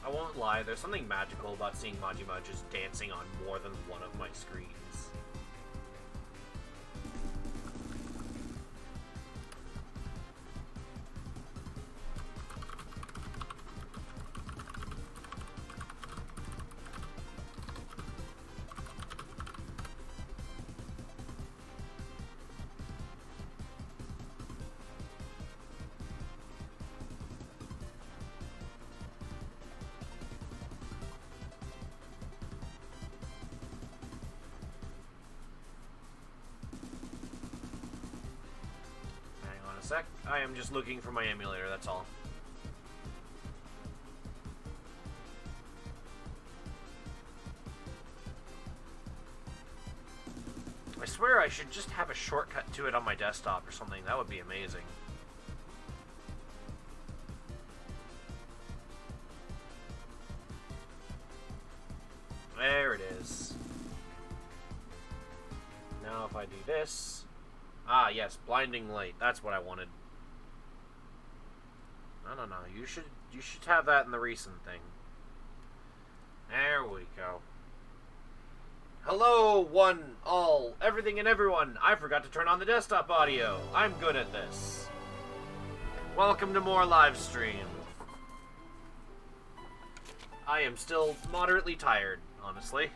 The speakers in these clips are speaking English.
I won't lie, there's something magical about seeing Majima just dancing on more than one of my screens. Sec. I am just looking for my emulator, that's all. I swear I should just have a shortcut to it on my desktop or something. That would be amazing. There it is. Now if I do this... Ah, yes, blinding light. That's what I wanted. I don't know. You should have that in the recent thing. There we go. Hello, one, all, everything and everyone. I forgot to turn on the desktop audio. I'm good at this. Welcome to more live stream. I am still moderately tired, honestly.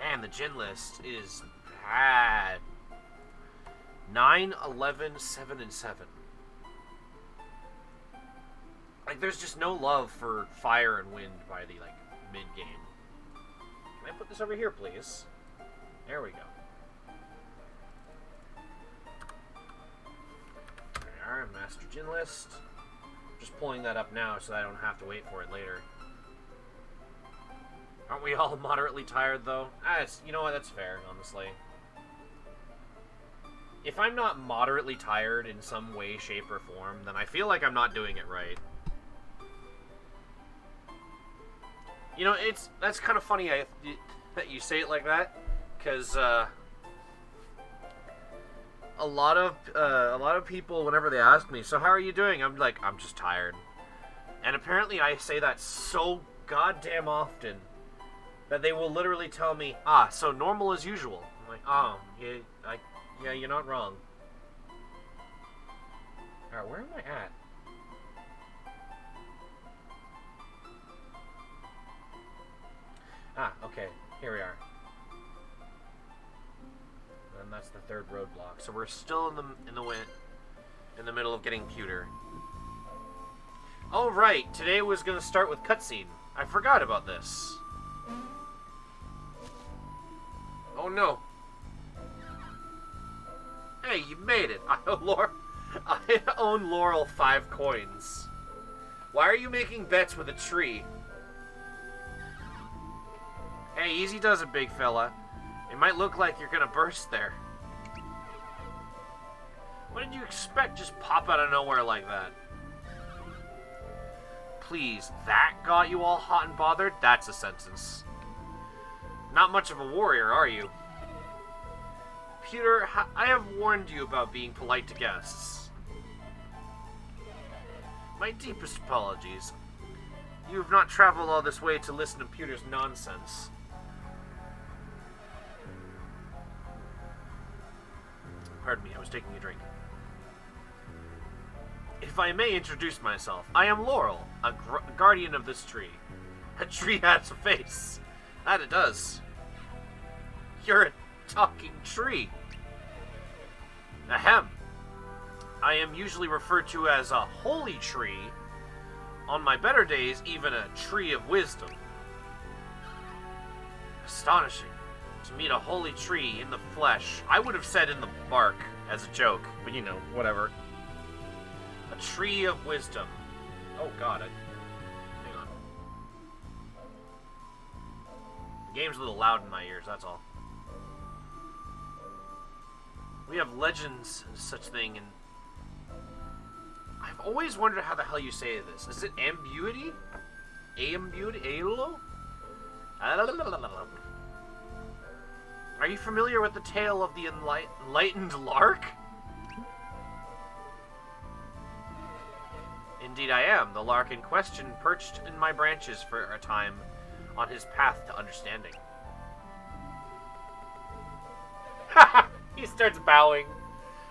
And the gin list is bad. 9, 11, 7, and 7. Like, there's just no love for fire and wind by the, like, mid-game. Can I put this over here, please? There we go. There we are, Master Gin List. Just pulling that up now so that I don't have to wait for it later. Aren't we all moderately tired, though? You know what, that's fair, honestly. If I'm not moderately tired in some way, shape, or form, then I feel like I'm not doing it right. You know, that's kind of funny that you say it like that, because a lot of people, whenever they ask me, so how are you doing? I'm like, I'm just tired. And apparently I say that so goddamn often that they will literally tell me, so normal as usual. I'm like, oh, yeah, you're not wrong. Alright, where am I at? Okay. Here we are. And that's the third roadblock. So we're still in the middle of getting pewter. Oh right, today was gonna start with cutscene. I forgot about this. Oh no. Hey, you made it. I own Laurel 5 coins. Why are you making bets with a tree? Hey, easy does it, big fella. It might look like you're gonna burst there. What did you expect? Just pop out of nowhere like that. Please, that got you all hot and bothered? That's a sentence. Not much of a warrior, are you? Peter, I have warned you about being polite to guests. My deepest apologies. You have not traveled all this way to listen to Peter's nonsense. Pardon me, I was taking a drink. If I may introduce myself, I am Laurel, a guardian of this tree. A tree has a face. That it does. You're a talking tree. Ahem. I am usually referred to as a holy tree. On my better days, even a tree of wisdom. Astonishing. To meet a holy tree in the flesh. I would have said in the bark as a joke, but you know, whatever. A tree of wisdom. Oh god, hang on. The game's a little loud in my ears, that's all. We have legends, such thing, and I've always wondered how the hell you say this. Is it ambiguity? Ambiguity? Aelo? Are you familiar with the tale of the enlightened lark? Indeed I am, the lark in question perched in my branches for a time on his path to understanding. He starts bowing.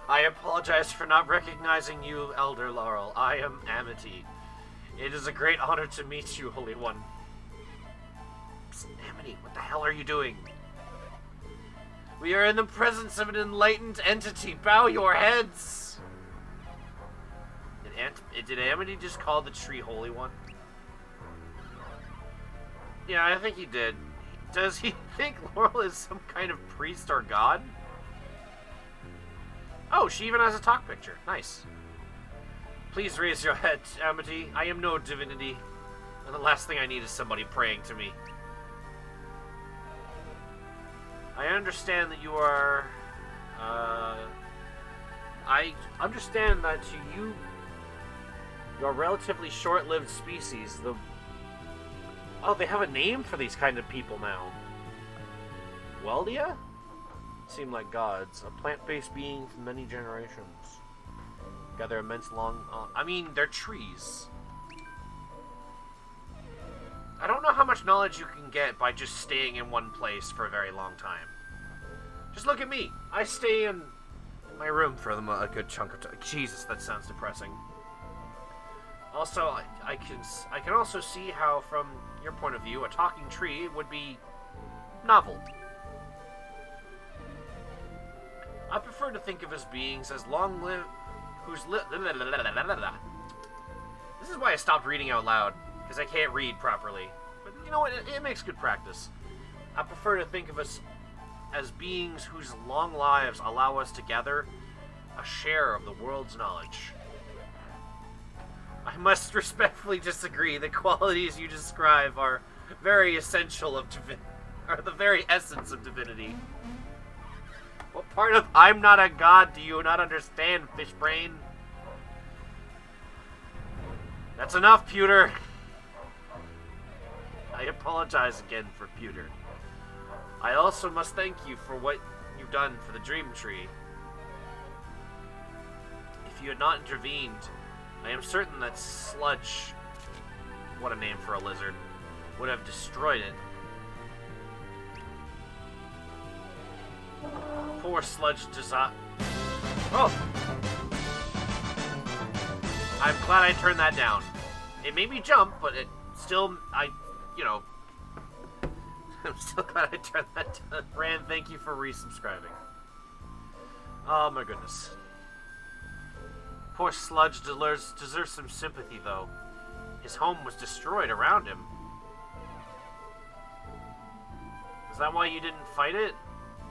I apologize for not recognizing you, Elder Laurel. I am Amity. It is a great honor to meet you, Holy One. Psst, Amity, what the hell are you doing? We are in the presence of an enlightened entity. Bow your heads! Did Amity just call the tree Holy One? Yeah, I think he did. Does he think Laurel is some kind of priest or god? Oh, she even has a talk picture. Nice. Please raise your head, Amity. I am no divinity. And the last thing I need is somebody praying to me. I understand that you are... I understand that you're a relatively short-lived species. Oh, they have a name for these kind of people now. Weldia? Seem like gods. A plant-based being from many generations. Gather immense long... I mean, they're trees. I don't know how much knowledge you can get by just staying in one place for a very long time. Just look at me. I stay in my room for a good chunk of time. Jesus, that sounds depressing. Also, I can also see how, from your point of view, a talking tree would be novel. I prefer to think of as beings as long-lived, This is why I stopped reading out loud, because I can't read properly. But you know what? It makes good practice. I prefer to think of us as beings whose long lives allow us to gather a share of the world's knowledge. I must respectfully disagree. The qualities you describe are very essential of are the very essence of divinity. What part of I'm not a god do you not understand, fish brain? That's enough, Pewter. I apologize again for Pewter. I also must thank you for what you've done for the Dream Tree. If you had not intervened, I am certain that Sludge, what a name for a lizard, would have destroyed it. Poor Sludge Oh! I'm glad I turned that down. It made me jump, but it still, I'm still glad I turned that down. Rand, thank you for resubscribing. Oh my goodness. Poor Sludge deserves some sympathy, though. His home was destroyed around him. Is that why you didn't fight it?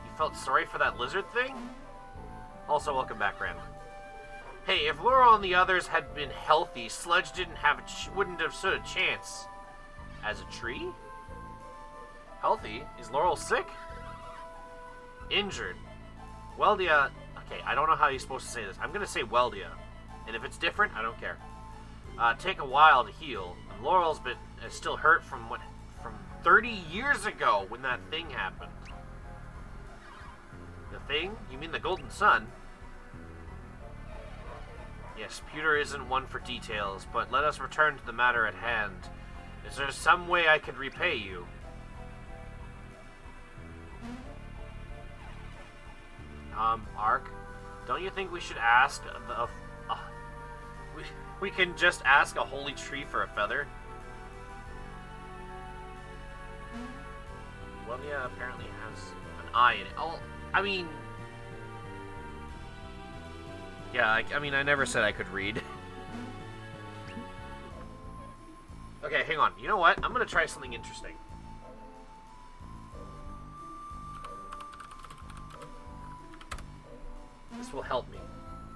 You felt sorry for that lizard thing? Also, welcome back, Rand. Hey, if Laurel and the others had been healthy, Sludge wouldn't have stood a chance. As a tree? Healthy? Is Laurel sick? Injured. Weldia... Okay, I don't know how you're supposed to say this. I'm going to say Weldia. And if it's different, I don't care. Take a while to heal. And Laurel's still hurt from 30 years ago when that thing happened. The thing? You mean the Golden Sun? Yes, Pewter isn't one for details, but let us return to the matter at hand. Is there some way I could repay you? Ark, don't you think we should ask we can just ask a holy tree for a feather? Well, yeah, apparently has an eye in it. Oh, I mean... Yeah, I mean, I never said I could read. Okay, hang on. You know what? I'm gonna try something interesting. This will help me.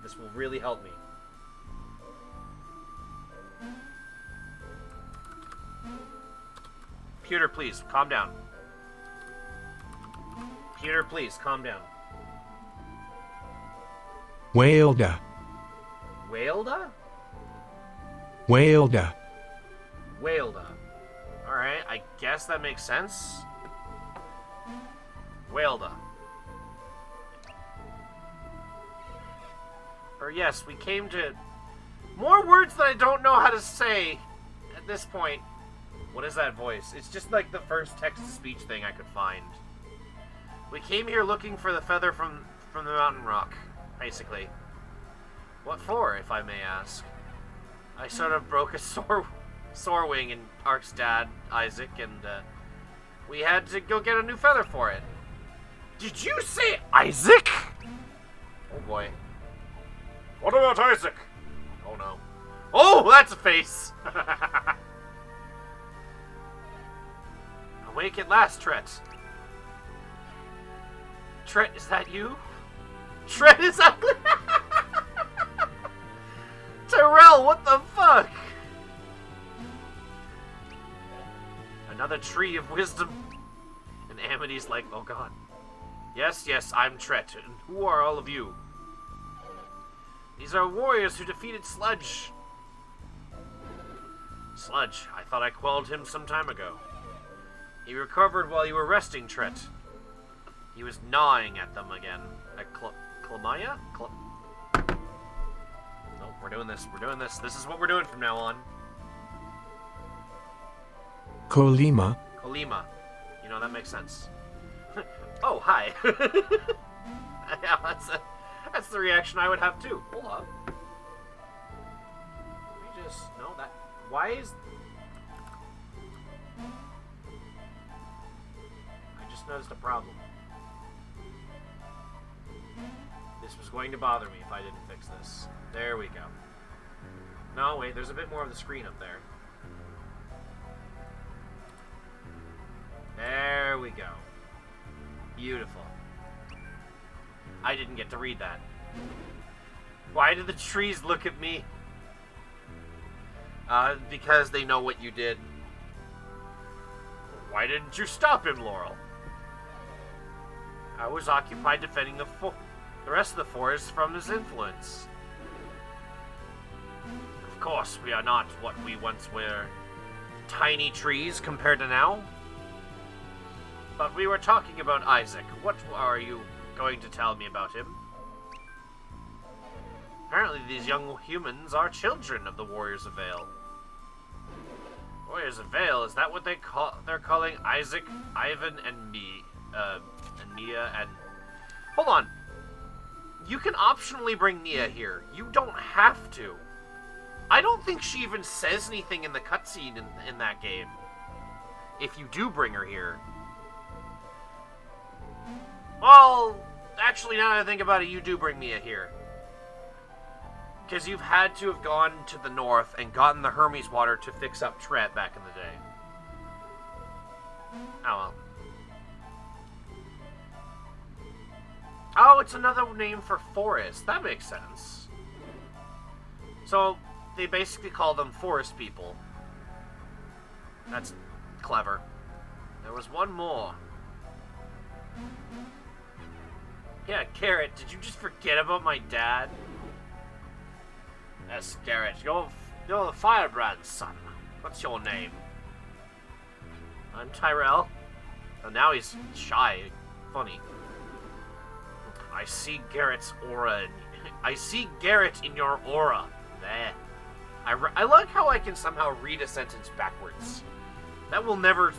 This will really help me. Pewter, please, calm down. Pewter, please, calm down. Wailda. Wailda? Wailda. Wailda. Alright, I guess that makes sense. Wailda. Or yes, we came to More words that I don't know how to say at this point. What is that voice? It's just like the first text-to-speech thing I could find. We came here looking for the feather from the mountain rock, basically. What for, if I may ask? I sort of broke a sore wing in Ark's dad, Isaac, and we had to go get a new feather for it. Did you say Isaac? Oh boy. What about Isaac? Oh no. Oh, that's a face! Awake at last, Tret. Tret, is that you? Tret is ugly! Tyrell, what the fuck? Another tree of wisdom. And Amity's like, oh god. Yes, I'm Tret, and who are all of you? These are warriors who defeated Sludge. Sludge, I thought I quelled him some time ago. He recovered while you were resting, Tret. He was gnawing at them again. At Clamaya? Nope, we're doing this. This is what we're doing from now on. Colima. Colima. You know, that makes sense. Oh, hi. Yeah, that's the reaction I would have too. Hold up. Let me just... No, that... Why is... I just noticed a problem. This was going to bother me if I didn't fix this. There we go. No, wait, there's a bit more of the screen up there. There we go. Beautiful. I didn't get to read that. Why did the trees look at me? Because they know what you did. Why didn't you stop him, Laurel? I was occupied defending the rest of the forest from his influence. Of course, we are not what we once were. Tiny trees compared to now. But we were talking about Isaac. What are you going to tell me about him? Apparently these young humans are children of the Warriors of Vale. Warriors of Vale, is that what they're calling Isaac, Ivan, and me? And Mia, and... Hold on. You can optionally bring Mia here. You don't have to. I don't think she even says anything in the cutscene in that game. If you do bring her here. Well, actually, now that I think about it, you do bring Mia here. Because you've had to have gone to the north and gotten the Hermes water to fix up Tret back in the day. Oh well. Oh, it's another name for forest. That makes sense. So, they basically call them forest people. That's clever. There was one more. Yeah, Garrett, did you just forget about my dad? Yes, Garrett, you're the Firebrand's son. What's your name? I'm Tyrell. And now he's shy. Funny. I see Garrett's aura. I see Garrett in your aura. There. I like how I can somehow read a sentence backwards. That will never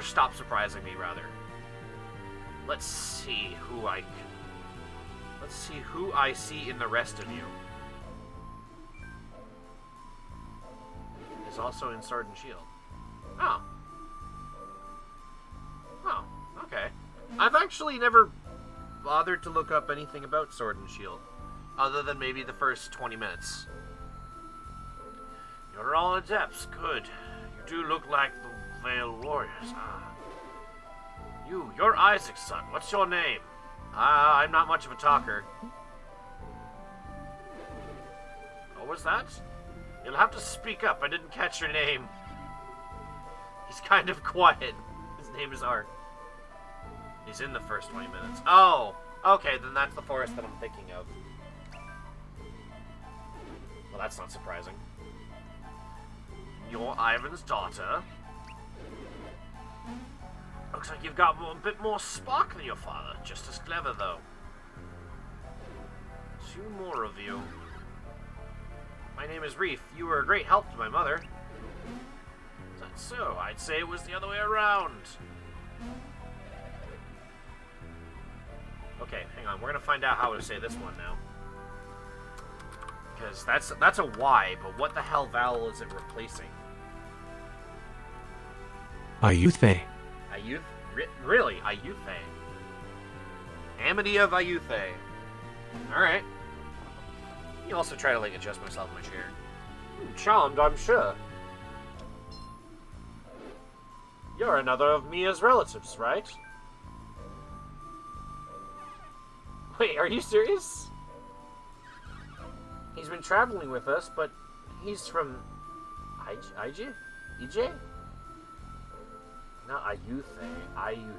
stop surprising me, rather. Let's see who I see in the rest of you. Is also in Sword and Shield. Oh. Oh, okay. I've actually never bothered to look up anything about Sword and Shield, other than maybe the first 20 minutes. You're all adepts. Good. You do look like the Vale Warriors. You're Isaac's son. What's your name? I'm not much of a talker. What was that? You'll have to speak up. I didn't catch your name. He's kind of quiet. His name is Art. He's in the first 20 minutes. Oh, okay, then that's the forest that I'm thinking of. Well, that's not surprising. You're Ivan's daughter. Looks like you've got a bit more spark than your father. Just as clever, though. 2 more of you. My name is Reef. You were a great help to my mother. Is that so? I'd say it was the other way around. Okay, hang on. We're gonna find out how to say this one now. Because that's a Y, but what the hell vowel is it replacing? Ayuthe. Ayuth? Really? Ayuthe. Amity of Ayuthe. Alright. You also try to, like, adjust myself in my chair. Charmed, I'm sure. You're another of Mia's relatives, right? Wait, are you serious? He's been traveling with us, but he's from... IJ? EJ? Not Ayuthe.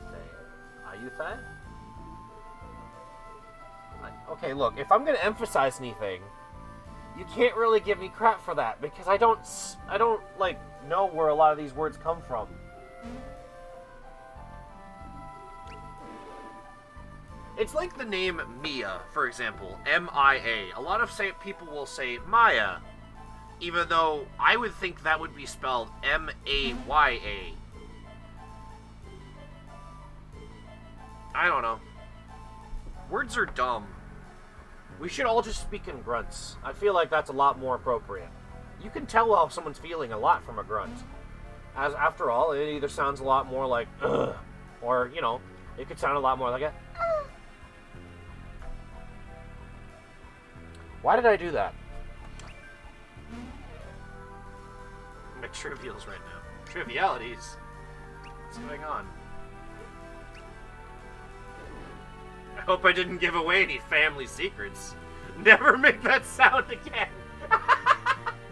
Ayuthe? Okay, look, if I'm going to emphasize anything, you can't really give me crap for that, because I don't, like, know where a lot of these words come from. It's like the name Mia, for example, M-I-A. A lot of people will say Maya, even though I would think that would be spelled M-A-Y-A. I don't know. Words are dumb. We should all just speak in grunts. I feel like that's a lot more appropriate. You can tell how someone's feeling a lot from a grunt. As after all, it either sounds a lot more like ugh, or, you know, it could sound a lot more like a Why did I do that? I'm trivials right now. Trivialities. What's going on? I hope I didn't give away any family secrets. Never make that sound again.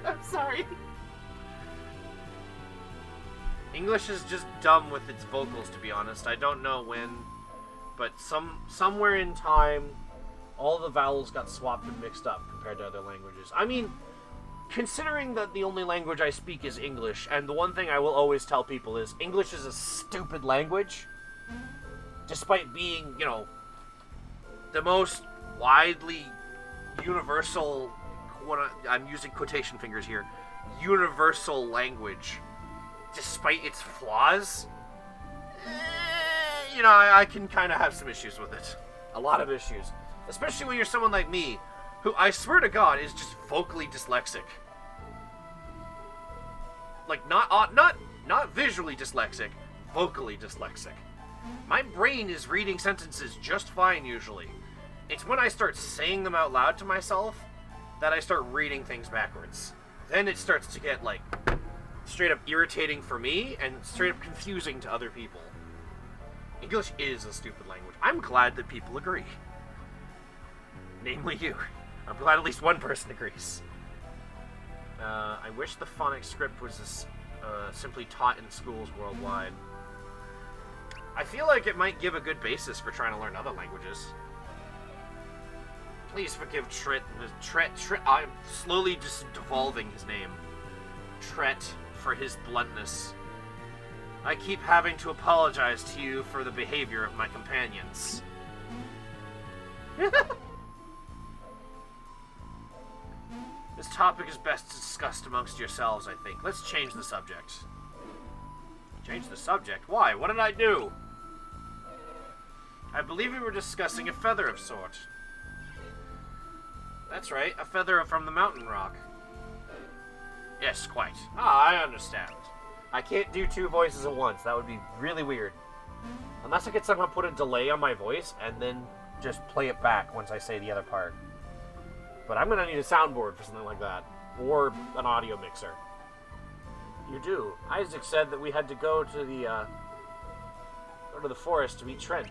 I'm sorry. English is just dumb with its vocals, to be honest. I don't know when, but somewhere in time, all the vowels got swapped and mixed up compared to other languages. I mean, considering that the only language I speak is English, and the one thing I will always tell people is English is a stupid language, despite being, you know, the most widely universal, I'm using quotation fingers here, universal language, despite its flaws, you know, I can kind of have some issues with it. A lot of issues. Especially when you're someone like me, who I swear to God is just vocally dyslexic. Like, not visually dyslexic, vocally dyslexic. My brain is reading sentences just fine usually. It's when I start saying them out loud to myself that I start reading things backwards. Then it starts to get, like, straight up irritating for me and straight up confusing to other people. English is a stupid language. I'm glad that people agree. Namely you. I'm glad at least one person agrees. I wish the phonics script was simply taught in schools worldwide. I feel like it might give a good basis for trying to learn other languages. Please forgive Tret. I'm slowly just devolving his name. Tret, for his bluntness. I keep having to apologize to you for the behavior of my companions. This topic is best discussed amongst yourselves, I think. Let's change the subject. Change the subject? Why? What did I do? I believe we were discussing a feather of sort. That's right, a feather from the mountain rock. Yes, quite. Ah, I understand. I can't do two voices at once. That would be really weird. Unless I could somehow put a delay on my voice and then just play it back once I say the other part. But I'm gonna need a soundboard for something like that. Or an audio mixer. You do. Isaac said that we had to go to the forest to meet Trent.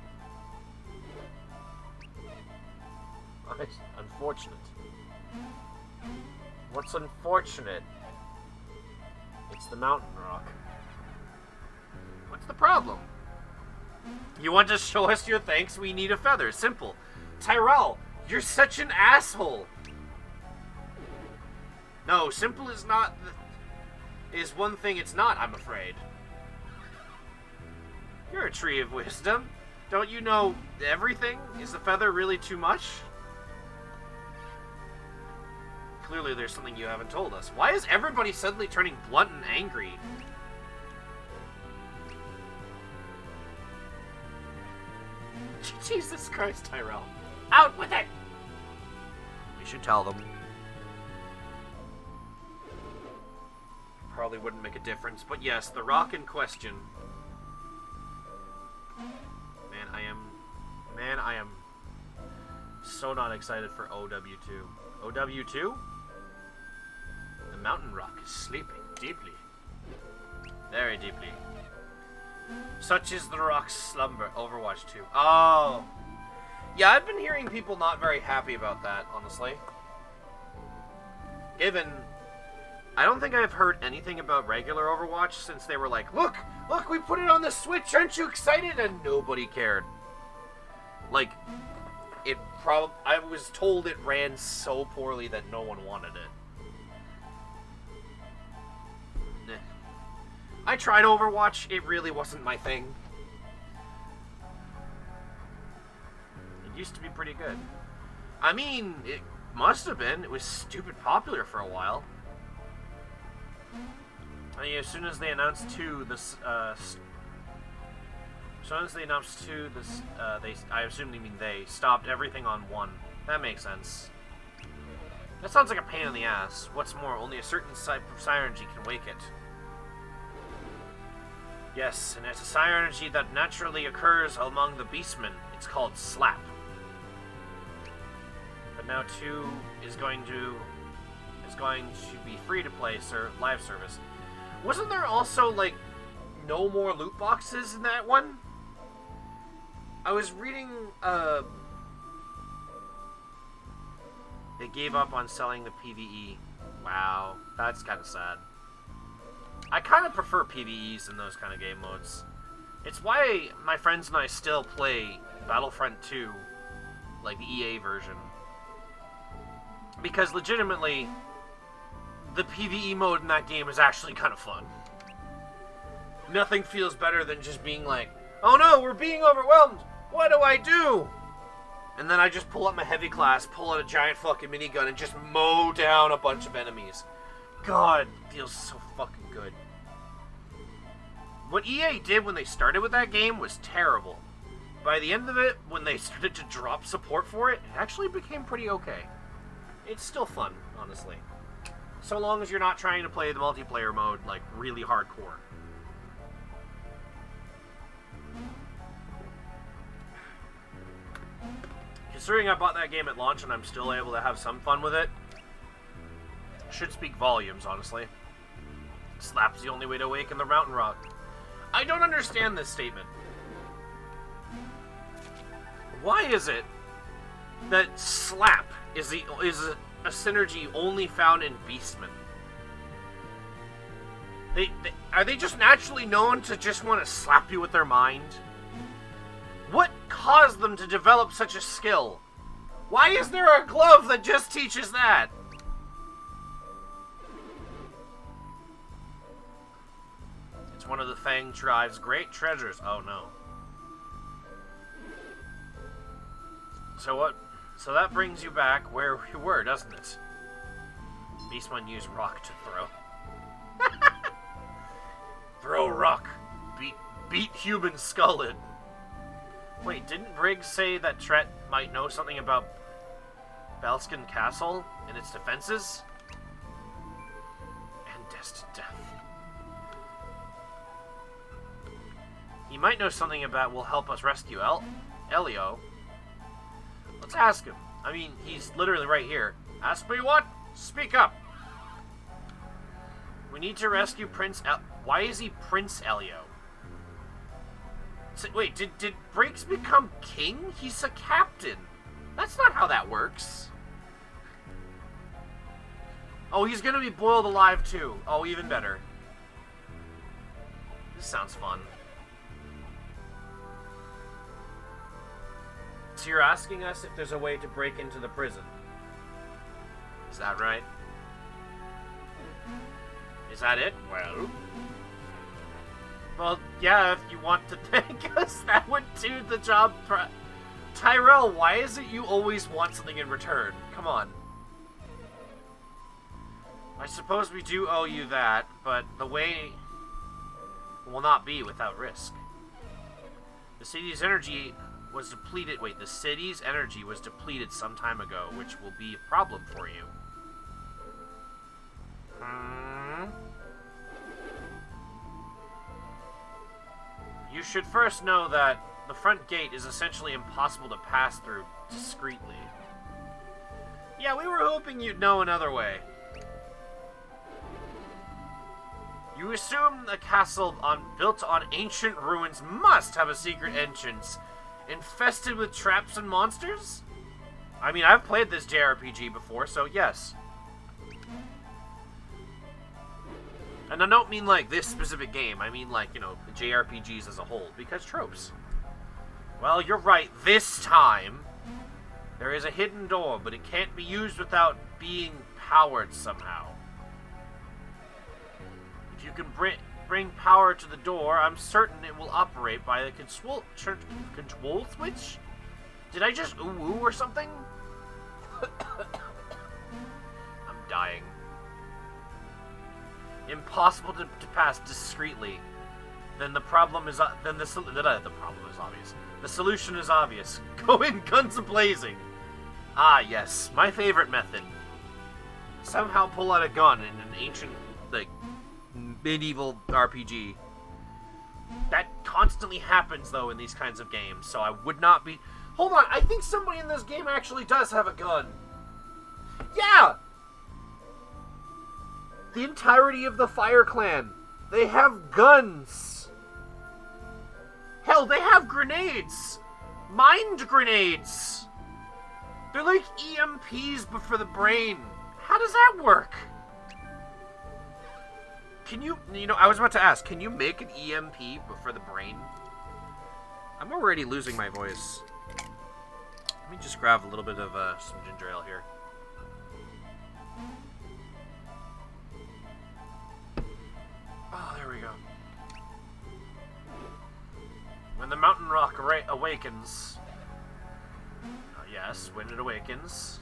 It's unfortunate. What's unfortunate? It's the mountain rock. What's the problem? You want to show us your thanks? We need a feather. Simple. Tyrell, you're such an asshole. No, simple is not... is one thing it's not, I'm afraid. You're a tree of wisdom. Don't you know everything? Is the feather really too much? Clearly there's something you haven't told us. Why is everybody suddenly turning blunt and angry? Jesus Christ, Tyrell. Out with it! We should tell them. Probably wouldn't make a difference, but yes, the rock in question. Man, I am so not excited for OW2. OW2? The mountain rock is sleeping deeply. Very deeply. Such is the rock's slumber. Overwatch 2. Oh. Yeah, I've been hearing people not very happy about that, honestly. Given, I don't think I've heard anything about regular Overwatch since they were like, look, we put it on the Switch, aren't you excited? And nobody cared. Like, I was told it ran so poorly that no one wanted it. Nah. I tried Overwatch, it really wasn't my thing. It used to be pretty good. I mean, it must have been. It was stupid popular for a while. I mean, as soon as they announced 2, I assume they mean they stopped everything on 1. That makes sense. That sounds like a pain in the ass. What's more, only a certain psy-energy can wake it. Yes, and it's a psy-energy that naturally occurs among the beastmen. It's called Slap. But now 2 is going to be free to play live service. Wasn't there also like no more loot boxes in that one? I was reading, they gave up on selling the PvE. Wow, that's kind of sad. I kind of prefer PvEs in those kind of game modes. It's why my friends and I still play Battlefront 2, like the EA version. Because legitimately, the PvE mode in that game is actually kind of fun. Nothing feels better than just being like, oh no, we're being overwhelmed! What do I do? And then I just pull up my heavy class, pull out a giant fucking minigun, and just mow down a bunch of enemies. God, it feels so fucking good. What EA did when they started with that game was terrible. By the end of it, when they started to drop support for it, it actually became pretty okay. It's still fun, honestly. So long as you're not trying to play the multiplayer mode, like, really hardcore. Considering I bought that game at launch and I'm still able to have some fun with it, should speak volumes, honestly. Slap's the only way to awaken the mountain rock. I don't understand this statement. Why is it that Slap is a synergy only found in Beastmen? Are they just naturally known to just want to slap you with their mind? What caused them to develop such a skill? Why is there a glove that just teaches that? It's one of the Fang tribe's great treasures. Oh no. So what? So that brings you back where we were, doesn't it? Beastmen use rock to throw. Throw rock. Beat human skull in. Wait, didn't Briggs say that Tret might know something about Balskin Castle and its defenses? And destined death. He might know something about will help us rescue Elio. Let's ask him. I mean, he's literally right here. Ask me what? Speak up. We need to rescue Prince Why is he Prince Elio? So, wait, did Briggs become king? He's a captain. That's not how that works. Oh, he's gonna be boiled alive too. Oh, even better. This sounds fun. So you're asking us if there's a way to break into the prison. Is that right? Is that it? Well, yeah, if you want to thank us, that would do the job. Tyrell, why is it you always want something in return? Come on. I suppose we do owe you that, but the way will not be without risk. The city's energy was depleted. Wait, the city's energy was depleted some time ago, which will be a problem for you. You should first know that the front gate is essentially impossible to pass through discreetly. Yeah, we were hoping you'd know another way. You assume a castle built on ancient ruins must have a secret entrance infested with traps and monsters? I mean, I've played this JRPG before, so yes. And I don't mean like this specific game, I mean like, you know, JRPGs as a whole, because tropes. Well, you're right, this time there is a hidden door, but it can't be used without being powered somehow. If you can bring power to the door, I'm certain it will operate by the control switch? Did I just ooh or something? I'm dying. Impossible to pass discreetly. Then the problem is the problem is obvious. The solution is obvious. Go in guns a-blazing. Ah, yes, my favorite method. Somehow pull out a gun in an ancient, like, medieval RPG. That constantly happens, though, in these kinds of games, so I would not be... Hold on, I think somebody in this game actually does have a gun. Yeah! The entirety of the Fire Clan. They have guns. Hell, they have grenades. Mind grenades. They're like EMPs, but for the brain. How does that work? Can you know, I was about to ask, can you make an EMP but for the brain? I'm already losing my voice. Let me just grab a little bit of some ginger ale here. Oh, there we go. When the mountain rock awakens... yes, when it awakens...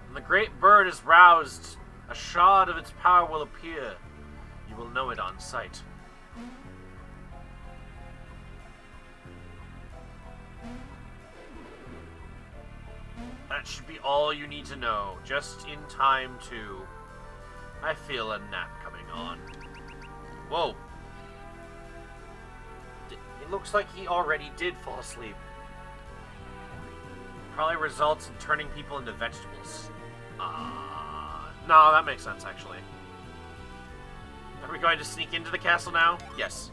When the great bird is roused, a shard of its power will appear. You will know it on sight. That should be all you need to know, just in time to... I feel a nap coming on. Whoa. It looks like he already did fall asleep. Probably results in turning people into vegetables. No, that makes sense, actually. Are we going to sneak into the castle now? Yes.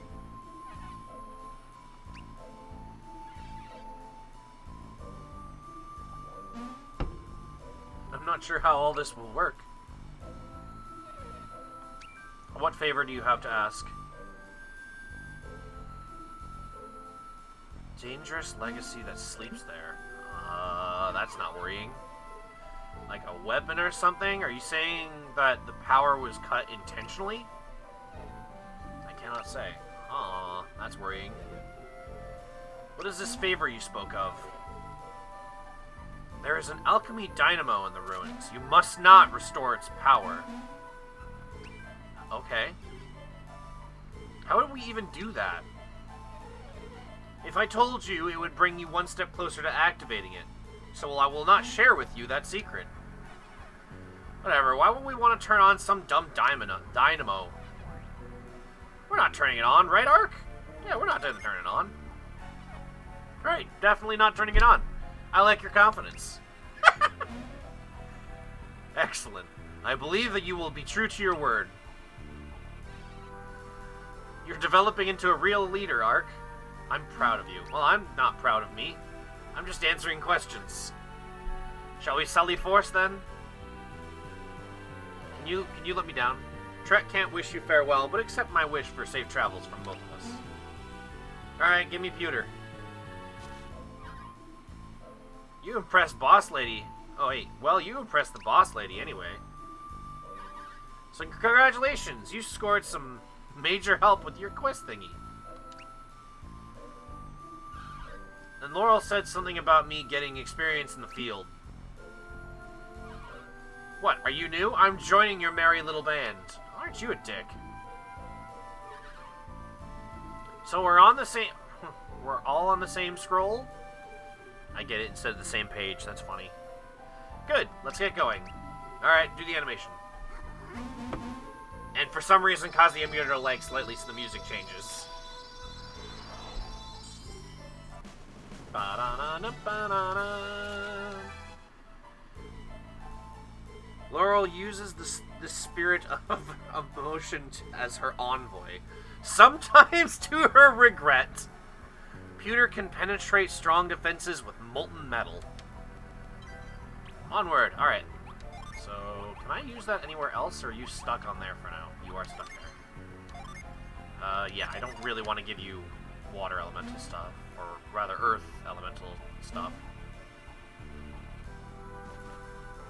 I'm not sure how all this will work. What favor do you have to ask? Dangerous legacy that sleeps there. That's not worrying. Like a weapon or something? Are you saying that the power was cut intentionally? I cannot say. Aw, that's worrying. What is this favor you spoke of? There is an Alchemy Dynamo in the ruins. You must not restore its power. Okay. How would we even do that? If I told you, it would bring you one step closer to activating it. So I will not share with you that secret. Whatever, why would we want to turn on some dumb dynamo? We're not turning it on, right, Ark? Yeah, we're not turning it on. Right, definitely not turning it on. I like your confidence. Excellent. I believe that you will be true to your word. You're developing into a real leader, Ark. I'm proud of you. Well, I'm not proud of me. I'm just answering questions. Shall we sally forth, then? Can you let me down? Trek can't wish you farewell, but accept my wish for safe travels from both of us. Alright, give me pewter. You impressed Boss Lady. Oh, wait. Well, you impressed the Boss Lady anyway. So congratulations. You scored some major help with your quest thingy. And Laurel said something about me getting experience in the field. What, are you new? I'm joining your merry little band. Aren't you a dick? So we're on the same... We're all on the same scroll? I get it, instead of the same page. That's funny. Good, let's get going. Alright, do the animation. And for some reason, cause the emulator to lag slightly so the music changes. Laurel uses the spirit of emotion as her envoy, sometimes to her regret. Pewter can penetrate strong defenses with molten metal. Onward. Alright. So, can I use that anywhere else, or are you stuck on there for now? You are stuck there. Yeah, I don't really want to give you water elemental stuff, or rather earth elemental stuff.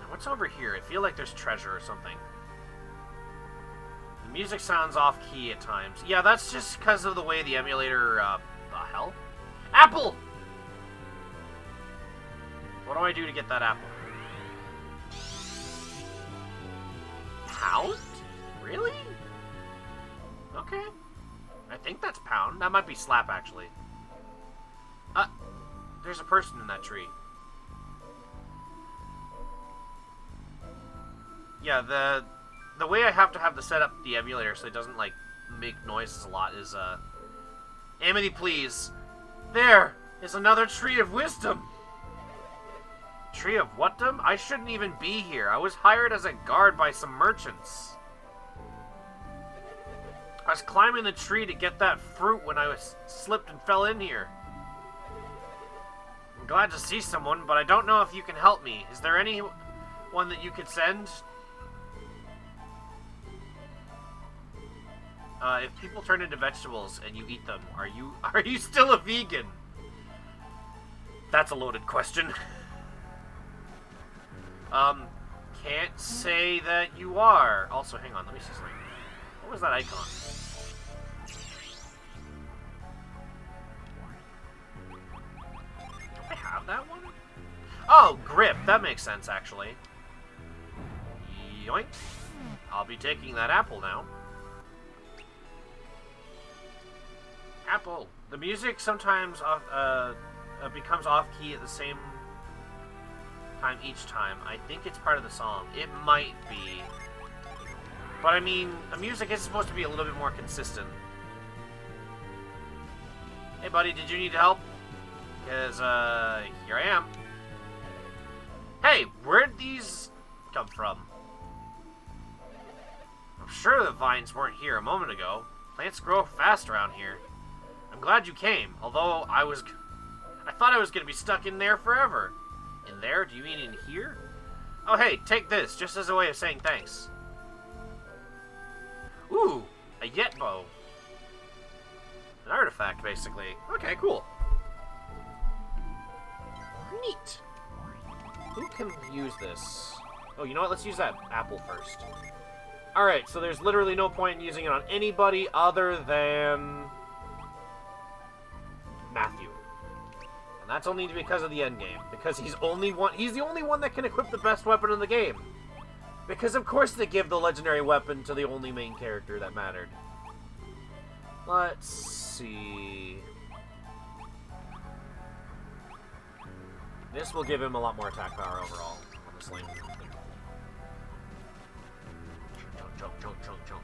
Now, what's over here? I feel like there's treasure or something. The music sounds off-key at times. Yeah, that's just because of the way the emulator, the hell? Apple! What do I do to get that apple? Pound? Really? Okay. I think that's pound. That might be slap, actually. There's a person in that tree. Yeah, the way I have to have to set up the emulator so it doesn't, like, make noises a lot is, Amity, please. There is another tree of wisdom. Tree of whatdom? I shouldn't even be here. I was hired as a guard by some merchants. I was climbing the tree to get that fruit when I slipped and fell in here. I'm glad to see someone, but I don't know if you can help me. Is there anyone that you could send? If people turn into vegetables and you eat them, are you still a vegan? That's a loaded question. Can't say that you are. Also, hang on, let me see something. What was that icon? Do I have that one? Oh, grip. That makes sense, actually. Yoink. I'll be taking that apple now. Apple. The music sometimes becomes off-key at the same time each time. I think it's part of the song. It might be. But I mean, the music is supposed to be a little bit more consistent. Hey buddy, did you need help? Because, here I am. Hey, where'd these come from? I'm sure the vines weren't here a moment ago. Plants grow fast around here. I'm glad you came, although I thought I was going to be stuck in there forever. In there? Do you mean in here? Oh hey, take this, just as a way of saying thanks. Ooh, a yet bow. An artifact, basically. Okay, cool. Neat. Who can use this? Oh, you know what? Let's use that apple first. Alright, so there's literally no point in using it on anybody other than Matthew. And that's only because of the endgame. Because he's the only one that can equip the best weapon in the game. Because of course they give the legendary weapon to the only main character that mattered. Let's see. This will give him a lot more attack power overall, honestly. Chunk, chunk, chunk, chunk.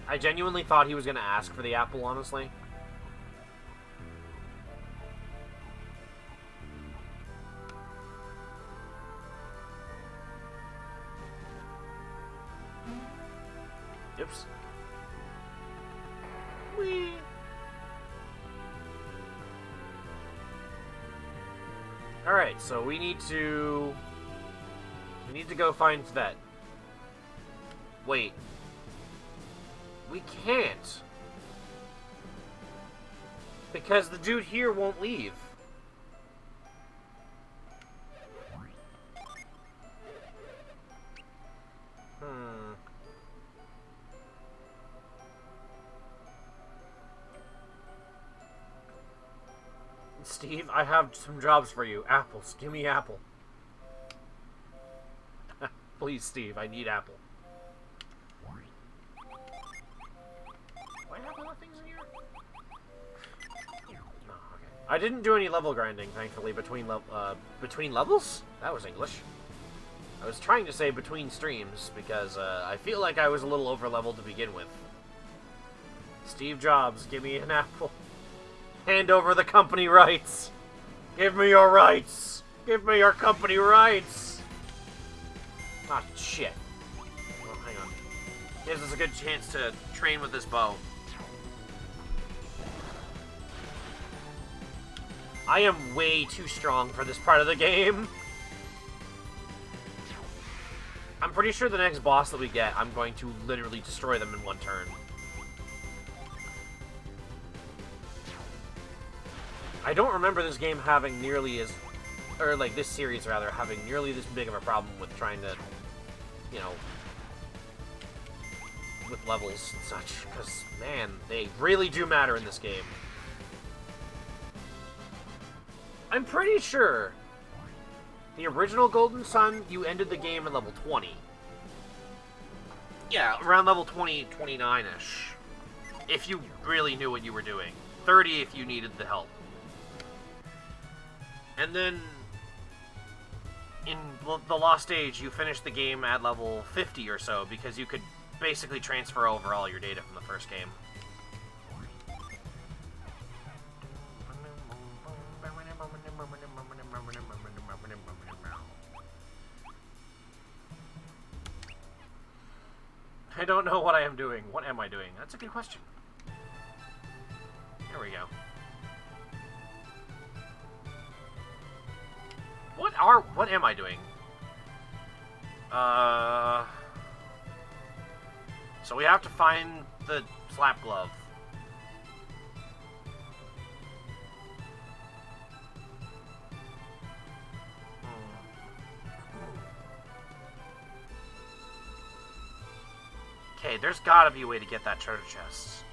I genuinely thought he was going to ask for the apple, honestly. Oops. Whee! Alright, so we need to go find Vet. Wait. We can't. Because the dude here won't leave. Steve, I have some jobs for you. Apples. Give me apple. Please, Steve, I need apple. Do I have more things in here? No, okay. I didn't do any level grinding, thankfully, between levels? That was English. I was trying to say between streams, because I feel like I was a little over-leveled to begin with. Steve Jobs, give me an apple. Hand over the company rights. Give me your rights. Give me your company rights. Ah, shit. Well, hang on. Gives us a good chance to train with this bow. I am way too strong for this part of the game. I'm pretty sure the next boss that we get, I'm going to literally destroy them in one turn. I don't remember this game having nearly as... Or, like, this series, rather, having nearly this big of a problem with trying to, you know... with levels and such. Because, man, they really do matter in this game. I'm pretty sure the original Golden Sun, you ended the game at level 20. Yeah, around level 20, 29-ish. If you really knew what you were doing. 30 if you needed the help. And then, in the Lost Age, you finished the game at level 50 or so, because you could basically transfer over all your data from the first game. I don't know what I am doing. What am I doing? That's a good question. There we go. What am I doing? So we have to find the slap glove. Okay, there's gotta be a way to get that treasure chest.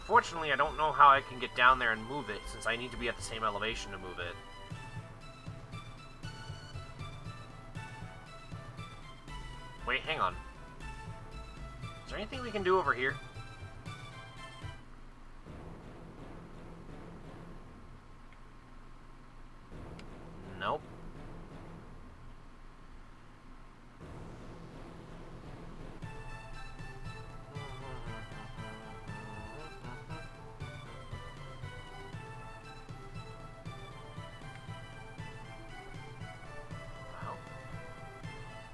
Unfortunately, I don't know how I can get down there and move it, since I need to be at the same elevation to move it. Wait, hang on. Is there anything we can do over here? Nope.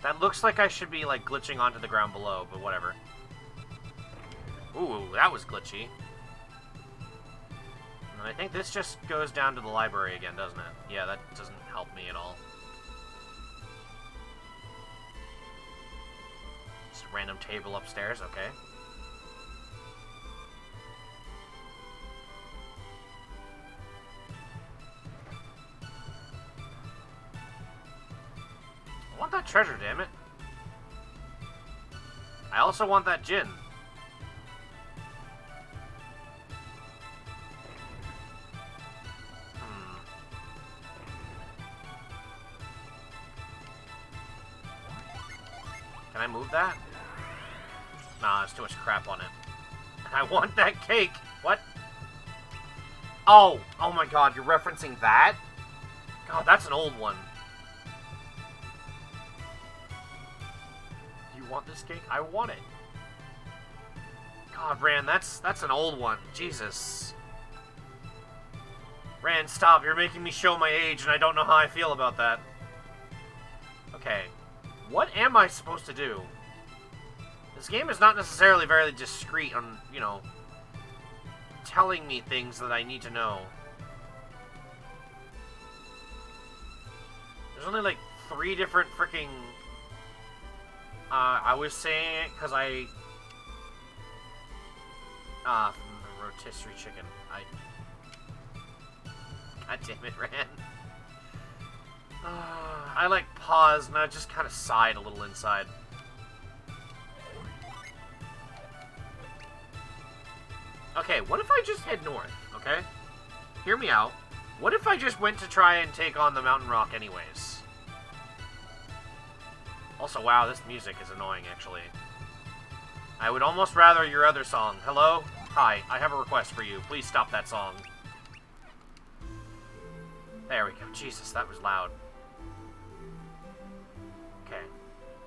That looks like I should be, like, glitching onto the ground below, but whatever. Ooh, that was glitchy. And I think this just goes down to the library again, doesn't it? Yeah, that doesn't help me at all. Just a random table upstairs, okay. I want that treasure, damn it. I also want that gin. Can I move that? Nah, there's too much crap on it. I want that cake! What? Oh! Oh my god, you're referencing that? God, that's an old one. Want this cake? I want it. God, Ran, that's an old one. Jesus. Ran, stop. You're making me show my age, and I don't know how I feel about that. Okay. What am I supposed to do? This game is not necessarily very discreet on, you know, telling me things that I need to know. There's only, like, 3 different freaking... I was saying it because I... from the rotisserie chicken. God damn it, Ran. I, like, paused, and I just kind of sighed a little inside. Okay, what if I just head north? okay? Hear me out. What if I just went to try and take on the mountain rock anyways? Also, wow, this music is annoying, actually. I would almost rather your other song. Hello? Hi, I have a request for you. Please stop that song. There we go. Jesus, that was loud. Okay.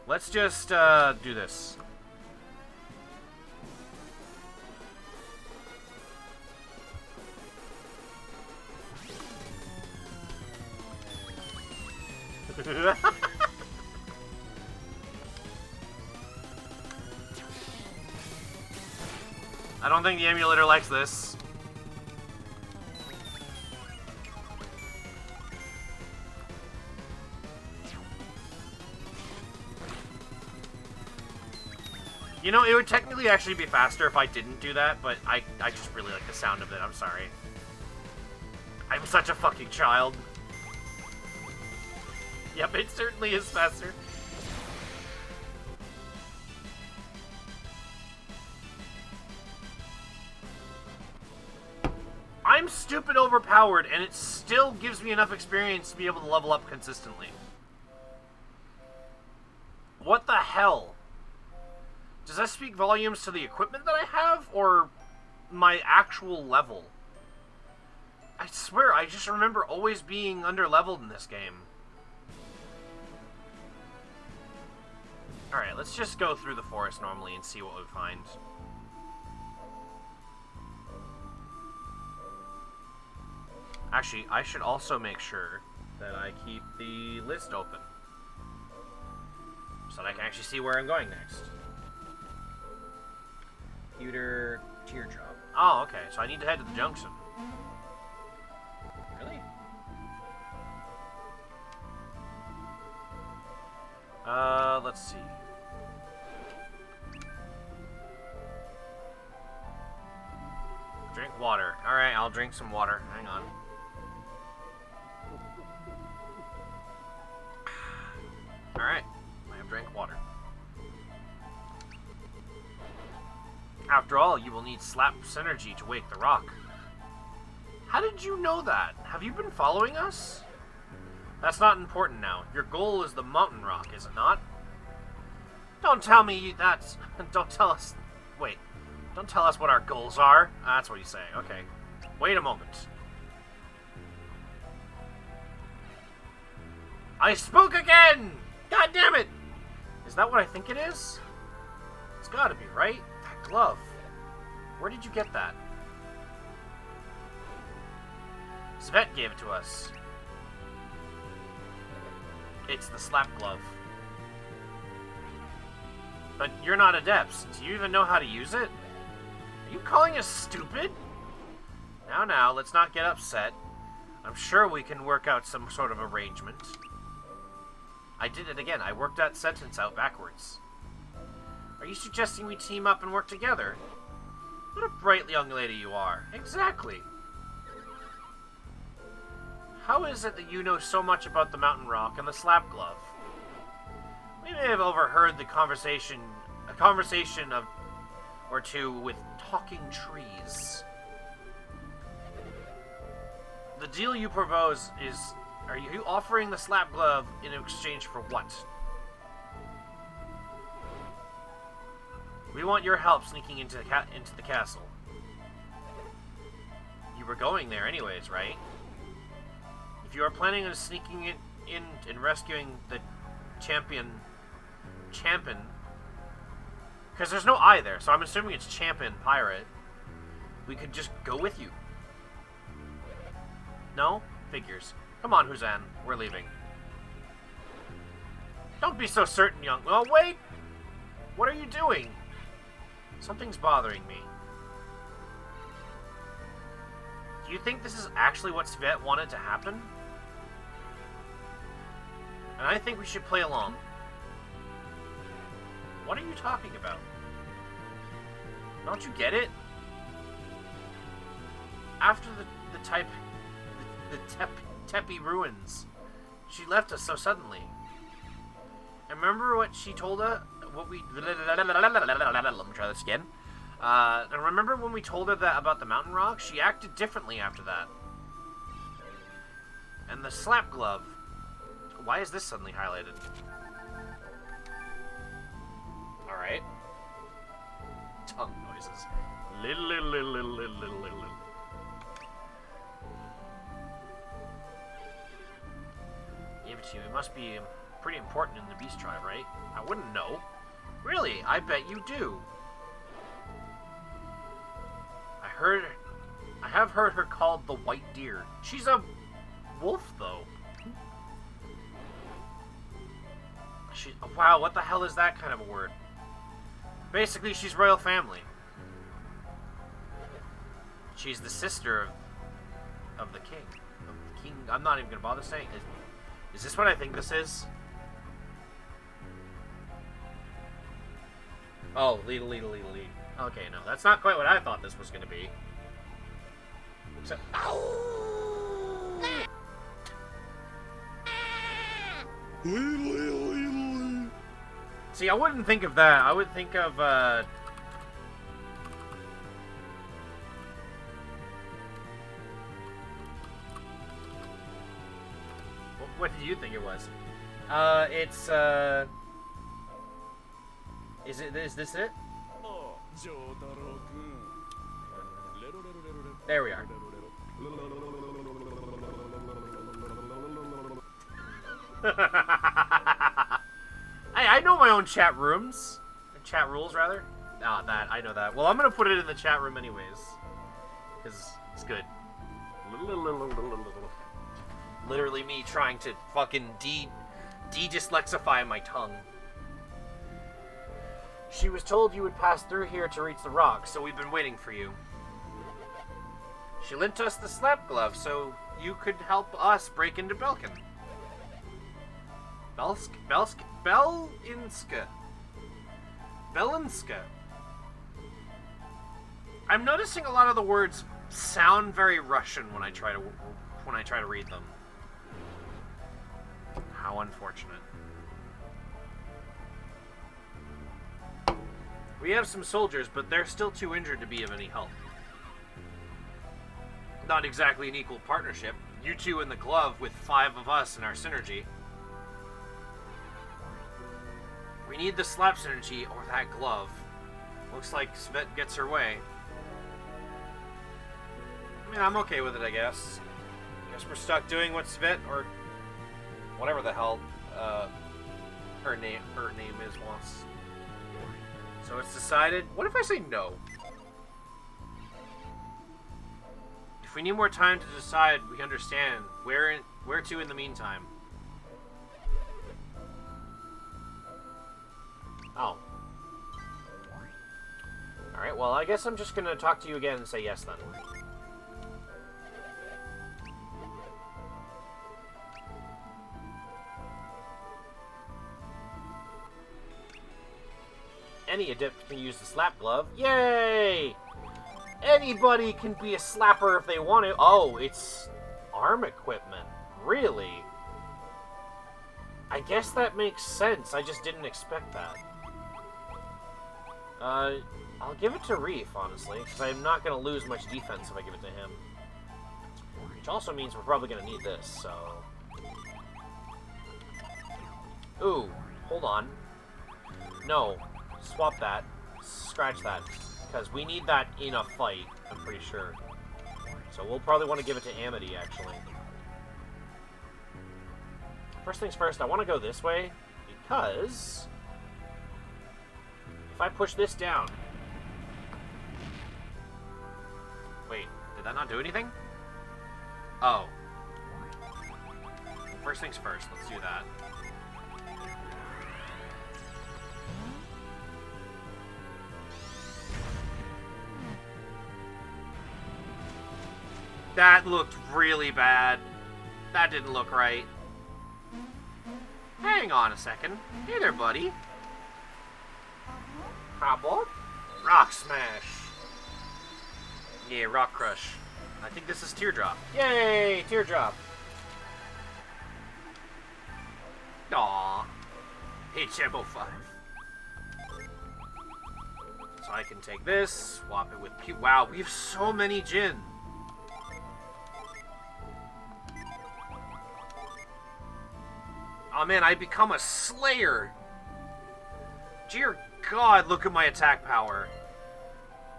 Let's just, do this. I don't think the emulator likes this. You know, it would technically actually be faster if I didn't do that, but I just really like the sound of it. I'm sorry. I'm such a fucking child. Yep, it certainly is faster. I'm stupid overpowered, and it still gives me enough experience to be able to level up consistently. What the hell? Does that speak volumes to the equipment that I have, or my actual level? I swear, I just remember always being under-leveled in this game. Alright, let's just go through the forest normally and see what we find. Actually, I should also make sure that I keep the list open, so that I can actually see where I'm going next. Computer teardrop. Oh, okay, so I need to head to the junction. Really? Let's see. Drink water. Alright, I'll drink some water. Hang on. Alright, I have drank water. After all, you will need slap synergy to wake the rock. How did you know that? Have you been following us? That's not important now. Your goal is the mountain rock, is it not? Don't tell me that's... Don't tell us... Wait. Don't tell us what our goals are. That's what you say. Okay. Wait a moment. I spoke again! God damn it! Is that what I think it is? It's gotta be, right? That glove. Where did you get that? Svet gave it to us. It's the slap glove. But you're not adepts. Do you even know how to use it? Are you calling us stupid? Now, let's not get upset. I'm sure we can work out some sort of arrangement. I did it again. I worked that sentence out backwards. Are you suggesting we team up and work together? What a bright young lady you are. Exactly. How is it that you know so much about the mountain rock and the slap glove? We may have overheard a conversation or two with talking trees. The deal you propose is... Are you offering the slap glove in exchange for what? We want your help sneaking into the castle. You were going there anyways, right? If you are planning on sneaking in and rescuing the champion... Because there's no I there, so I'm assuming it's champion pirate. We could just go with you. No? Figures. Come on, Huzan. We're leaving. Don't be so certain, young... Oh, wait! What are you doing? Something's bothering me. Do you think this is actually what Svet wanted to happen? And I think we should play along. What are you talking about? Don't you get it? After the Tepi ruins, she left us so suddenly. And remember what she told us? Let me try this again. And remember when we told her that about the mountain rock? She acted differently after that. And the slap glove. Why is this suddenly highlighted? Alright. Tongue noises. Little. Give it to you. It must be pretty important in the beast tribe, right? I wouldn't know. Really? I bet you do. I have heard her called the White Deer. She's a wolf, though. Wow, what the hell is that kind of a word? Basically, she's royal family. She's the sister of the king. I'm not even going to bother saying it. Is this what I think this is? Oh, lead. Okay, no, that's not quite what I thought this was going to be. Except... See, I wouldn't think of that. I would think of, What did you think it was? Is this it? There we are. Hey, I know my own chat rooms. Chat rules, rather. Ah, I know that. Well, I'm gonna put it in the chat room anyways. Because it's good. Literally me trying to fucking de-dyslexify my tongue. She was told you would pass through here to reach the rock, so we've been waiting for you. She lent us the slap glove so you could help us break into Belkin. Belinska. I'm noticing a lot of the words sound very Russian when I try to read them. How unfortunate. We have some soldiers, but they're still too injured to be of any help. Not exactly an equal partnership. You two in the glove with 5 of us in our synergy. We need the slap synergy or that glove. Looks like Svet gets her way. I mean, I'm okay with it, I guess. Guess we're stuck doing what Svet or whatever the hell her name is wants. So it's decided. What if I say no? If we need more time to decide, we understand. Where to in the meantime? Oh. Alright, well, I guess I'm just gonna talk to you again and say yes then. Any adept can use the slap glove. Yay! Anybody can be a slapper if they want to. Oh, it's arm equipment. Really? I guess that makes sense. I just didn't expect that. I'll give it to Reef, honestly, because I'm not going to lose much defense if I give it to him. Which also means we're probably going to need this, so... Ooh, hold on. No. Swap that. Scratch that. Because we need that in a fight, I'm pretty sure. So we'll probably want to give it to Amity, actually. First things first, I want to go this way, because... if I push this down... Wait, did that not do anything? Oh. First things first, let's do that. That looked really bad. That didn't look right. Hang on a second. Hey there, buddy. Hobble. Rock smash. Yeah, rock crush. I think this is teardrop. Yay, teardrop. Aww. Hey, Chambo 5. So So I can take this, swap it with Q. Wow, we have so many Jin. Oh man, I become a Slayer. Dear God, look at my attack power.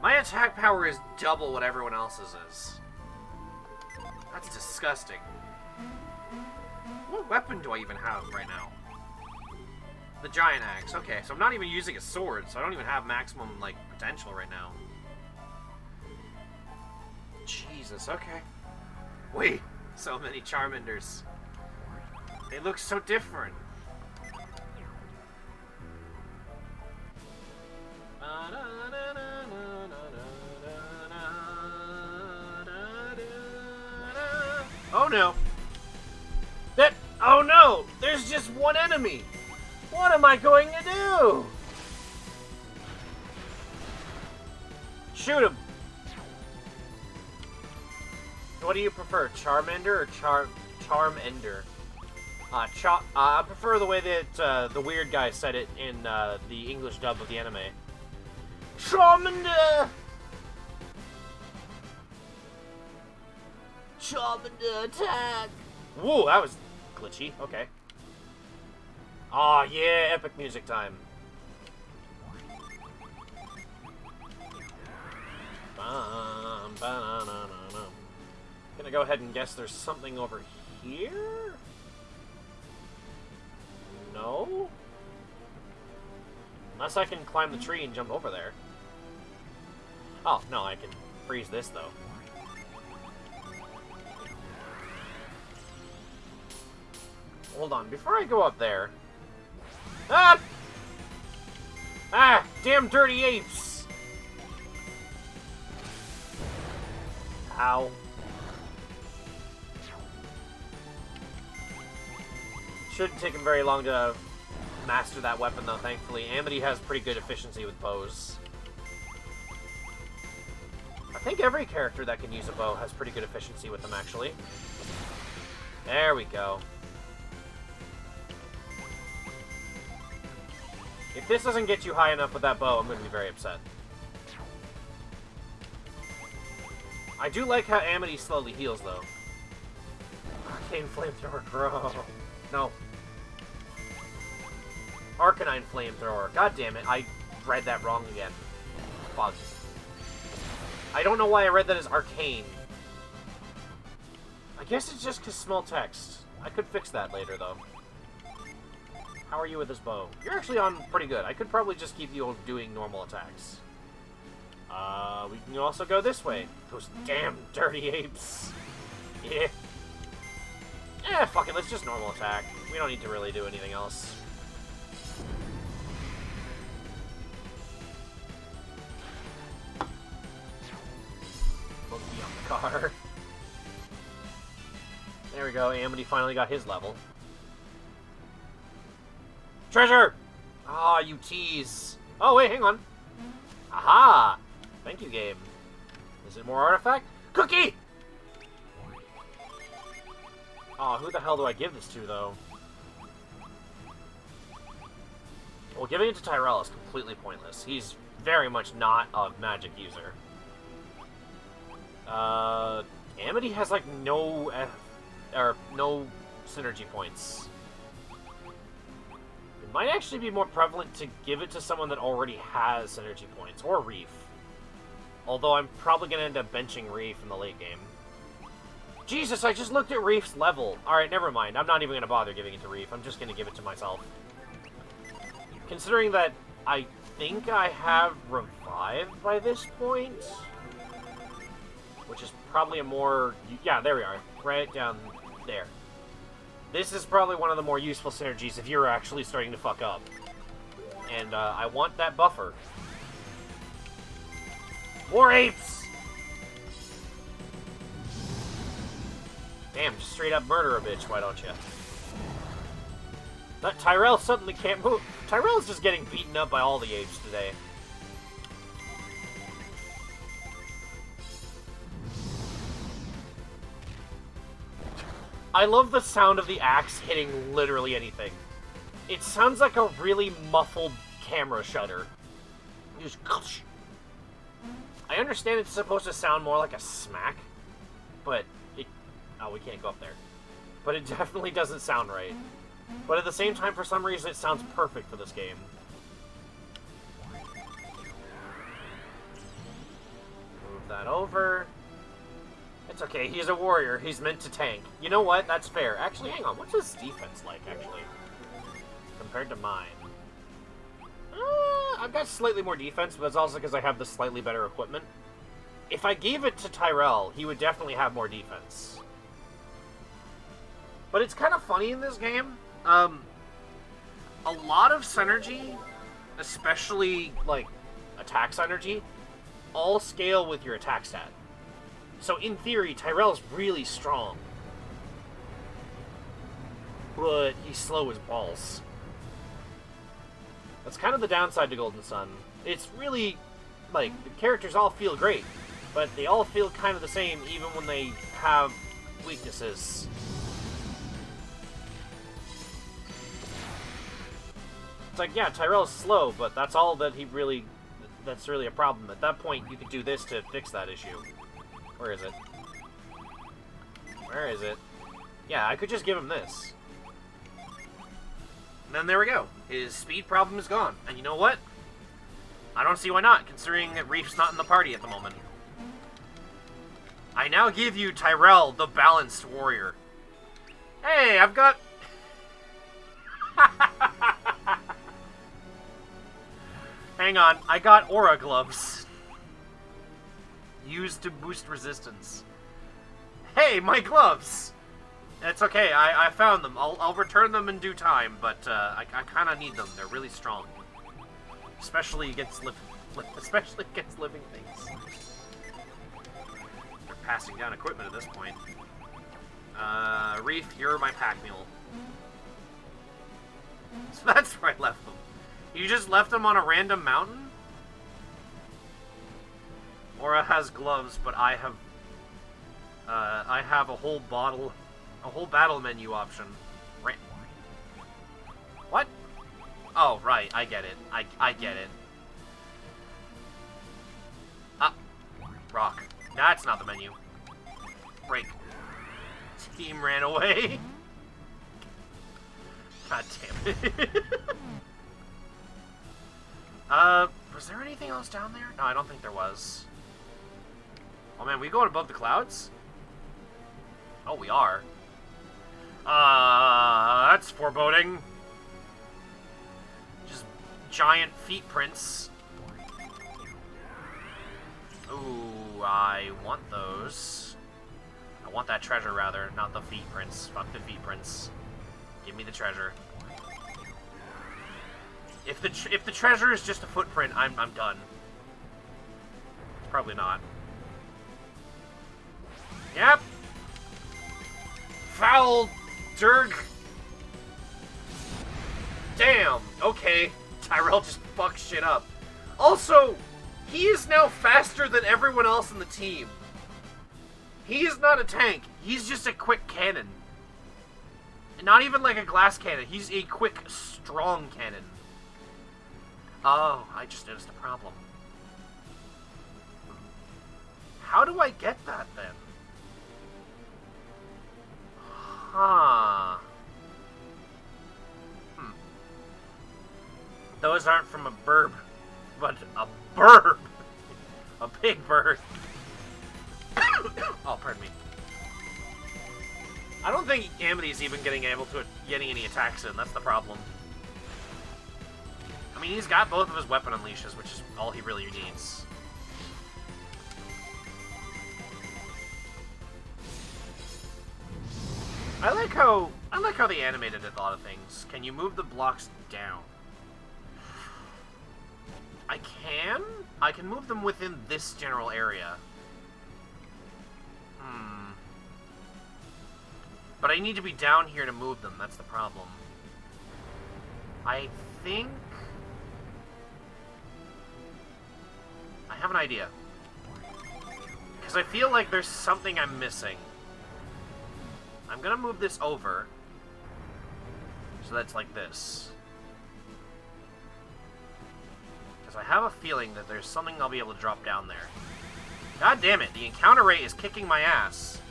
My attack power is double what everyone else's is. That's disgusting. What weapon do I even have right now? The giant axe. Okay, so I'm not even using a sword, so I don't even have maximum, like, potential right now. Jesus, okay. Wait, so many Charmanders. They look so different. Oh no. Oh no! There's just one enemy! What am I going to do? Shoot him! What do you prefer, Charmander or Charmender? I prefer the way that the weird guy said it in the English dub of the anime. Charmander! Charmander attack! Whoa, that was glitchy. Okay. Aw, yeah, epic music time. Gonna go ahead and guess there's something over here? No? Unless I can climb the tree and jump over there. Oh, no, I can freeze this, though. Hold on, before I go up there... Ah! Ah! Damn dirty apes! Ow. Shouldn't take him very long to master that weapon, though, thankfully. Amity has pretty good efficiency with bows. I think every character that can use a bow has pretty good efficiency with them, actually. There we go. If this doesn't get you high enough with that bow, I'm going to be very upset. I do like how Amity slowly heals, though. Arcane Flamethrower, bro. No. Arcanine Flamethrower. God damn it, I read that wrong again. Fuck. I don't know why I read that as Arcane. I guess it's just because small text. I could fix that later, though. How are you with this bow? You're actually on pretty good. I could probably just keep you doing normal attacks. We can also go this way. Those damn dirty apes. Yeah. Eh, fuck it. Let's just normal attack. We don't need to really do anything else. Monkey on the car. There we go. Amity finally got his level. Treasure! Ah, you tease. Oh, wait, hang on. Aha! Thank you, game. Is it more artifact? Cookie! Oh, who the hell do I give this to, though? Well, giving it to Tyrell is completely pointless. He's very much not a magic user. Amity has, like, no synergy points. It might actually be more prevalent to give it to someone that already has synergy points, or Reef. Although I'm probably going to end up benching Reef in the late game. Jesus, I just looked at Reef's level. Alright, never mind. I'm not even going to bother giving it to Reef. I'm just going to give it to myself. Considering that I think I have Revived by this point, which is probably a more... Yeah, there we are. Right down there. This is probably one of the more useful synergies if you're actually starting to fuck up. And I want that buffer. More apes! Damn, just straight up murder a bitch, why don't you? That Tyrell suddenly can't move. Tyrell's just getting beaten up by all the apes today. I love the sound of the axe hitting literally anything. It sounds like a really muffled camera shutter. Just... I understand it's supposed to sound more like a smack, but it... Oh, we can't go up there. But it definitely doesn't sound right. But at the same time, for some reason, it sounds perfect for this game. Move that over. It's okay, he's a warrior. He's meant to tank. You know what? That's fair. Actually, hang on. What's his defense like, actually? Compared to mine. I've got slightly more defense, but it's also because I have the slightly better equipment. If I gave it to Tyrell, he would definitely have more defense. But it's kind of funny in this game. A lot of synergy, especially, like, attack synergy, all scale with your attack stat. So, in theory, Tyrell's really strong. But he's slow as balls. That's kind of the downside to Golden Sun. It's really, like, the characters all feel great, but they all feel kind of the same even when they have weaknesses. It's like, yeah, Tyrell's slow, but that's all that that's really a problem. At that point, you could do this to fix that issue. Where is it? Where is it? Yeah, I could just give him this. And then there we go. His speed problem is gone. And you know what? I don't see why not, considering that Reef's not in the party at the moment. I now give you Tyrell, the balanced warrior. Hey, I've got... Hang on, I got aura gloves. Used to boost resistance. Hey, my gloves! It's okay, I found them. I'll return them in due time, but I kind of need them. They're really strong. Especially against living things. They're passing down equipment at this point. Reef, you're my pack mule. So that's where I left them. You just left them on a random mountain? Aura has gloves, but I have a whole battle menu option. What? Oh, right, I get it. I get it. Ah, rock. That's not the menu. Break. Team ran away. God damn it. Was there anything else down there? No, I don't think there was. Oh man, we going above the clouds? Oh, we are. That's foreboding. Just giant feet prints. Ooh, I want those. I want that treasure, rather, not the feet prints. Fuck the feet prints. Give me the treasure. If the treasure is just a footprint, I'm done. It's probably not. Yep. Foul Durg. Damn. Okay. Tyrell just fucked shit up. Also, he is now faster than everyone else in the team. He is not a tank. He's just a quick cannon. Not even like a glass cannon. He's a quick, strong cannon. Oh, I just noticed a problem. How do I get that, then? Huh. Those aren't from a burb, but a burb. A big bird. Oh, pardon me. I don't think Amity's even getting any attacks in. That's the problem. I mean, he's got both of his weapon unleashes, which is all he really needs. I like how they animated a lot of things. Can you move the blocks down? I can? I can move them within this general area. But I need to be down here to move them. That's the problem. I think... I have an idea. Because I feel like there's something I'm missing. I'm gonna move this over. So that's like this. Because I have a feeling that there's something I'll be able to drop down there. God damn it, the encounter rate is kicking my ass.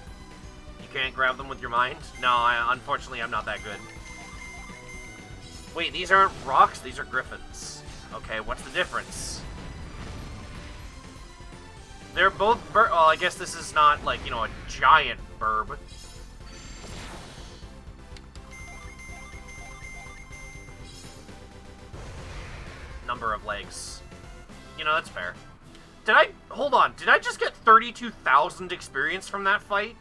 You can't grab them with your mind? No, unfortunately I'm not that good. Wait, these aren't rocks, these are griffins. Okay, what's the difference? They're both well, I guess this is not, like, you know, a giant burb. Number of legs. You know, that's fair. Hold on, did I just get 32,000 experience from that fight?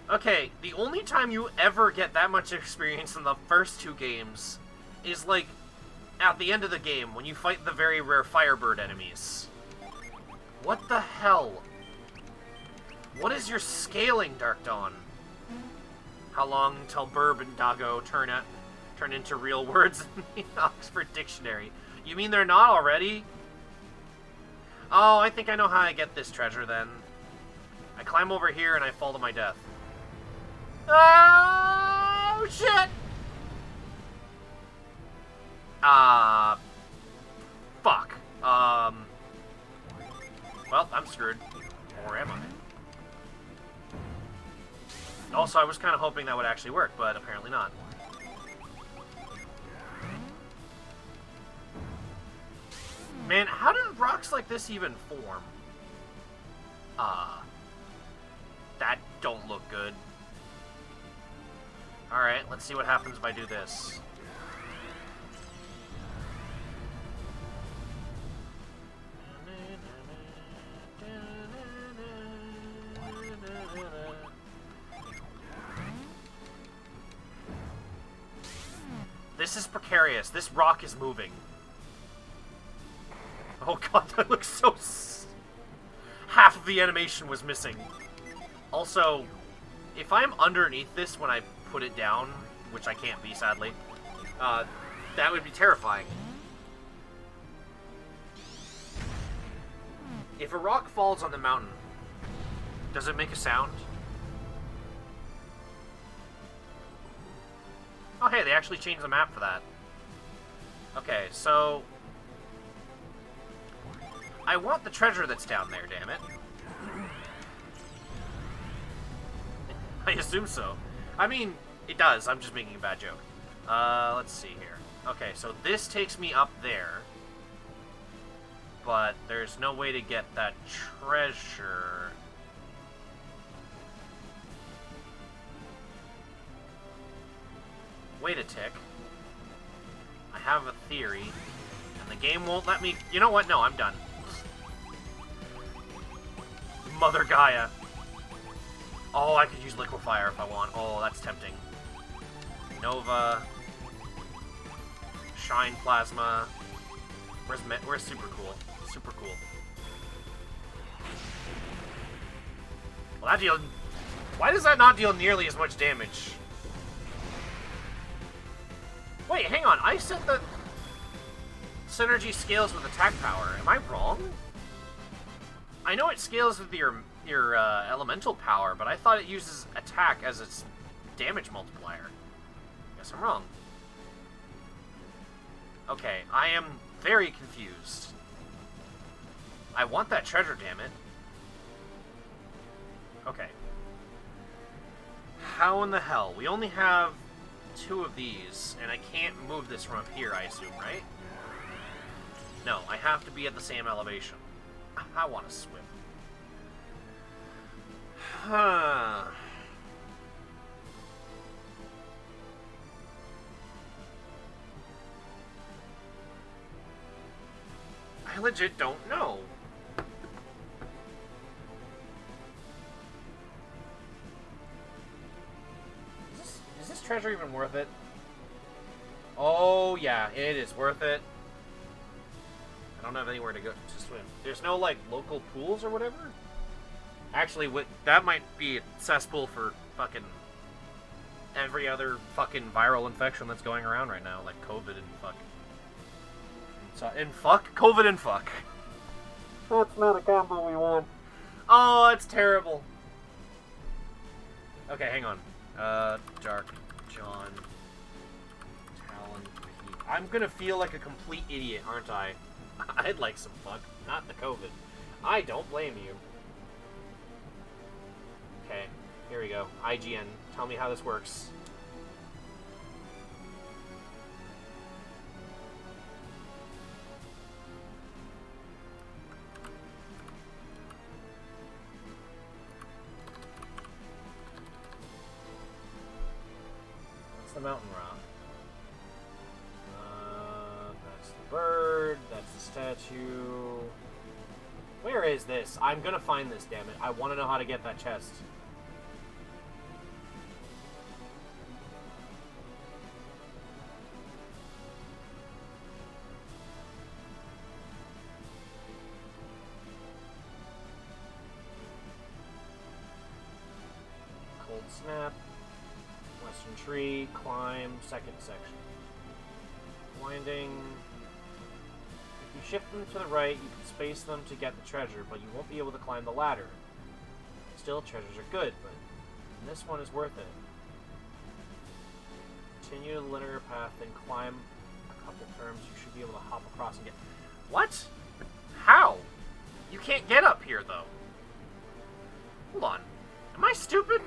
Okay, the only time you ever get that much experience in the first two games is, like, at the end of the game, when you fight the very rare Firebird enemies. What the hell? What is your scaling, Dark Dawn? How long until Burb and Doggo turn into real words in the Oxford Dictionary? You mean they're not already? Oh, I think I know how I get this treasure, then. I climb over here and I fall to my death. Oh, shit! Fuck. Well, I'm screwed. Or am I? Also, I was kind of hoping that would actually work, but apparently not. Man, how do rocks like this even form? That don't look good. Alright, let's see what happens if I do this. This is precarious. This rock is moving. Oh god, that looks so... Half of the animation was missing. Also, if I'm underneath this when I put it down, which I can't be, sadly, that would be terrifying. If a rock falls on the mountain, does it make a sound? Oh hey, they actually changed the map for that. Okay, so... I want the treasure that's down there, damn it. I assume so. I mean, it does. I'm just making a bad joke. Let's see here. Okay, so this takes me up there. But there's no way to get that treasure. Wait a tick. I have a theory. And the game won't let me... You know what? No, I'm done. Mother Gaia. Oh, I could use Liquefier if I want. Oh, that's tempting. Nova. Shine Plasma. Where's Super Cool? Super Cool. Well, that deal... Why does that not deal nearly as much damage? Wait, hang on. I said that synergy scales with attack power. Am I wrong? I know it scales with your elemental power, but I thought it uses attack as its damage multiplier. Guess I'm wrong. Okay, I am very confused. I want that treasure, damn it. Okay. How in the hell? We only have 2 of these, and I can't move this from up here, I assume, right? No, I have to be at the same elevation. I want to swim. Huh. I legit don't know. Is this treasure even worth it? Oh yeah, it is worth it. I don't have anywhere to go to swim. There's no, like, local pools or whatever? Actually, that might be a cesspool for fucking every other fucking viral infection that's going around right now, like COVID and fuck. And fuck? COVID and fuck. That's not a combo we want. Oh, that's terrible. Okay, hang on. Dark John Talon Pete. I'm gonna feel like a complete idiot, aren't I? I'd like some fuck, not the COVID. I don't blame you. Okay, here we go. IGN. Tell me how this works. That's the mountain rock. That's the bird. That's the statue. Where is this? I'm gonna find this, damn it. I want to know how to get that chest. Cold snap. Western tree. Climb. Second section. Winding. If you shift them to the right, you can space them to get the treasure, but you won't be able to climb the ladder. Still, treasures are good, but this one is worth it. Continue the linear path, then climb a couple turns. You should be able to hop across and get... What? How? You can't get up here, though. Hold on. Am I stupid?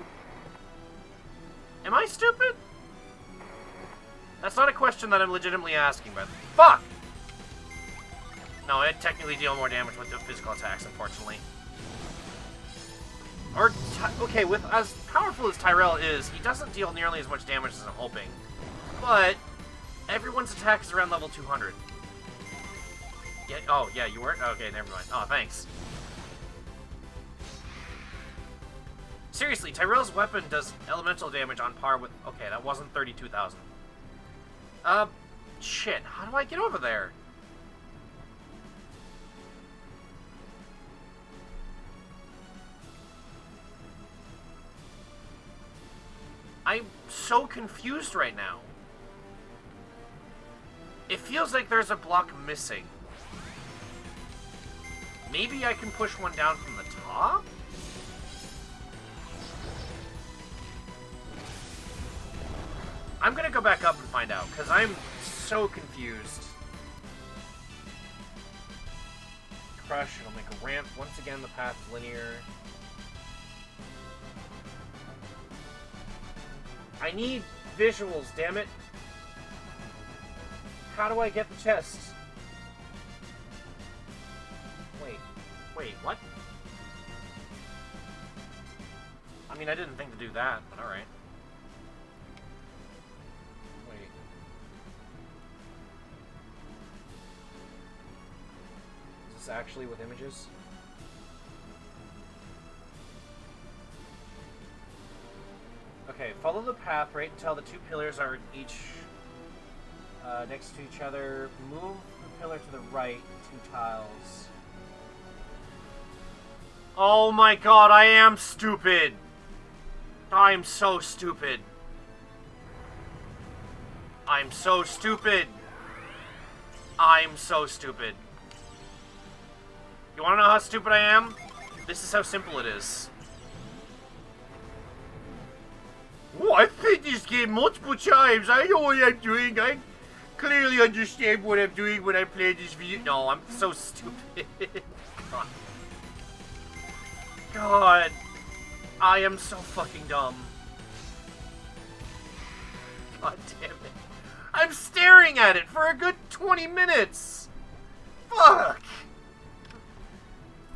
Am I stupid? That's not a question that I'm legitimately asking, but... Fuck! No, it technically deal more damage with the physical attacks, unfortunately. Or, okay, with as powerful as Tyrell is, he doesn't deal nearly as much damage as I'm hoping. But, everyone's attack is around level 200. Yeah, oh, yeah, you weren't? Okay, never mind. Oh, thanks. Seriously, Tyrell's weapon does elemental damage on par with... Okay, that wasn't 32,000. Shit, how do I get over there? I'm so confused right now. It feels like there's a block missing. Maybe I can push one down from the top? I'm gonna go back up and find out, because I'm so confused. Crush, it'll make a ramp. Once again, the path is linear. I need visuals, damn it. How do I get the chest? Wait, what? I mean, I didn't think to do that, but alright. Wait. Is this actually with images? Okay, follow the path right until the two pillars are each next to each other. Move the pillar to the right 2 tiles. Oh my god, I am stupid! I'm so stupid. I'm so stupid. I'm so stupid. You wanna know how stupid I am? This is how simple it is. Oh, I've played this game multiple times. I know what I'm doing. I clearly understand what I'm doing when I play this video. No, I'm so stupid. God. I am so fucking dumb. God damn it. I'm staring at it for a good 20 minutes. Fuck.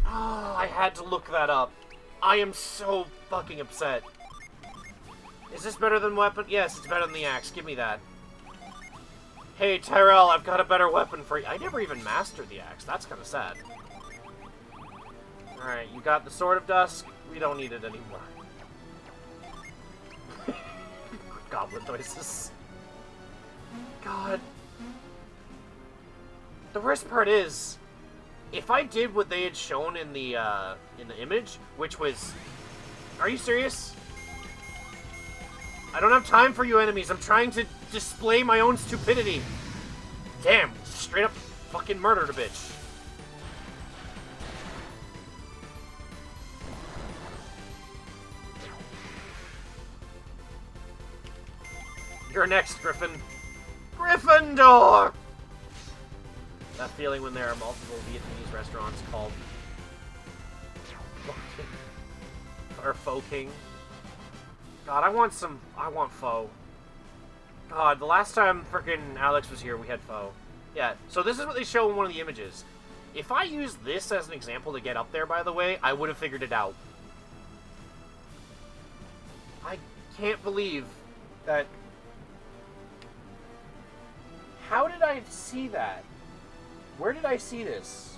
Oh, I had to look that up. I am so fucking upset. Is this better than weapon? Yes, it's better than the axe. Give me that. Hey, Tyrell, I've got a better weapon for you. I never even mastered the axe. That's kind of sad. Alright, you got the Sword of Dusk. We don't need it anymore. Goblin noises. God. The worst part is, if I did what they had shown in the image, which was... Are you serious? I don't have time for you enemies. I'm trying to display my own stupidity. Damn, straight up fucking murdered a bitch. You're next, Griffin. Gryffindor! That feeling when there are multiple Vietnamese restaurants called Or Faux King. God, I want Faux. God, the last time frickin' Alex was here, we had Faux. Yeah, so this is what they show in one of the images. If I use this as an example to get up there, by the way, I would have figured it out. I can't believe that... How did I see that? Where did I see this?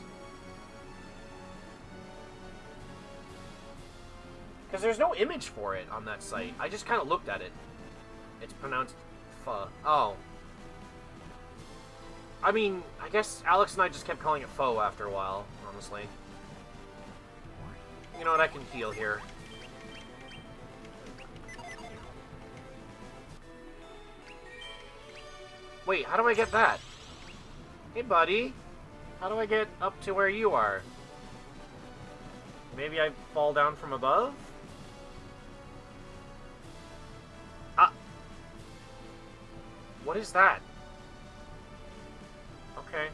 Because there's no image for it on that site. I just kind of looked at it. It's pronounced pho. Oh. I mean, I guess Alex and I just kept calling it pho after a while, honestly. You know what, I can heal here. Wait, how do I get that? Hey, buddy. How do I get up to where you are? Maybe I fall down from above? Ah. What is that? Okay.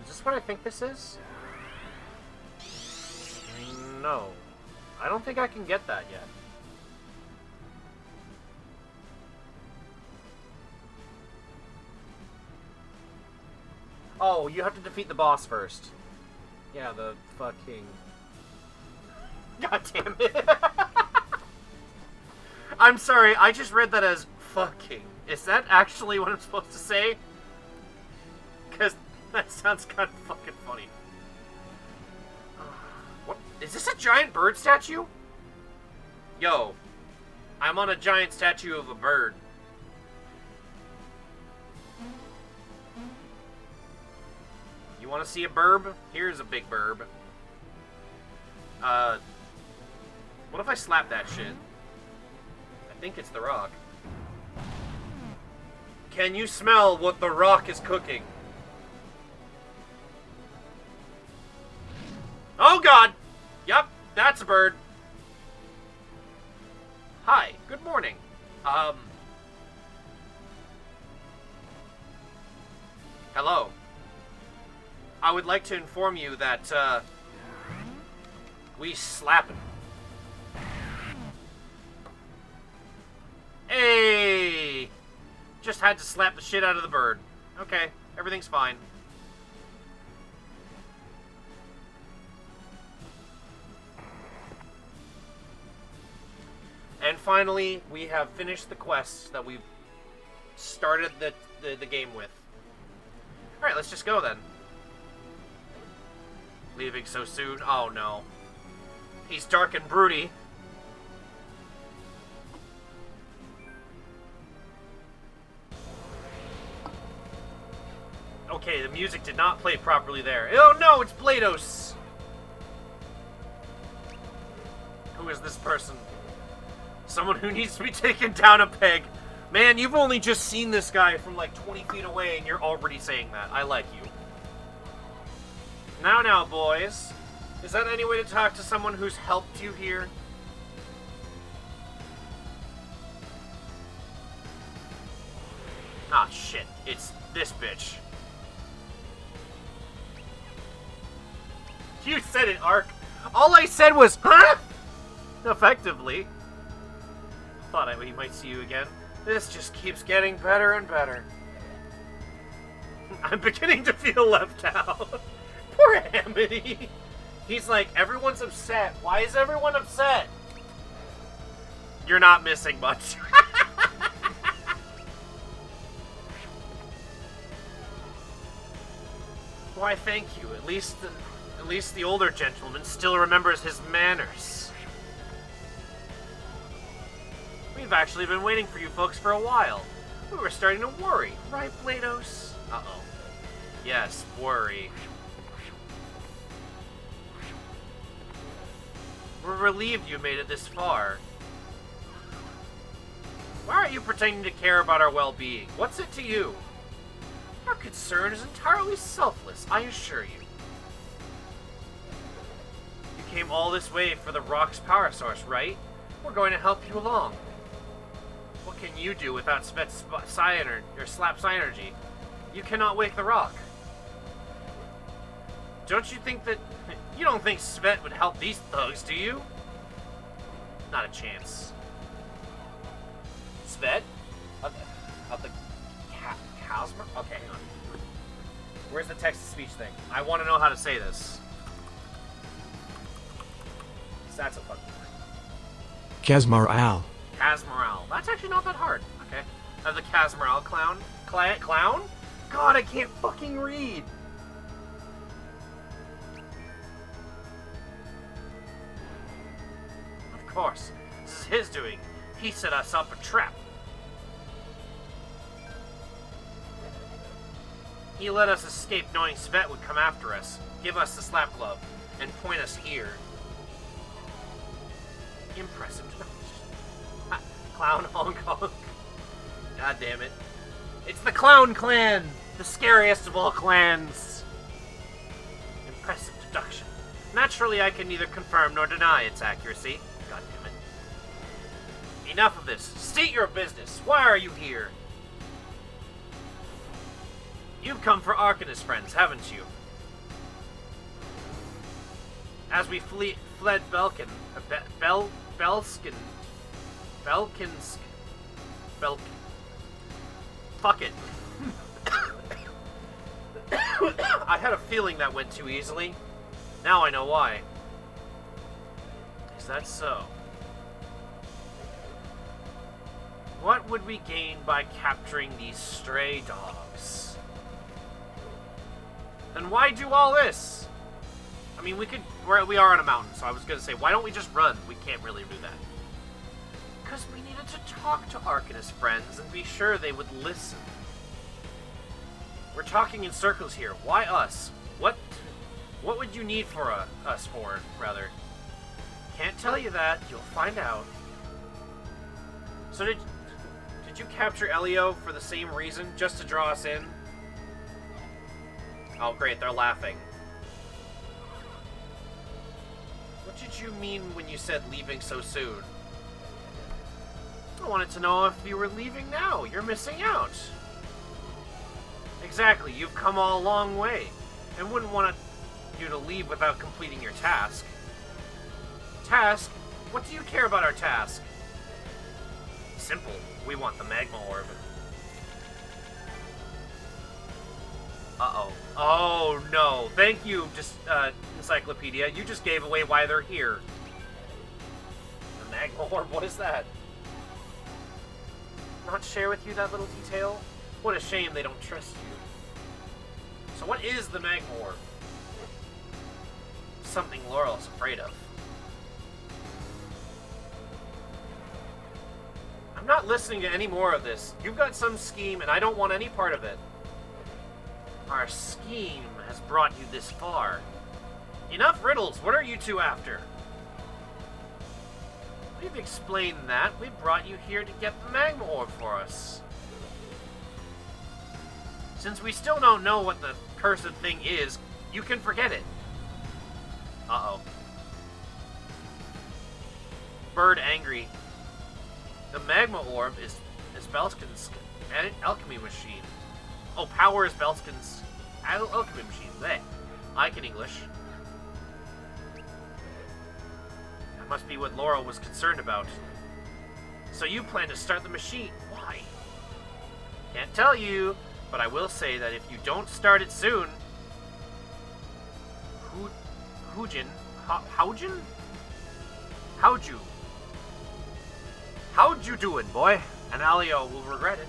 Is this what I think this is? No. I don't think I can get that yet. Oh, you have to defeat the boss first. Yeah, the fucking... God damn it. I'm sorry, I just read that as fucking. Is that actually what I'm supposed to say? Because that sounds kind of fucking funny. What? Is this a giant bird statue? Yo, I'm on a giant statue of a bird. You want to see a burb? Here's a big burb. What if I slap that shit? I think it's the rock. Can you smell what the rock is cooking? Oh god! Yep, that's a bird. Hi, good morning. Hello. I would like to inform you that, we slapping. Hey! Just had to slap the shit out of the bird. Okay, everything's fine. And finally, we have finished the quests that we've started the game with. Alright, let's just go then. Leaving so soon? Oh no. He's dark and broody. Okay, the music did not play properly there. Oh no, it's Blados! Who is this person? Someone who needs to be taken down a peg. Man, you've only just seen this guy from like 20 feet away and you're already saying that. I like you. Now, boys. Is that any way to talk to someone who's helped you here? Ah, shit. It's this bitch. You said it, Ark. All I said was, huh? Effectively. Thought we might see you again. This just keeps getting better and better. I'm beginning to feel left out. Poor Amity. He's like, everyone's upset. Why is everyone upset? You're not missing much. Why, thank you. At least the older gentleman still remembers his manners. We've actually been waiting for you folks for a while. We were starting to worry, right, Blados? Uh-oh. Yes, worry. We're relieved you made it this far. Why aren't you pretending to care about our well-being? What's it to you? Our concern is entirely selfless, I assure you. You came all this way for the rock's power source, right? We're going to help you along. What can you do without slap Psy energy? You cannot wake the rock. Don't you think that... You don't think Svet would help these thugs, do you? Not a chance. Svet? Of the Cosmo? Okay, hang on. Where's the text-to-speech thing? I want to know how to say this. That's a fun word. Casmaral. Casmaral. That's actually not that hard. Okay. The Casmaral clown. Clown? God, I can't fucking read. Of course. This is his doing. He set us up a trap. He let us escape knowing Svet would come after us, give us the slap glove, and point us here. Impressive. Clown Hong Kong. God damn it. It's the Clown Clan! The scariest of all clans. Impressive deduction. Naturally, I can neither confirm nor deny its accuracy. God damn it. Enough of this. State your business. Why are you here? You've come for Arcanist friends, haven't you? As we fled Belkin, fuck it. I had a feeling that went too easily. Now I know why. Is that so? What would we gain by capturing these stray dogs? Then why do all this? I mean, we are on a mountain, so I was gonna say, why don't we just run? We can't really do that. Because we needed to talk to Arcanist friends and be sure they would listen. We're talking in circles here. Why us? What would you need for us for, rather? Can't tell you that. You'll find out. So did you capture Elio for the same reason? Just to draw us in? Oh, great. They're laughing. What did you mean when you said leaving so soon? I wanted to know if you were leaving now. You're missing out. Exactly. You've come a long way. And wouldn't want you to leave without completing your task. Task? What do you care about our task? Simple. We want the Magma Orb. Uh-oh. Oh, no. Thank you, Encyclopedia. You just gave away why they're here. The Magma Orb? What is that? Not share with you that little detail? What a shame they don't trust you. So what is the Magma Orb? Something Laurel's afraid of. I'm not listening to any more of this. You've got some scheme, and I don't want any part of it. Our scheme has brought you this far. Enough riddles. What are you two after? We've explained that. We brought you here to get the Magma Orb for us. Since we still don't know what the cursed thing is, you can forget it. Uh-oh. Bird angry. The Magma Orb is Belskin's alchemy machine. Oh, power is Belskin's alchemy machine. There. I can English. That must be what Laurel was concerned about. So you plan to start the machine. Why? Can't tell you, but I will say that if you don't start it soon... How'd you doing, boy? And Alio will regret it.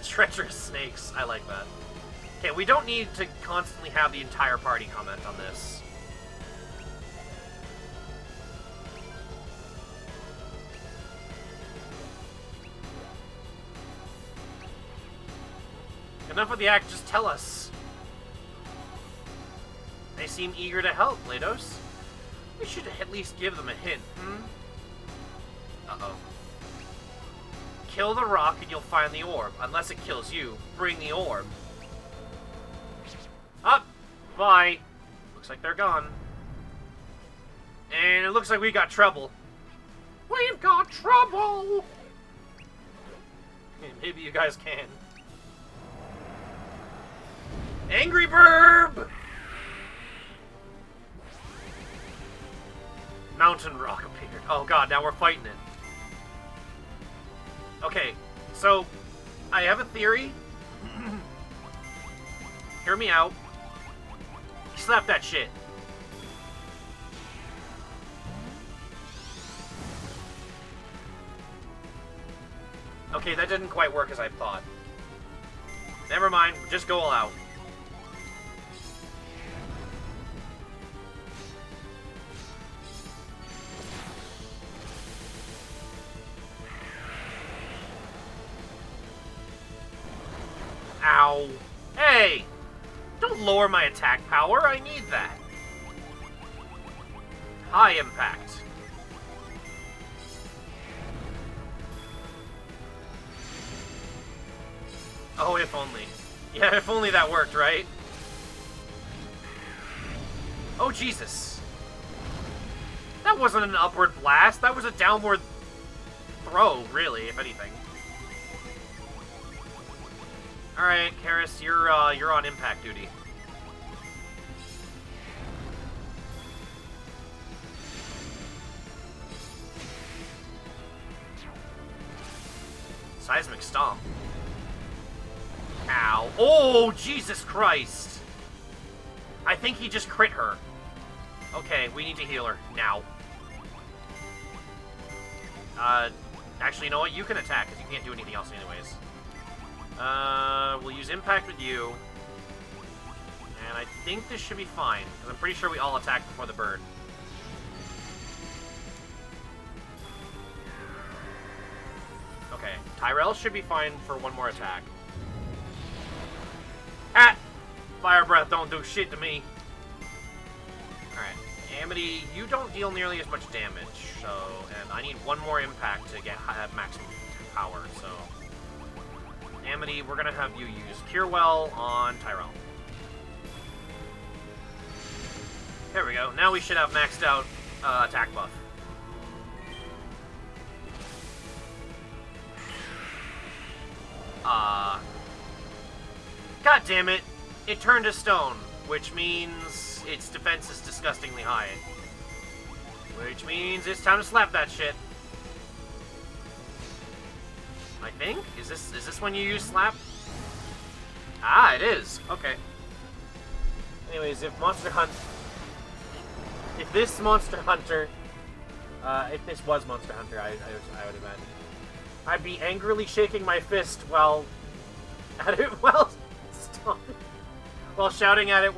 Treacherous snakes. I like that. Okay, we don't need to constantly have the entire party comment on this. Enough of the act, just tell us. They seem eager to help, Lados. We should at least give them a hint, Uh-oh. Kill the rock and you'll find the orb. Unless it kills you, bring the orb. Up! Bye! Looks like they're gone. And it looks like we got trouble. We've got trouble! Maybe you guys can. Angry Burb! Mountain rock appeared. Oh god, now we're fighting it. Okay, so I have a theory. Hear me out. Slap that shit. Okay, that didn't quite work as I thought. Never mind, just go all out. Ow. Hey! Don't lower my attack power, I need that. High impact. Oh, if only. Yeah, if only that worked, right? Oh, Jesus. That wasn't an upward blast, that was a downward throw, really, if anything. Alright, Karis, you're on impact duty. Seismic Stomp. Ow. Oh, Jesus Christ! I think he just crit her. Okay, we need to heal her. Now. Actually, you know what? You can attack, because you can't do anything else anyways. We'll use impact with you. And I think this should be fine, because I'm pretty sure we all attack before the bird. Okay, Tyrell should be fine for one more attack. Ah! Fire Breath don't do shit to me. Alright, Amity, you don't deal nearly as much damage, so... And I need one more impact to get maximum power, so... Amity, we're gonna have you use Cure Well on Tyrell. There we go. Now we should have maxed out attack buff. God damn it! It turned to stone, which means its defense is disgustingly high. Which means it's time to slap that shit. I think? Is this when you use slap? Ah, it is. Okay. Anyways, if this Monster Hunter, if this was Monster Hunter, I would imagine, I'd be angrily shaking my fist while shouting at it.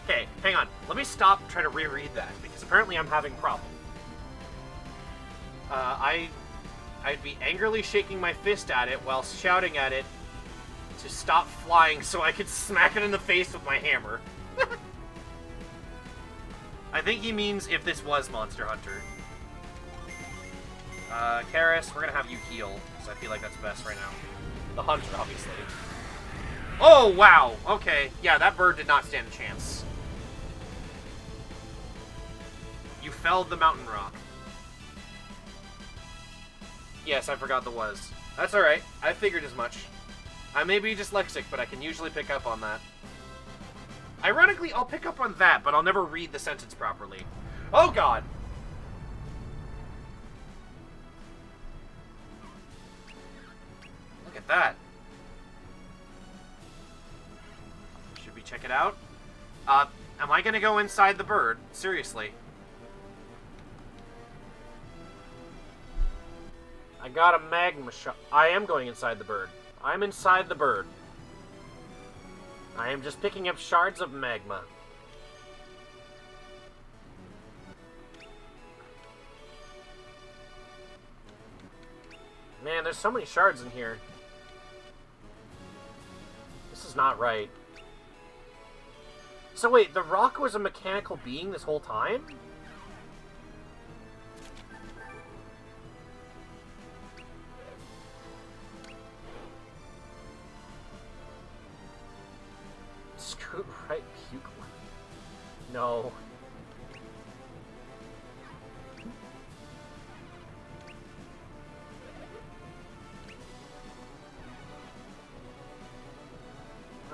Okay, hang on. Let me stop trying to reread that, because apparently I'm having a problem. I'd be angrily shaking my fist at it while shouting at it to stop flying so I could smack it in the face with my hammer. I think he means if this was Monster Hunter. Karis, we're gonna have you heal, because I feel like that's best right now. The Hunter, obviously. Oh, wow! Okay, yeah, that bird did not stand a chance. You felled the mountain rock. Yes, I forgot the was. That's alright. I figured as much. I may be dyslexic, but I can usually pick up on that. Ironically, I'll pick up on that, but I'll never read the sentence properly. Oh, God! Look at that. Should we check it out? Am I gonna go inside the bird? Seriously. I got a magma shot. I am going inside the bird. I'm inside the bird. I am just picking up shards of magma. Man, there's so many shards in here. This is not right. So wait, the rock was a mechanical being this whole time? Screw right puke one. No.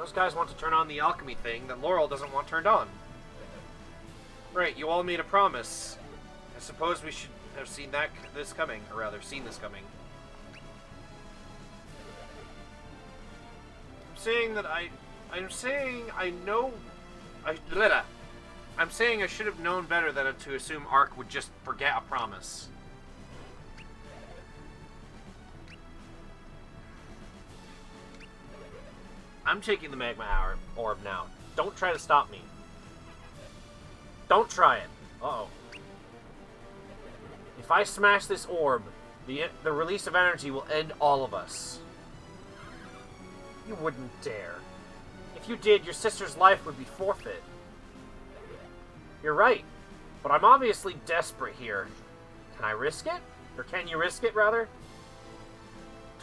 Those guys want to turn on the alchemy thing that Laurel doesn't want turned on. Right, you all made a promise. I suppose we should have seen this coming. I'm saying that I'm saying I should have known better than to assume Ark would just forget a promise. I'm taking the Magma Orb now. Don't try to stop me. Don't try it. Uh-oh. If I smash this orb, the release of energy will end all of us. You wouldn't dare. If you did, your sister's life would be forfeit. You're right, but I'm obviously desperate here. Can I risk it? Or can you risk it, rather?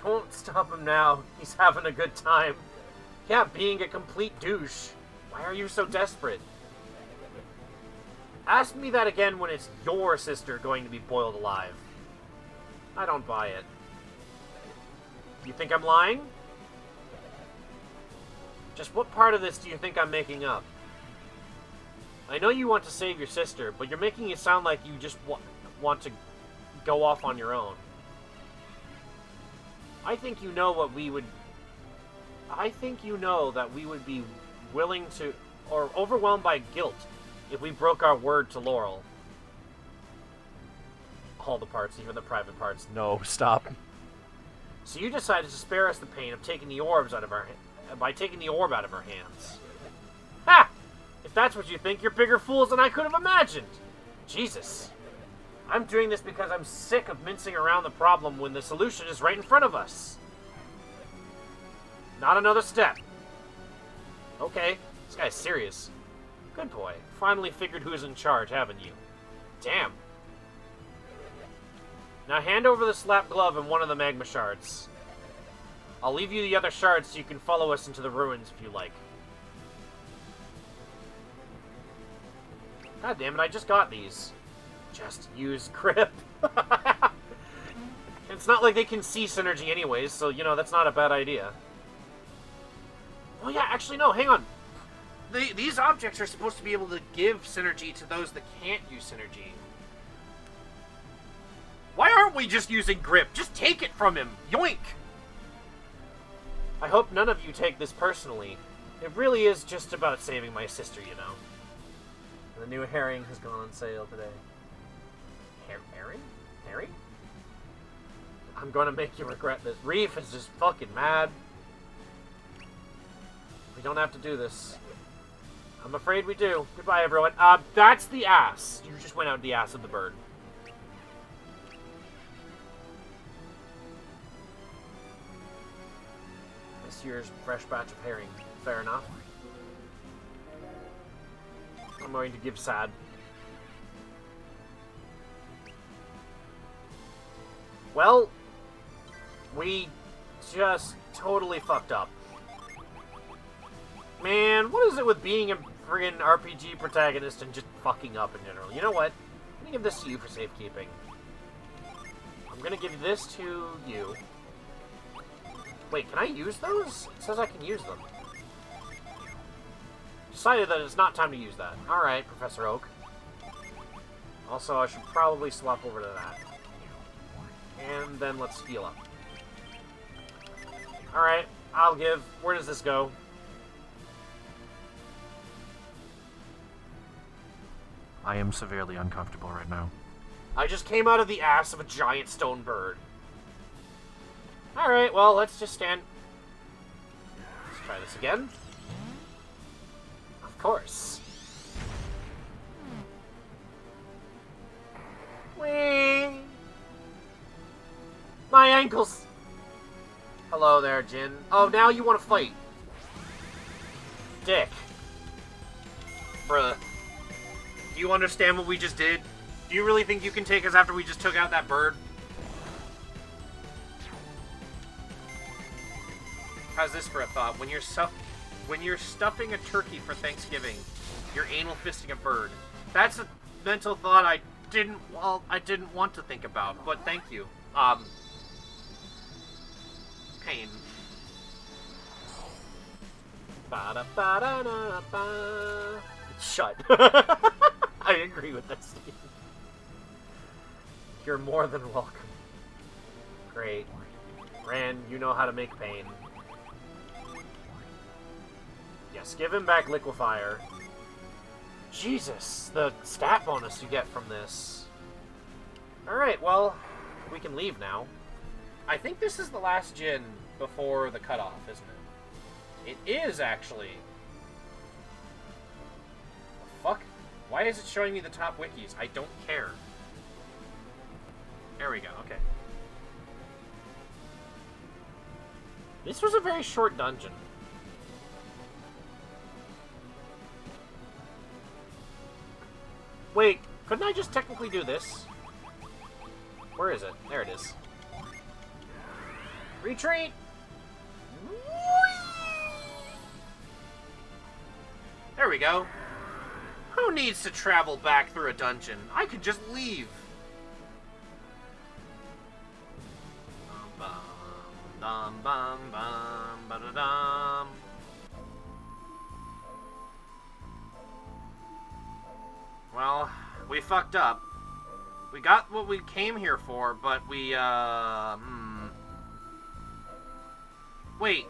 Don't stop him now. He's having a good time. Yeah, being a complete douche. Why are you so desperate? Ask me that again when it's your sister going to be boiled alive. I don't buy it. You think I'm lying? Just what part of this do you think I'm making up? I know you want to save your sister, but you're making it sound like you just want to go off on your own. I think you know that we would be willing to, or overwhelmed by guilt, if we broke our word to Laurel. All the parts, even the private parts. No, stop. So you decided to spare us the pain of taking the orbs out of our by taking the orb out of our hands. Ha! If that's what you think, you're bigger fools than I could have imagined. Jesus. I'm doing this because I'm sick of mincing around the problem when the solution is right in front of us. Not another step. Okay, this guy's serious. Good boy. Finally figured who's in charge, haven't you? Damn. Now hand over the slap glove and one of the magma shards. I'll leave you the other shards so you can follow us into the ruins if you like. God damn it, I just got these. Just use grip. It's not like they can see synergy anyways, so, you know, that's not a bad idea. Oh yeah, actually no, hang on. These objects are supposed to be able to give synergy to those that can't use synergy. Why aren't we just using grip? Just take it from him. Yoink! I hope none of you take this personally. It really is just about saving my sister, you know. The new herring has gone on sale today. Herring? Herring? I'm gonna make you regret this. Reef is just fucking mad. We don't have to do this. I'm afraid we do. Goodbye, everyone. That's the ass. You just went out the ass of the bird. This year's fresh batch of herring. Fair enough. I'm going to give sad. Well, we just totally fucked up. Man, what is it with being a friggin' RPG protagonist and just fucking up in general? You know what? I'm gonna give this to you for safekeeping. I'm gonna give this to you. Wait, can I use those? It says I can use them. Decided that it's not time to use that. Alright, Professor Oak. Also, I should probably swap over to that. And then let's heal up. Alright, I'll give... Where does this go? I am severely uncomfortable right now. I just came out of the ass of a giant stone bird. Alright, well, let's just stand... Let's try this again. Of course. Whee! My ankles! Hello there, Jin. Oh, now you want to fight. Dick. Bruh. Do you understand what we just did? Do you really think you can take us after we just took out that bird? How's this for a thought? When you're stuffing a turkey for Thanksgiving, you're anal fisting a bird. That's a mental thought I didn't want to think about, but thank you. Pain. Ba-da-ba-da-da-ba. Shut. I agree with this. You're more than welcome. Great. Ran, you know how to make pain. Yes, give him back Liquefier. Jesus, the stat bonus you get from this. Alright, well, we can leave now. I think this is the last gin before the cutoff, isn't it? It is, actually. The fuck? Why is it showing me the top wikis? I don't care. There we go, okay. This was a very short dungeon. Wait, couldn't I just technically do this? Where is it? There it is. Retreat! There we go. Who needs to travel back through a dungeon? I could just leave. Bum, bum, bum, ba-da-dum. Well, we fucked up. We got what we came here for, but we, Wait.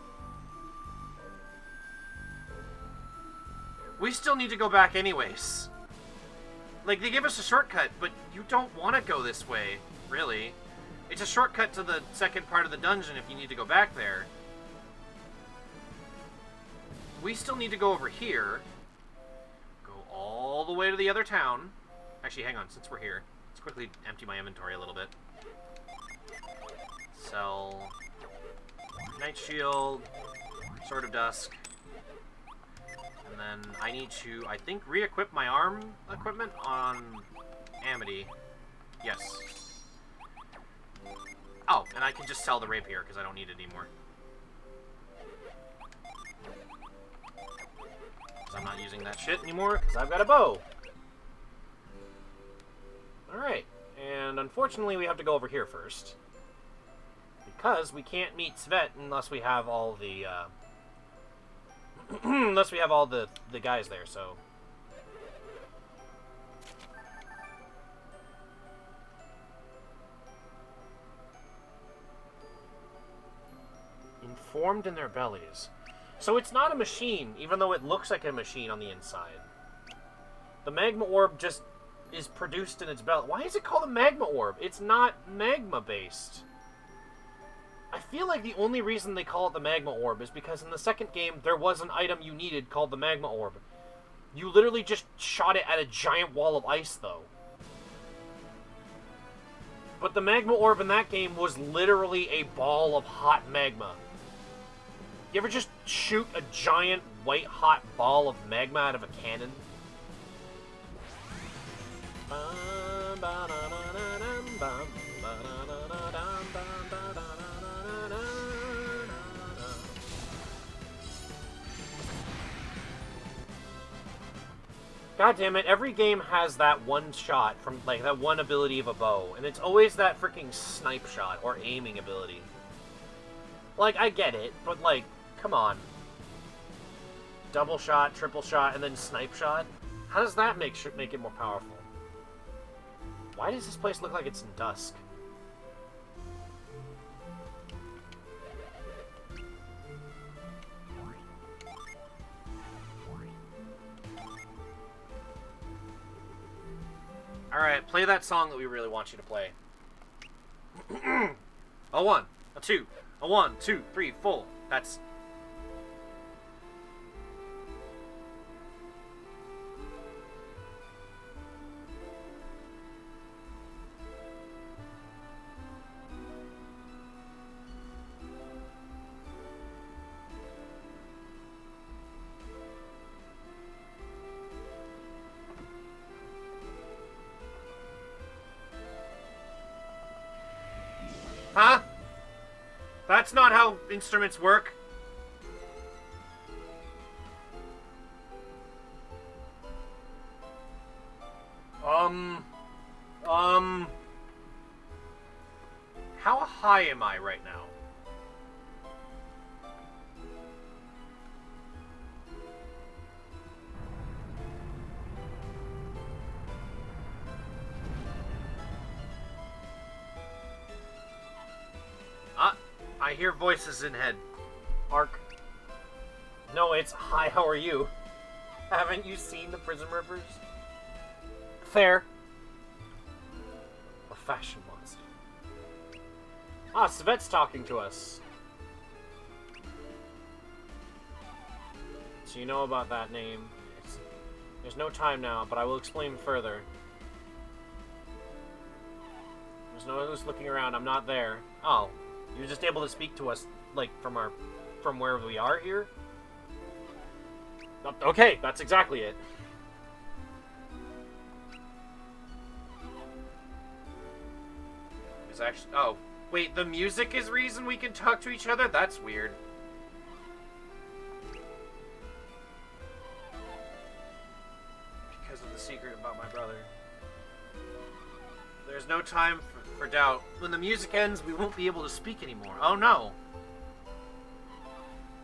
We still need to go back anyways. Like, they give us a shortcut, but you don't want to go this way, really. It's a shortcut to the second part of the dungeon if you need to go back there. We still need to go over here. Go all the way to the other town. Actually, hang on, since we're here. Let's quickly empty my inventory a little bit. Sell Night Shield, Sword of Dusk. And then I need to, I think, re-equip my arm equipment on Amity. Yes. Oh, and I can just sell the rapier because I don't need it anymore. Because I'm not using that shit anymore because I've got a bow. Alright, and unfortunately we have to go over here first. Because we can't meet Svet unless we have all the, unless we have all the guys there, so... Informed in their bellies. So it's not a machine, even though it looks like a machine on the inside. The Magma Orb just is produced in its belly. Why is it called a Magma Orb? It's not magma-based. I feel like the only reason they call it the Magma Orb is because in the second game, there was an item you needed called the Magma Orb. You literally just shot it at a giant wall of ice, though. But the Magma Orb in that game was literally a ball of hot magma. You ever just shoot a giant white-hot ball of magma out of a cannon? God damn it, every game has that one shot from, like, that one ability of a bow, and it's always that freaking snipe shot, or aiming ability. Like, I get it, but, like, come on. Double shot, triple shot, and then snipe shot? How does that make it more powerful? Why does this place look like it's in dusk? Alright, play that song that we really want you to play. A 1, a 2, a 1, 2, 3, 4. That's... Huh? That's not how instruments work. How high am I right now? I hear voices in head. Ark. No, it's hi, how are you? Haven't you seen the Prison Rippers? Fair. A fashion monster. Svet's talking to us. So you know about that name. There's no time now, but I will explain further. There's no one who's looking around. I'm not there. Oh, you're just able to speak to us, like, from wherever we are here? Okay, that's exactly it. It's actually... Oh, wait, the music is the reason we can talk to each other? That's weird. Because of the secret about my brother. There's no time for doubt. When the music ends, we won't be able to speak anymore. Oh, no.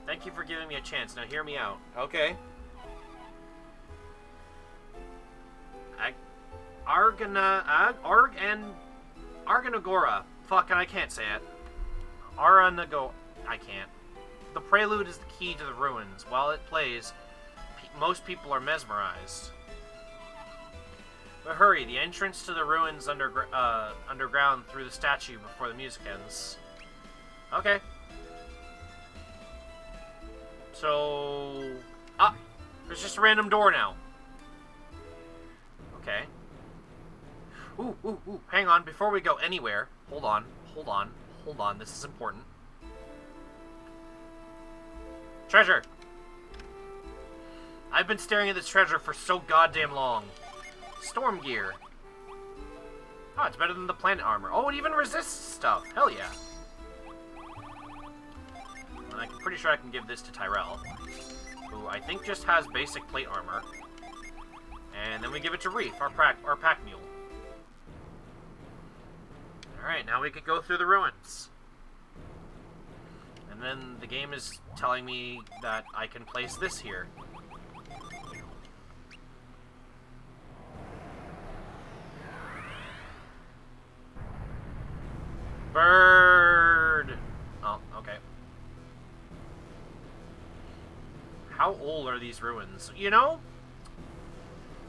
Thank you for giving me a chance. Now hear me out. Okay. Arganagora. Fuck, and I can't say it. I can't. The prelude is the key to the ruins. While it plays, most people are mesmerized. But hurry, the entrance to the ruins underground through the statue before the music ends. Okay. So... there's just a random door now. Okay. Ooh, hang on, before we go anywhere. Hold on, this is important. Treasure! I've been staring at this treasure for so goddamn long. Storm gear. Oh, it's better than the planet armor. Oh, it even resists stuff. Hell yeah. And I'm pretty sure I can give this to Tyrell, who I think just has basic plate armor. And then we give it to Reef, our pack mule. Alright, now we can go through the ruins. And then the game is telling me that I can place this here. Bird! Oh, okay. How old are these ruins? You know,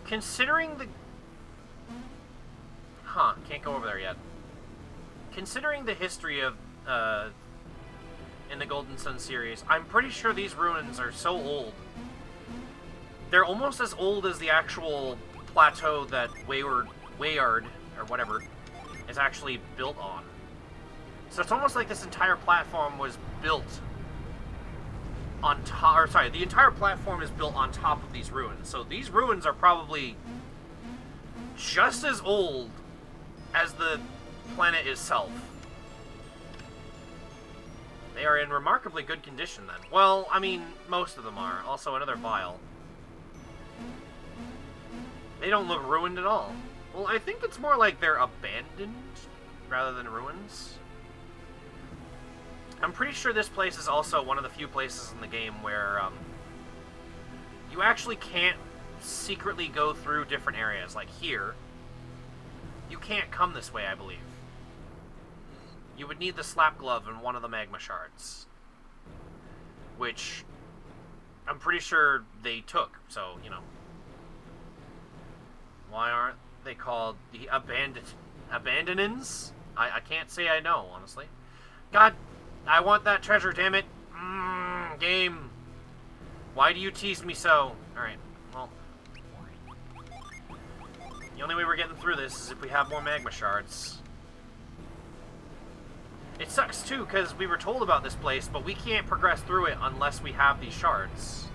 considering the... can't go over there yet. Considering the history of, in the Golden Sun series, I'm pretty sure these ruins are so old. They're almost as old as the actual plateau that Wayard, or whatever, is actually built on. So it's almost like this entire platform was built on top, or sorry, the entire platform is built on top of these ruins. So these ruins are probably just as old as the planet itself. They are in remarkably good condition then. Well, I mean, most of them are. Also, another vial. They don't look ruined at all. Well, I think it's more like they're abandoned rather than ruins. I'm pretty sure this place is also one of the few places in the game where you actually can't secretly go through different areas. Like here, you can't come this way, I believe. You would need the slap glove and one of the magma shards, which I'm pretty sure they took, so, you know. Why aren't they called the Abandonins? I can't say I know, honestly. God, I want that treasure, damn it. Game. Why do you tease me so? Alright, well. The only way we're getting through this is if we have more magma shards. It sucks, too, because we were told about this place, but we can't progress through it unless we have these shards.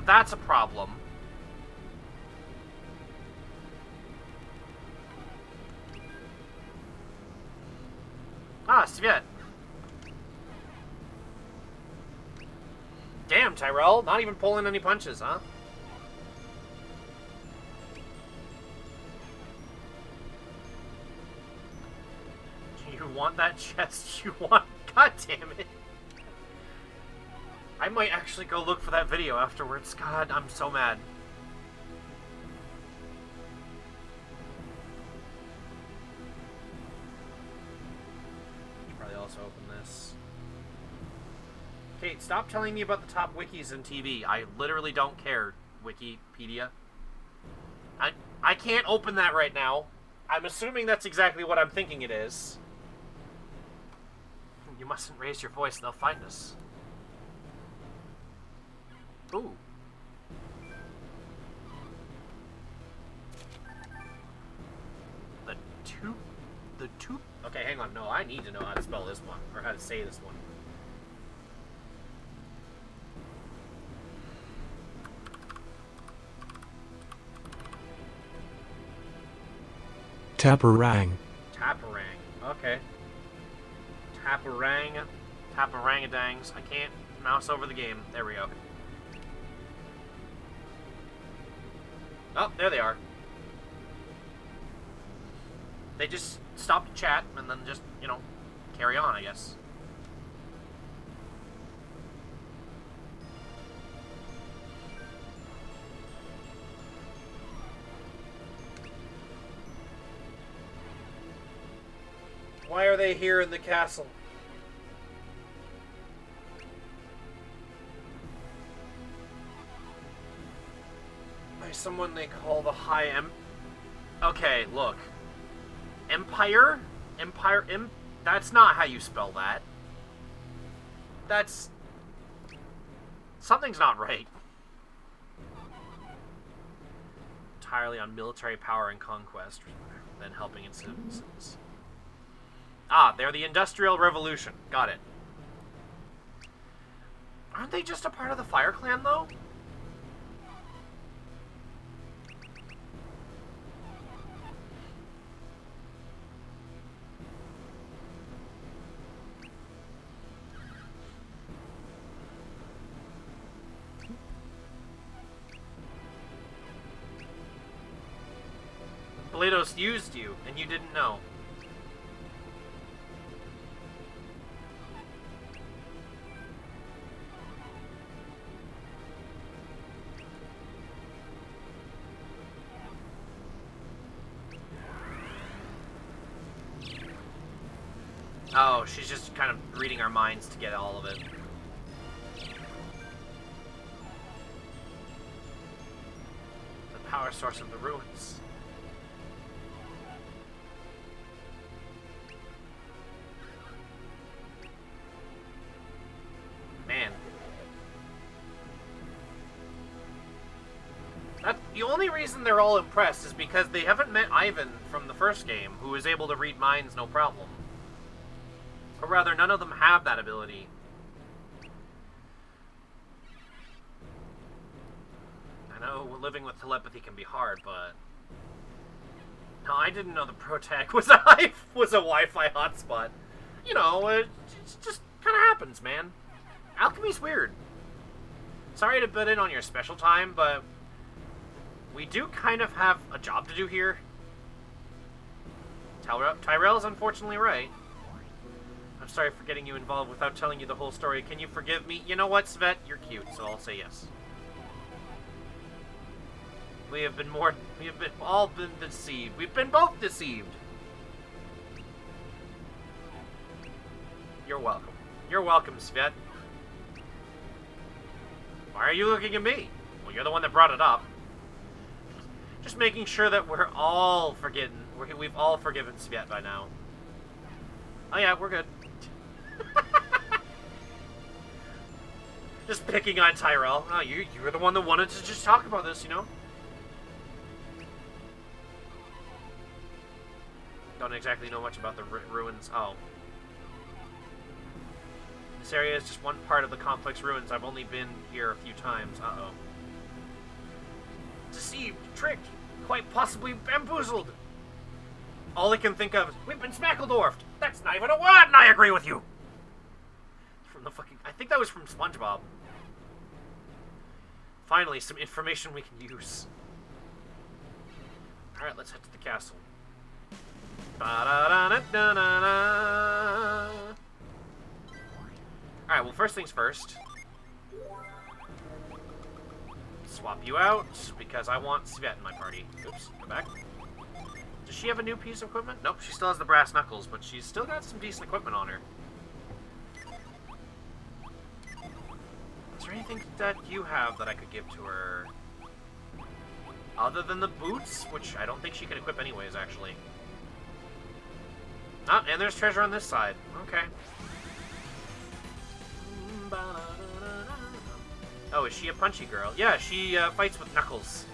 That's a problem. Svet. Damn, Tyrell. Not even pulling any punches, huh? You want that chest? You want... God damn it. I might actually go look for that video afterwards. God, I'm so mad. also open this. Kate, stop telling me about the top wikis in TV. I literally don't care, Wikipedia. I can't open that right now. I'm assuming that's exactly what I'm thinking it is. You mustn't raise your voice, they'll find us. Ooh. The two... Okay, hang on. No, I need to know how to spell this one. Or how to say this one. Taparang. Taparang. Okay. Taparang. Taparangadangs. I can't mouse over the game. There we go. Oh, there they are. They just stop to chat and then just, you know, carry on, I guess. Why are they here in the castle? By someone they call the High Okay, look. Empire? That's not how you spell that. That's... Something's not right. Entirely on military power and conquest, than helping its citizens. Ah, they're the Industrial Revolution. Got it. Aren't they just a part of the Fire Clan, though? Blados used you, and you didn't know. Oh, she's just kind of reading our minds to get all of it. The power source of the ruins. Man. The only reason they're all impressed is because they haven't met Ivan from the first game, who is able to read minds no problem. Or rather, none of them have that ability. I know living with telepathy can be hard, but... No, I didn't know the ProTech was a Wi-Fi hotspot. You know, it just kind of happens, man. Alchemy's weird. Sorry to butt in on your special time, but... we do kind of have a job to do here. Tyrell's unfortunately right. I'm sorry for getting you involved without telling you the whole story. Can you forgive me? You know what, Svet? You're cute, so I'll say yes. We have all been deceived. We've been both deceived. You're welcome. You're welcome, Svet. Why are you looking at me? Well, you're the one that brought it up. Just making sure that we're all forgiven. We've all forgiven Svet by now. Oh yeah, we're good. Just picking on Tyrell. Oh, you were the one that wanted to just talk about this, you know? Don't exactly know much about the ruins. Oh. This area is just one part of the complex ruins. I've only been here a few times. Uh-oh. Deceived, tricked, quite possibly bamboozled. All I can think of is, we've been smackledorfed. That's not even a word, and I agree with you. From the fucking... I think that was from SpongeBob. Finally, some information we can use. Alright, let's head to the castle. Alright, well, first things first. Swap you out, because I want Svet in my party. Oops, go back. Does she have a new piece of equipment? Nope, she still has the brass knuckles, but she's still got some decent equipment on her. there anything that you have that I could give to her? Other than the boots, which I don't think she can equip anyways, actually. Ah, and there's treasure on this side. Okay. Oh, is she a punchy girl? Yeah, she fights with Knuckles.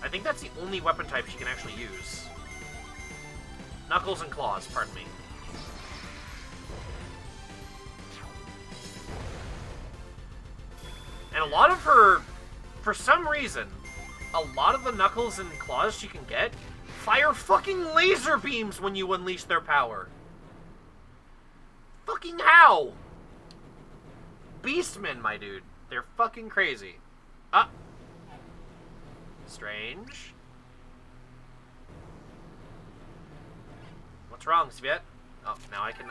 I think that's the only weapon type she can actually use. Knuckles and claws, pardon me. And a lot of her, for some reason, a lot of the Knuckles and claws she can get fire fucking laser beams when you unleash their power. Fucking how? Beastmen, my dude. They're fucking crazy. Ah. Strange. What's wrong, Svet? Oh, now I can,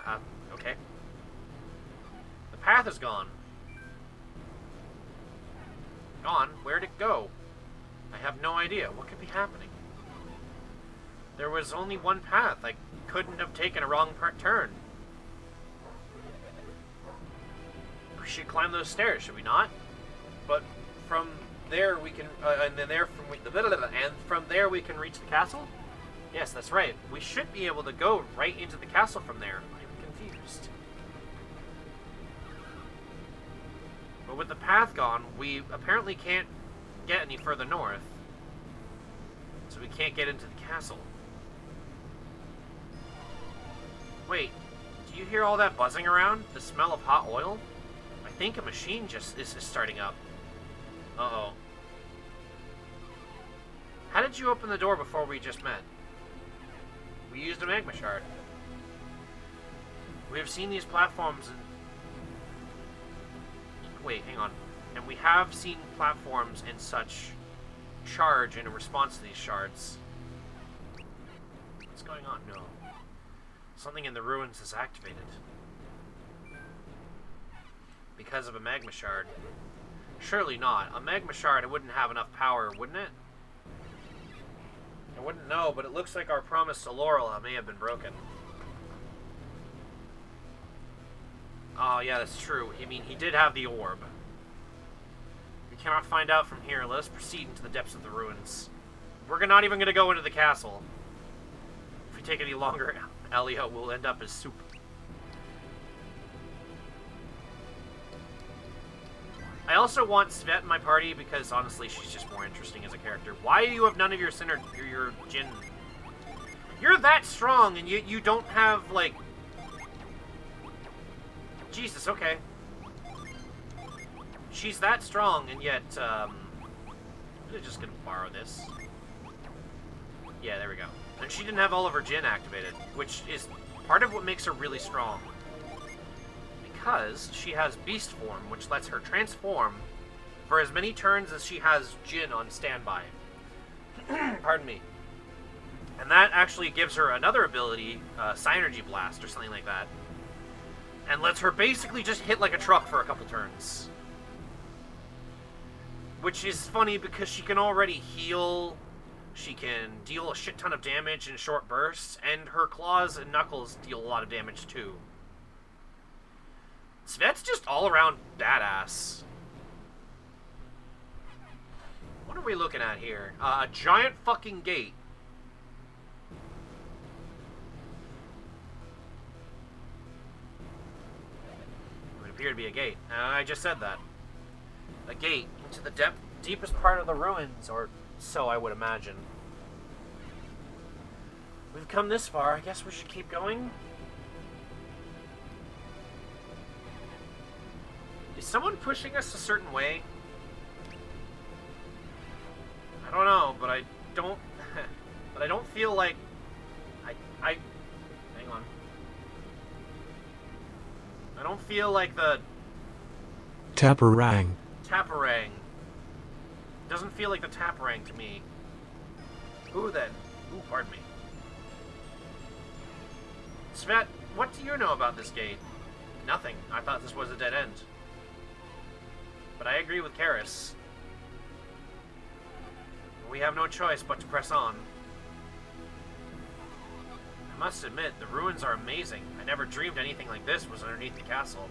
okay. The path is gone. Gone? Where'd it go? I have no idea. What could be happening? There was only one path. I couldn't have taken a wrong turn. We should climb those stairs, should we not? But from there we can, and from there we can reach the castle? Yes, that's right. We should be able to go right into the castle from there. I'm confused. But with the path gone, we apparently can't get any further north. So we can't get into the castle. Wait, do you hear all that buzzing around? The smell of hot oil? I think a machine just is starting up. Uh-oh. How did you open the door before we just met? We used a magma shard. We have seen these platforms and... Wait, hang on. And we have seen platforms and such charge in response to these shards. What's going on? No. Something in the ruins is activated. Because of a magma shard. Surely not. A magma shard, it wouldn't have enough power, wouldn't it? I wouldn't know, but it looks like our promise to Laurel may have been broken. Oh, yeah, that's true. I mean, he did have the orb. We cannot find out from here. Let us proceed into the depths of the ruins. We're not even going to go into the castle. If we take any longer, Elio will end up as soup. I also want Svet in my party because, honestly, she's just more interesting as a character. Why do you have none of your your Jin? You're that strong, and you don't have, like... Jesus, okay. She's that strong, and yet, I'm just gonna borrow this. Yeah, there we go. And she didn't have all of her Jin activated, which is part of what makes her really strong. Because she has Beast Form, which lets her transform for as many turns as she has Jin on standby. Pardon me. And that actually gives her another ability, Synergy Blast or something like that. And lets her basically just hit like a truck for a couple turns. Which is funny because she can already heal, she can deal a shit ton of damage in short bursts, and her claws and knuckles deal a lot of damage too. Svet's just all around badass. What are we looking at here? A giant fucking gate. It would appear to be a gate. I just said that. A gate into the deepest part of the ruins, or so I would imagine. We've come this far. I guess we should keep going. Is someone pushing us a certain way? I don't know, but I don't... but I don't feel like... hang on. I don't feel like the... Taparang. Taparang. Doesn't feel like the Taparang to me. Who then? Ooh, pardon me. Svet, what do you know about this gate? Nothing. I thought this was a dead end. But I agree with Karis. We have no choice but to press on. I must admit, the ruins are amazing. I never dreamed anything like this was underneath the castle.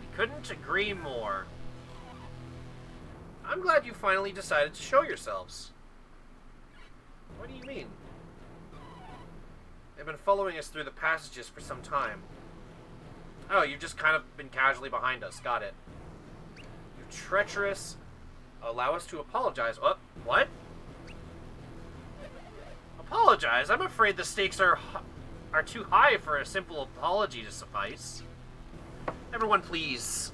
We Couldn't agree more. I'm glad you finally decided to show yourselves. What do you mean? They've been following us through the passages for some time. Oh, you've just kind of been casually behind us. Got it. You treacherous... Allow us to apologize. What? Apologize? I'm afraid the stakes are too high for a simple apology to suffice. Everyone, please.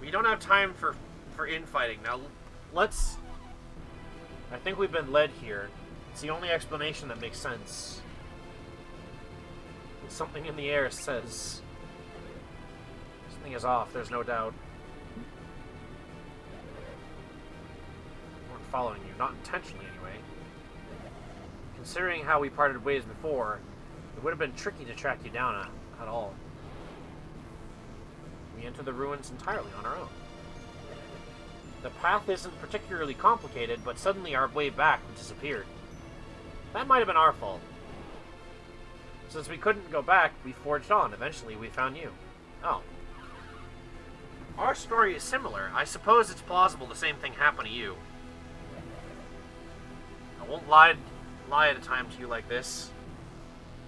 We don't have time for infighting. Now, let's... I think we've been led here. It's the only explanation that makes sense. Something in the air says... Something is off, there's no doubt. We're following you, not intentionally anyway. Considering how we parted ways before, it would have been tricky to track you down at all. We entered the ruins entirely on our own. The path isn't particularly complicated, but suddenly our way back disappeared. That might have been our fault. Since we couldn't go back, we forged on. Eventually, we found you. Oh. Our story is similar. I suppose it's plausible the same thing happened to you. I won't lie at a time to you like this.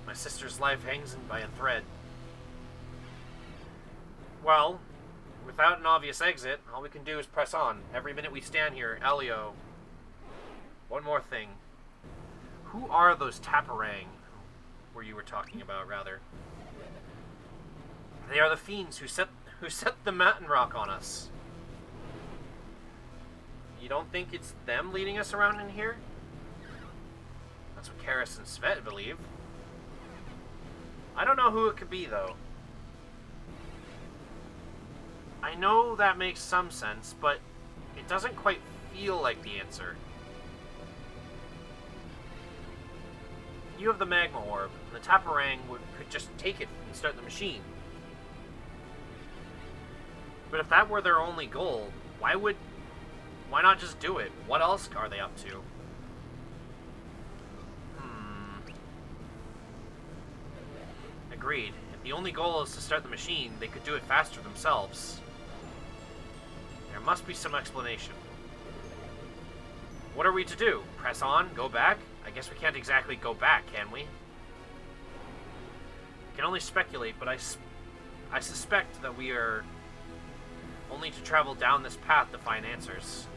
My sister's life hangs by a thread. Well, without an obvious exit, all we can do is press on. Every minute we stand here, Elio. One more thing. Who are those Taparang you were talking about, rather? They are the fiends who set the mountain rock on us. You don't think it's them leading us around in here? That's what Karis and Svet believe. I don't know who it could be, though. I know that makes some sense, but it doesn't quite feel like the answer. You have the Magma Orb, and the Taparang could just take it and start the machine. But if that were their only goal, why not just do it? What else are they up to? Agreed. If the only goal is to start the machine, they could do it faster themselves. There must be some explanation. What are we to do? Press on? Go back? I guess we can't exactly go back, can we? We can only speculate, but I suspect that we are only to travel down this path to find answers.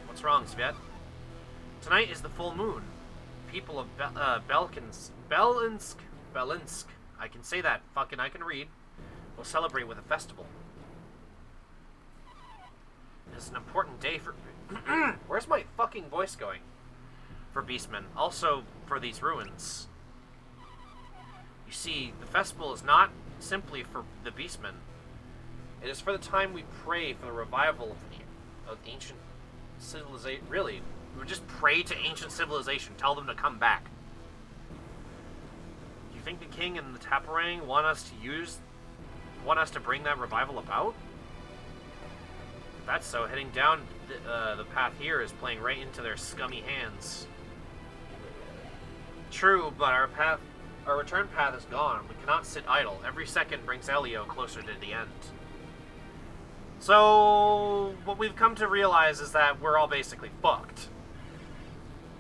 What's wrong, Svet? Tonight is the full moon. People of Belinsk, I can say that, fucking I can read, will celebrate with a festival. It's an important day for... Where's my fucking voice going? For beastmen. Also for these ruins. You see, the festival is not simply for the beastmen. It is for the time we pray for the revival of ancient civilization. Really, we would just pray to ancient civilization. Tell them to come back. Do you think the king and the Taparang want us to bring that revival about? If that's so, heading down the path here is playing right into their scummy hands. True, but our return path is gone. We cannot sit idle. Every second brings Elio closer to the end. So, what we've come to realize is that we're all basically fucked.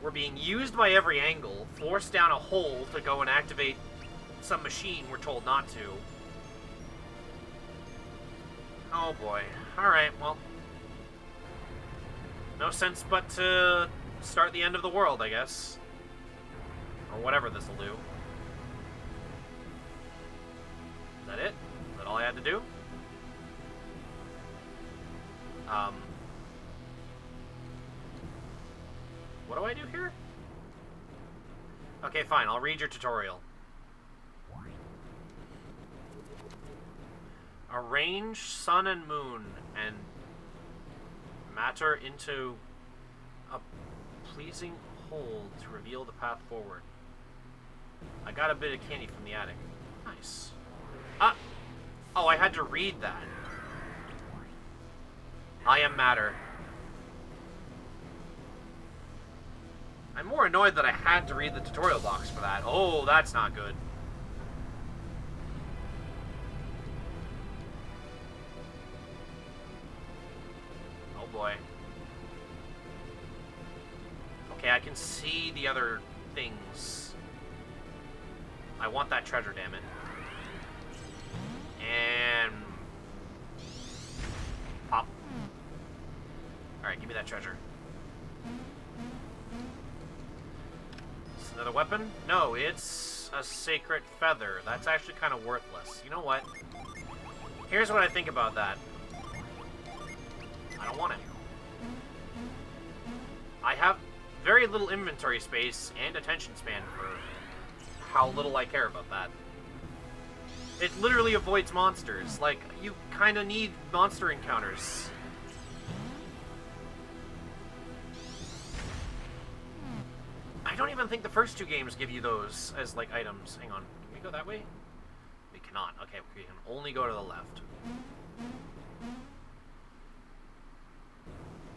We're being used by every angle, forced down a hole to go and activate some machine we're told not to. Oh boy. Alright, well... no sense but to start the end of the world, I guess. Or whatever this will do. Is that it? Is that all I had to do? What do I do here? Okay, fine. I'll read your tutorial. Arrange sun and moon and matter into a pleasing whole to reveal the path forward. I got a bit of candy from the attic. Nice. Oh, I had to read that. I am matter. I'm more annoyed that I had to read the tutorial box for that. Oh, that's not good. Oh boy. Okay, I can see the other things. I want that treasure, damn it. And... pop. Alright, give me that treasure. Is it another weapon? No, it's a sacred feather. That's actually kind of worthless. You know what? Here's what I think about that. I don't want it. I have very little inventory space and attention span for how little I care about that. It literally avoids monsters. Like, you kind of need monster encounters. I don't even think the first two games give you those as, like, items. Hang on. Can we go that way? We cannot. Okay, we can only go to the left.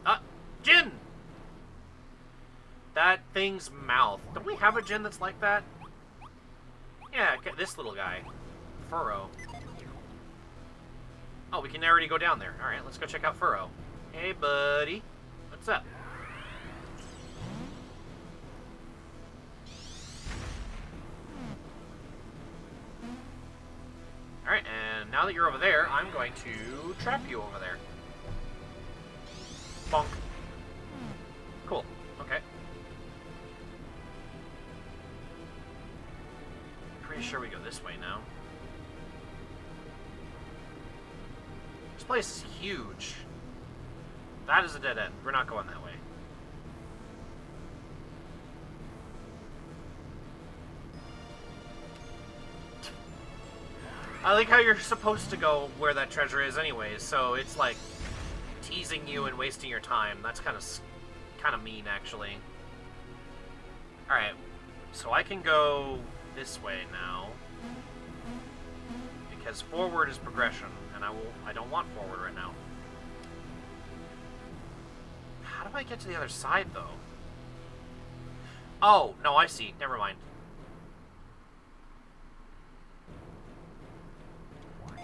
Ah! Djinn! That thing's mouth. Don't we have a Djinn that's like that? Yeah, this little guy. Furrow. Oh, we can already go down there. Alright, let's go check out Furrow. Hey, buddy. What's up? Alright, and now that you're over there, I'm going to trap you over there. Bonk. Cool. Okay. Pretty sure we go this way now. This place is huge. That is a dead end. We're not going that way. I like how you're supposed to go where that treasure is anyways, so it's like teasing you and wasting your time. That's kind of mean, actually. Alright, so I can go this way now, because forward is progression, and I don't want forward right now. How do I get to the other side, though? Oh, no, I see. Never mind. Pull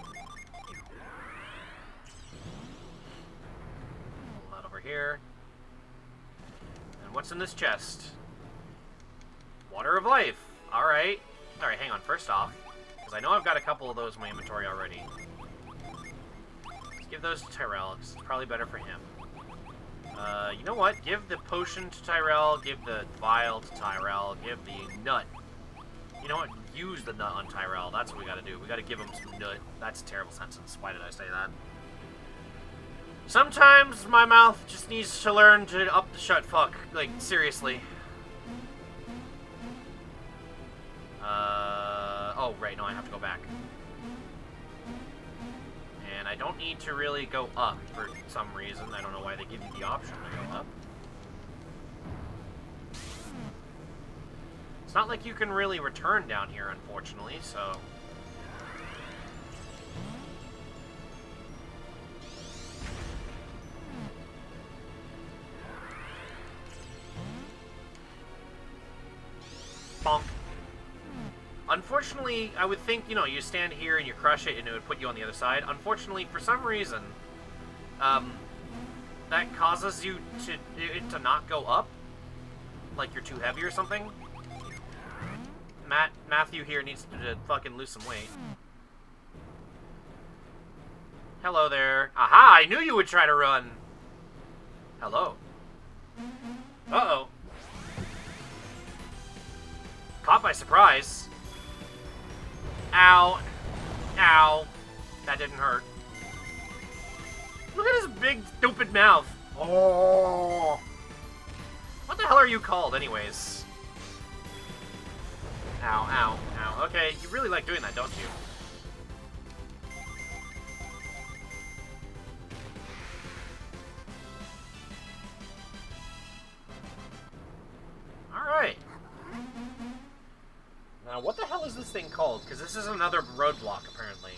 that over here. And what's in this chest? Water of life. Alright. Alright, hang on. First off, because I know I've got a couple of those in my inventory already. Let's give those to Tyrell, because it's probably better for him. You know what? Give the potion to Tyrell, give the vial to Tyrell, give the nut. You know what? Use the nut on Tyrell. That's what we gotta do. We gotta give him some nut. That's a terrible sentence. Why did I say that? Sometimes my mouth just needs to learn to up the shut fuck. Like, seriously. Oh, right, no, I have to go back. And I don't need to really go up for some reason. I don't know why they give you the option to go up. It's not like you can really return down here, unfortunately, so... Bonk. Unfortunately, I would think, you know, you stand here and you crush it and it would put you on the other side. Unfortunately, for some reason, that causes you to not go up. Like you're too heavy or something. Matthew here needs to fucking lose some weight. Hello there. Aha! I knew you would try to run! Hello. Uh-oh. Caught by surprise. Ow. Ow. That didn't hurt. Look at his big, stupid mouth. Oh. What the hell are you called, anyways? Ow, ow, ow. Okay, you really like doing that, don't you? Alright. Now, what the hell is this thing called? Because this is another roadblock, apparently.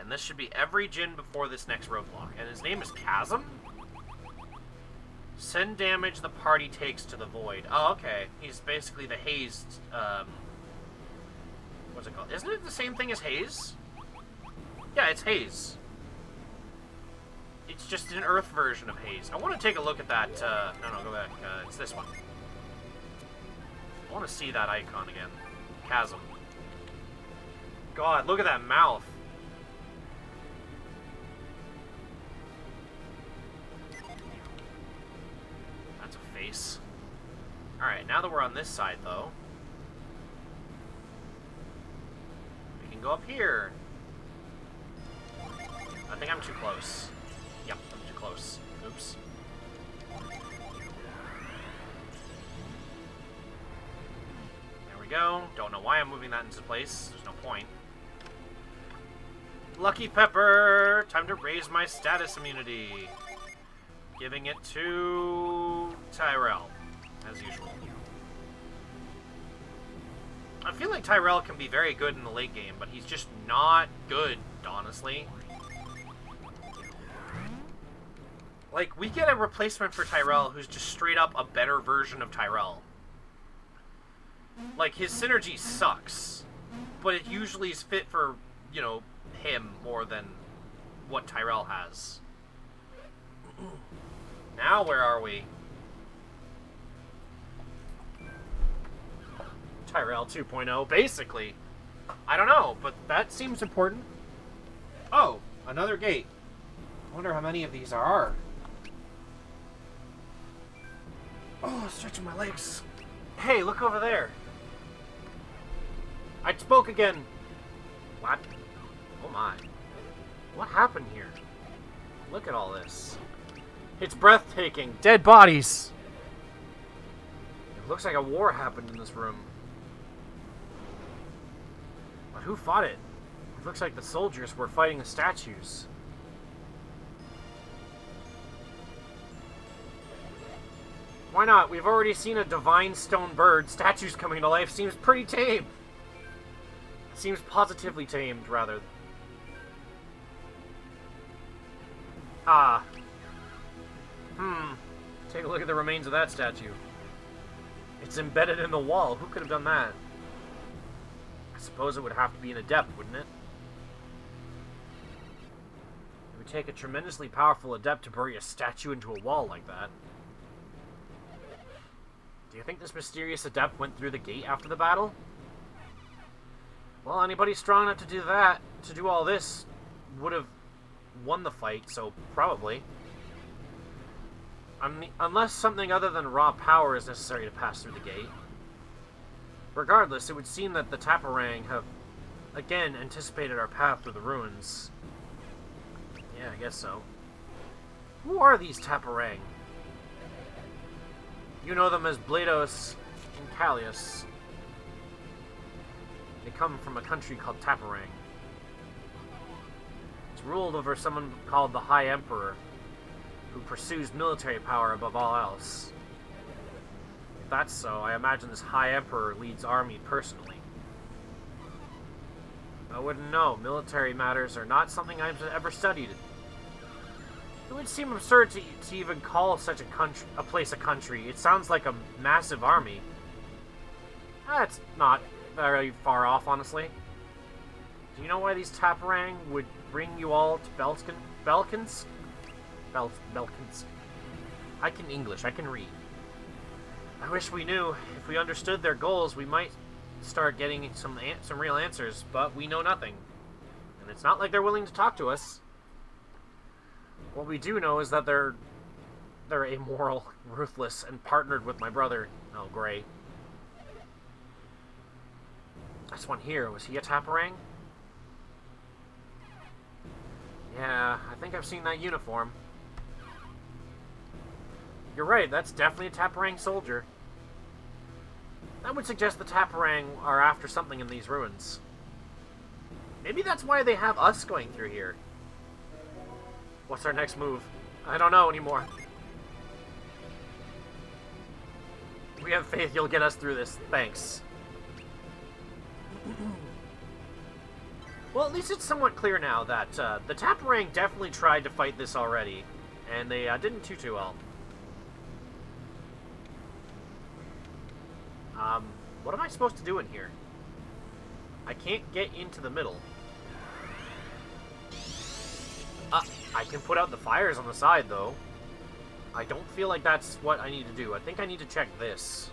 and this should be every Djinn before this next roadblock. And his name is Chasm? Send damage the party takes to the void. Oh, okay. He's basically the hazed, what's it called? Isn't it the same thing as haze? Yeah, it's haze. It's just an earth version of haze. I want to take a look at that, no, go back. It's this one. I want to see that icon again. Chasm. God, look at that mouth. That's a face. Alright, now that we're on this side, though, we can go up here. I think I'm too close. Yep, I'm too close. Oops. There we go. Don't know why I'm moving that into place. There's no point. Lucky Pepper! Time to raise my status immunity. Giving it to Tyrell, as usual. I feel like Tyrell can be very good in the late game, but he's just not good, honestly. Like, we get a replacement for Tyrell who's just straight up a better version of Tyrell. Like, his synergy sucks, but it usually is fit for, you know, him more than what Tyrell has. Now where are we? Tyrell 2.0, basically. I don't know, but that seems important. Oh, another gate. I wonder how many of these there are. Oh, stretching my legs. Hey, look over there. I spoke again. What? Oh my. What happened here? Look at all this. It's breathtaking. Dead bodies. It looks like a war happened in this room. But who fought it? It looks like the soldiers were fighting the statues. Why not? We've already seen a divine stone bird. Statues coming to life seems pretty tame. Seems positively tamed, rather. Ah. Take a look at the remains of that statue. It's embedded in the wall. Who could have done that? I suppose it would have to be an adept, wouldn't it? It would take a tremendously powerful adept to bury a statue into a wall like that. Do you think this mysterious adept went through the gate after the battle? Well, anybody strong enough to do that, to do all this, would have won the fight, so probably. Unless something other than raw power is necessary to pass through the gate. Regardless, it would seem that the Taparang have, again, anticipated our path through the ruins. Yeah, I guess so. Who are these Taparang? You know them as Blados and Callius. They come from a country called Taparang. It's ruled over someone called the High Emperor, who pursues military power above all else. If that's so, I imagine this High Emperor leads army personally. I wouldn't know. Military matters are not something I've ever studied. It would seem absurd to even call such a place a country. It sounds like a massive army. That's not very far off, honestly. Do you know why these Taparang would bring you all to Belkins? Belkins. I can English, I can read. I wish we knew. If we understood their goals, we might start getting some real answers, but we know nothing. And it's not like they're willing to talk to us. What we do know is that they're immoral, ruthless, and partnered with my brother. Oh, great. This one here, was he a Taparang? Yeah, I think I've seen that uniform. You're right, that's definitely a Taparang soldier. That would suggest the Taparang are after something in these ruins. Maybe that's why they have us going through here. What's our next move? I don't know anymore. We have faith you'll get us through this. Thanks. Well, at least it's somewhat clear now that the Taparang definitely tried to fight this already, and they didn't too well. What am I supposed to do in here? I can't get into the middle. I can put out the fires on the side, though. I don't feel like that's what I need to do. I think I need to check this.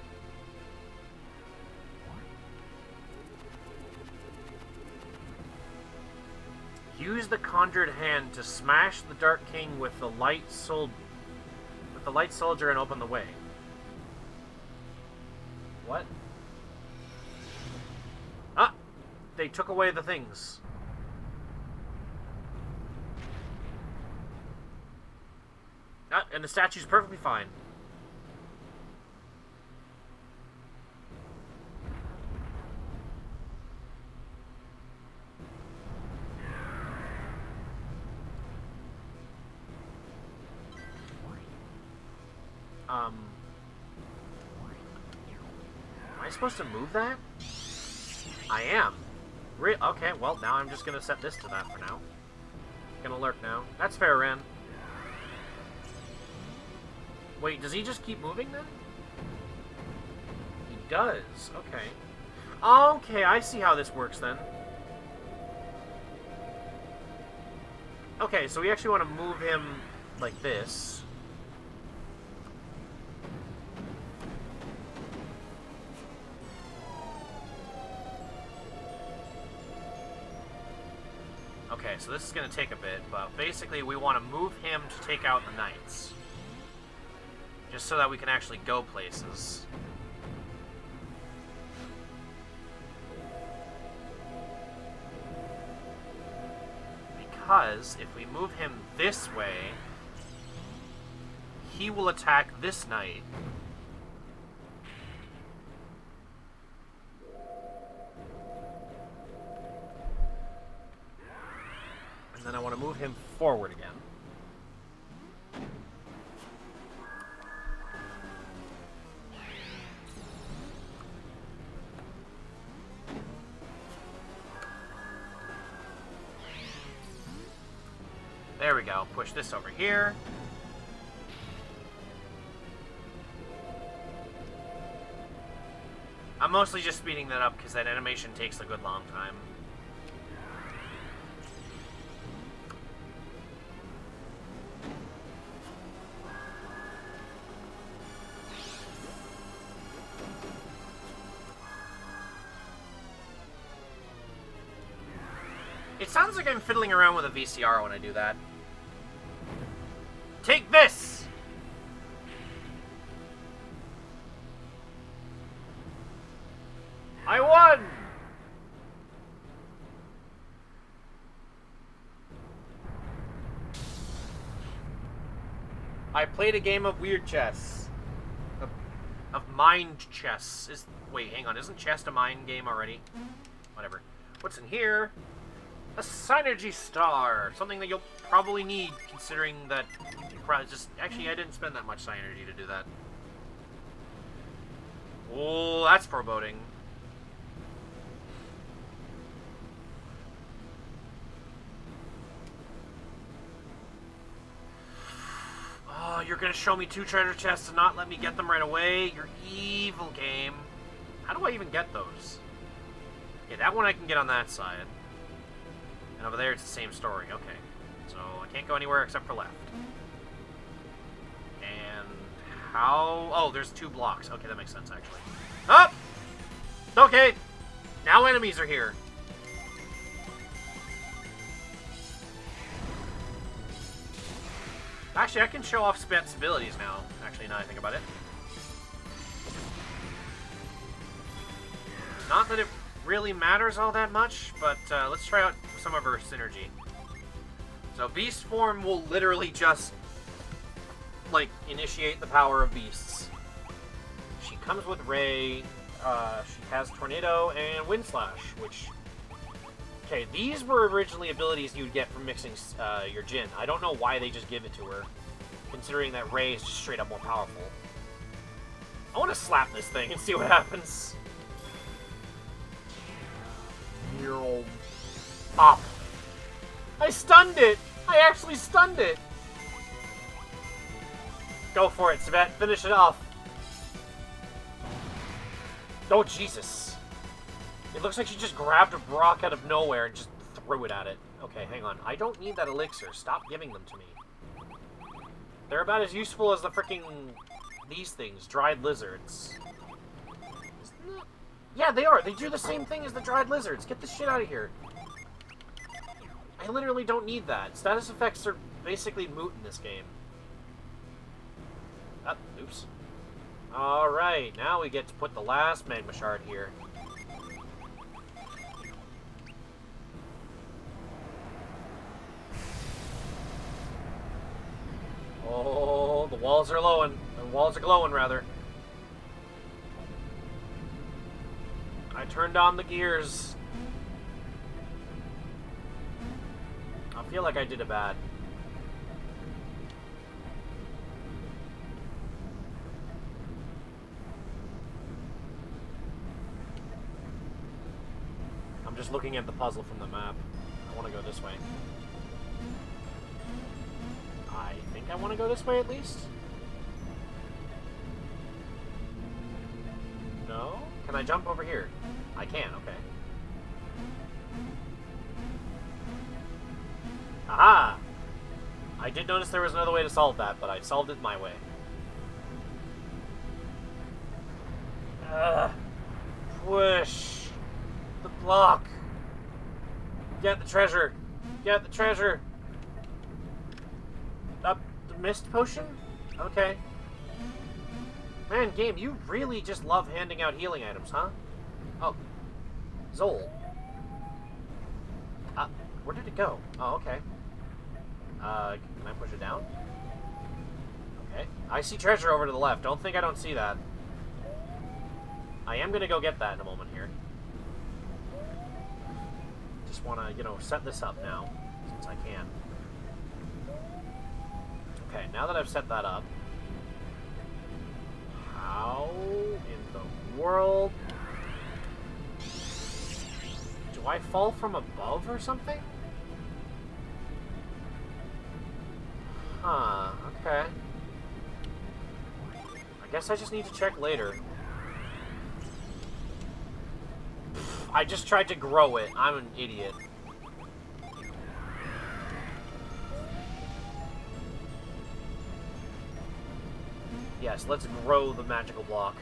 Use the conjured hand to smash the Dark King with the light soldier and open the way. What? They took away the things. And the statue's perfectly fine. Am I supposed to move that? I am. Okay, well, now I'm just gonna set this to that for now. Gonna lurk now. That's fair, Ren. Wait, does he just keep moving then? He does. Okay. Okay, I see how this works then. Okay, so we actually want to move him like this. Okay, so this is going to take a bit, but basically we want to move him to take out the knights. Just so that we can actually go places. Because if we move him this way, he will attack this knight. And then I want to move him forward again. There we go. Push this over here. I'm mostly just speeding that up because that animation takes a good long time. It sounds like I'm fiddling around with a VCR when I do that. Take this! I won! I played a game of weird chess. Of mind chess. Wait, hang on. Isn't chess a mind game already? Whatever. What's in here? A Synergy Star! Something that you'll probably need, considering that... Actually, I didn't spend that much Synergy to do that. Oh, that's foreboding. Oh, you're gonna show me 2 treasure chests and not let me get them right away? You're evil, game. How do I even get those? Okay, that one I can get on that side. And over there, it's the same story. Okay. So, I can't go anywhere except for left. And how... Oh, there's 2 blocks. Okay, that makes sense, actually. Oh! Okay! Now enemies are here. Actually, I can show off Spet's abilities now, actually, now I think about it. Not that it really matters all that much, but let's try out some of her synergy. So beast form will literally just like initiate the power of beasts. She comes with Ray, she has Tornado and Wind Slash, which... Okay, these were originally abilities you'd get from mixing your Jin. I don't know why they just give it to her, considering that Ray is just straight up more powerful. I want to slap this thing and see what happens. Up. I stunned it! I actually stunned it! Go for it, Svet. Finish it off. Oh, Jesus. It looks like she just grabbed a rock out of nowhere and just threw it at it. Okay, hang on. I don't need that elixir. Stop giving them to me. They're about as useful as the freaking... these things. Dried lizards. Yeah, they are. They do the same thing as the dried lizards. Get this shit out of here. I literally don't need that. Status effects are basically moot in this game. Oh, oops. Alright, now we get to put the last magma shard here. Oh, the walls are glowing. The walls are glowing, rather. I turned on the gears. I feel like I did it bad. I'm just looking at the puzzle from the map. I want to go this way. I think I want to go this way at least. No? Can I jump over here? I can, okay. Aha! I did notice there was another way to solve that, but I solved it my way. Push! The block! Get the treasure! Get the treasure! Up the mist potion? Okay. Man, game, you really just love handing out healing items, huh? Oh. Zol. Where did it go? Oh, okay. Can I push it down? Okay. I see treasure over to the left. Don't think I don't see that. I am gonna go get that in a moment here. Just wanna, you know, set this up now, since I can. Okay, now that I've set that up, how in the world do I fall from above or something? Huh, okay. I guess I just need to check later. I just tried to grow it. I'm an idiot. Yes, let's grow the magical block.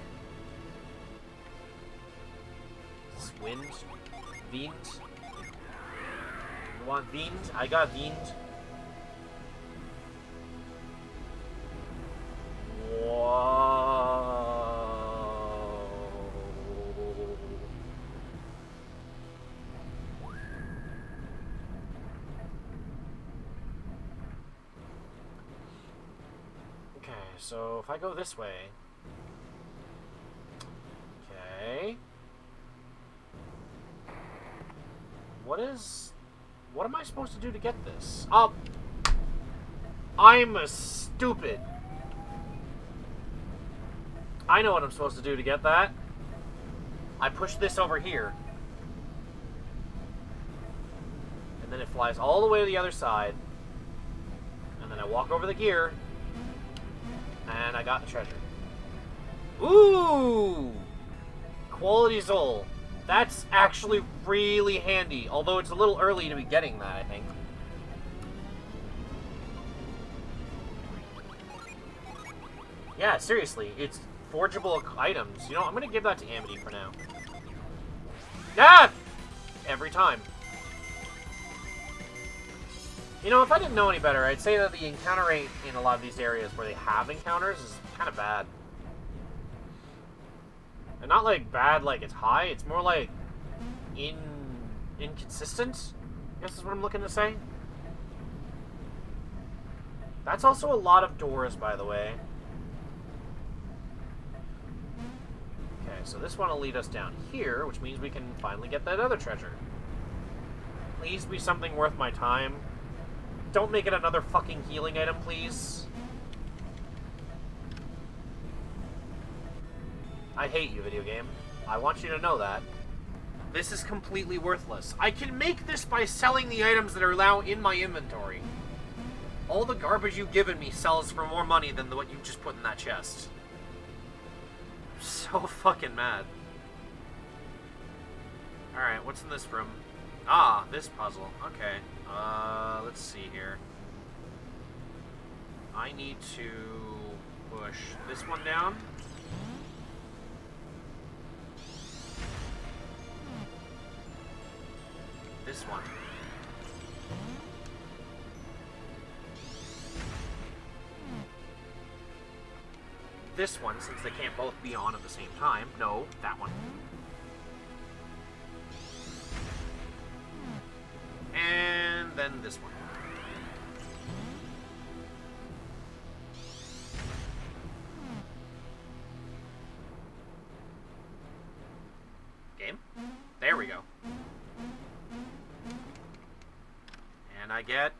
Wind? Wind? You want wind? I got wind. Whoa. Okay, so if I go this way... Okay... What am I supposed to do to get this? I'm stupid. I know what I'm supposed to do to get that. I push this over here. And then it flies all the way to the other side. And then I walk over the gear. And I got the treasure. Ooh! Quality Zol. That's actually really handy, although it's a little early to be getting that, I think. Yeah, seriously, it's forgeable items. You know, I'm gonna give that to Amity for now. Ah! Every time. You know, if I didn't know any better, I'd say that the encounter rate in a lot of these areas where they have encounters is kind of bad. And not like bad like it's high, it's more like inconsistent, I guess is what I'm looking to say. That's also a lot of doors, by the way. Okay, so this one will lead us down here, which means we can finally get that other treasure. Please be something worth my time. Don't make it another fucking healing item, please. I hate you, video game. I want you to know that. This is completely worthless. I can make this by selling the items that are now in my inventory. All the garbage you've given me sells for more money than what you just put in that chest. I'm so fucking mad. Alright, what's in this room? Ah, this puzzle. Okay. Let's see here. I need to push this one down. This one. This one, since they can't both be on at the same time. No, that one. And then this one. Game? There we go. And I get,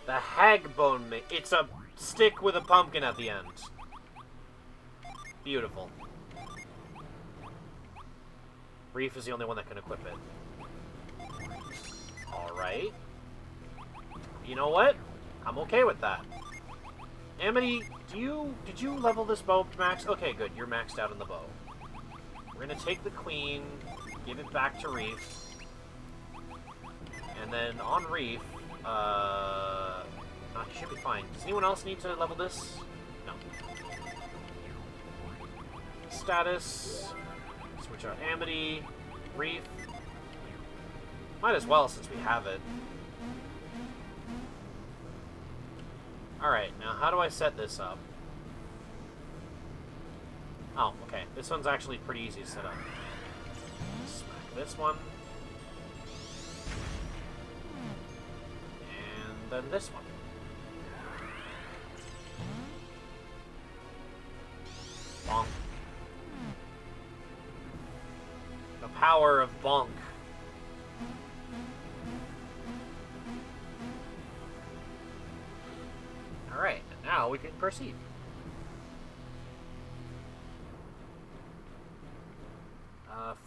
the hag bone. It's a stick with a pumpkin at the end. Beautiful. Reef is the only one that can equip it. Alright. You know what? I'm okay with that. Amity, did you level this bow to max? Okay, good. You're maxed out on the bow. We're gonna take the queen, give it back to Reef. And then on Reef, he should be fine. Does anyone else need to level this? No. Status. Switch out Amity. Reef. Might as well since we have it. Alright, now how do I set this up? Oh, okay. This one's actually pretty easy to set up. Smack this one. And then this one. Bonk. The power of bonk. Alright, and now we can proceed.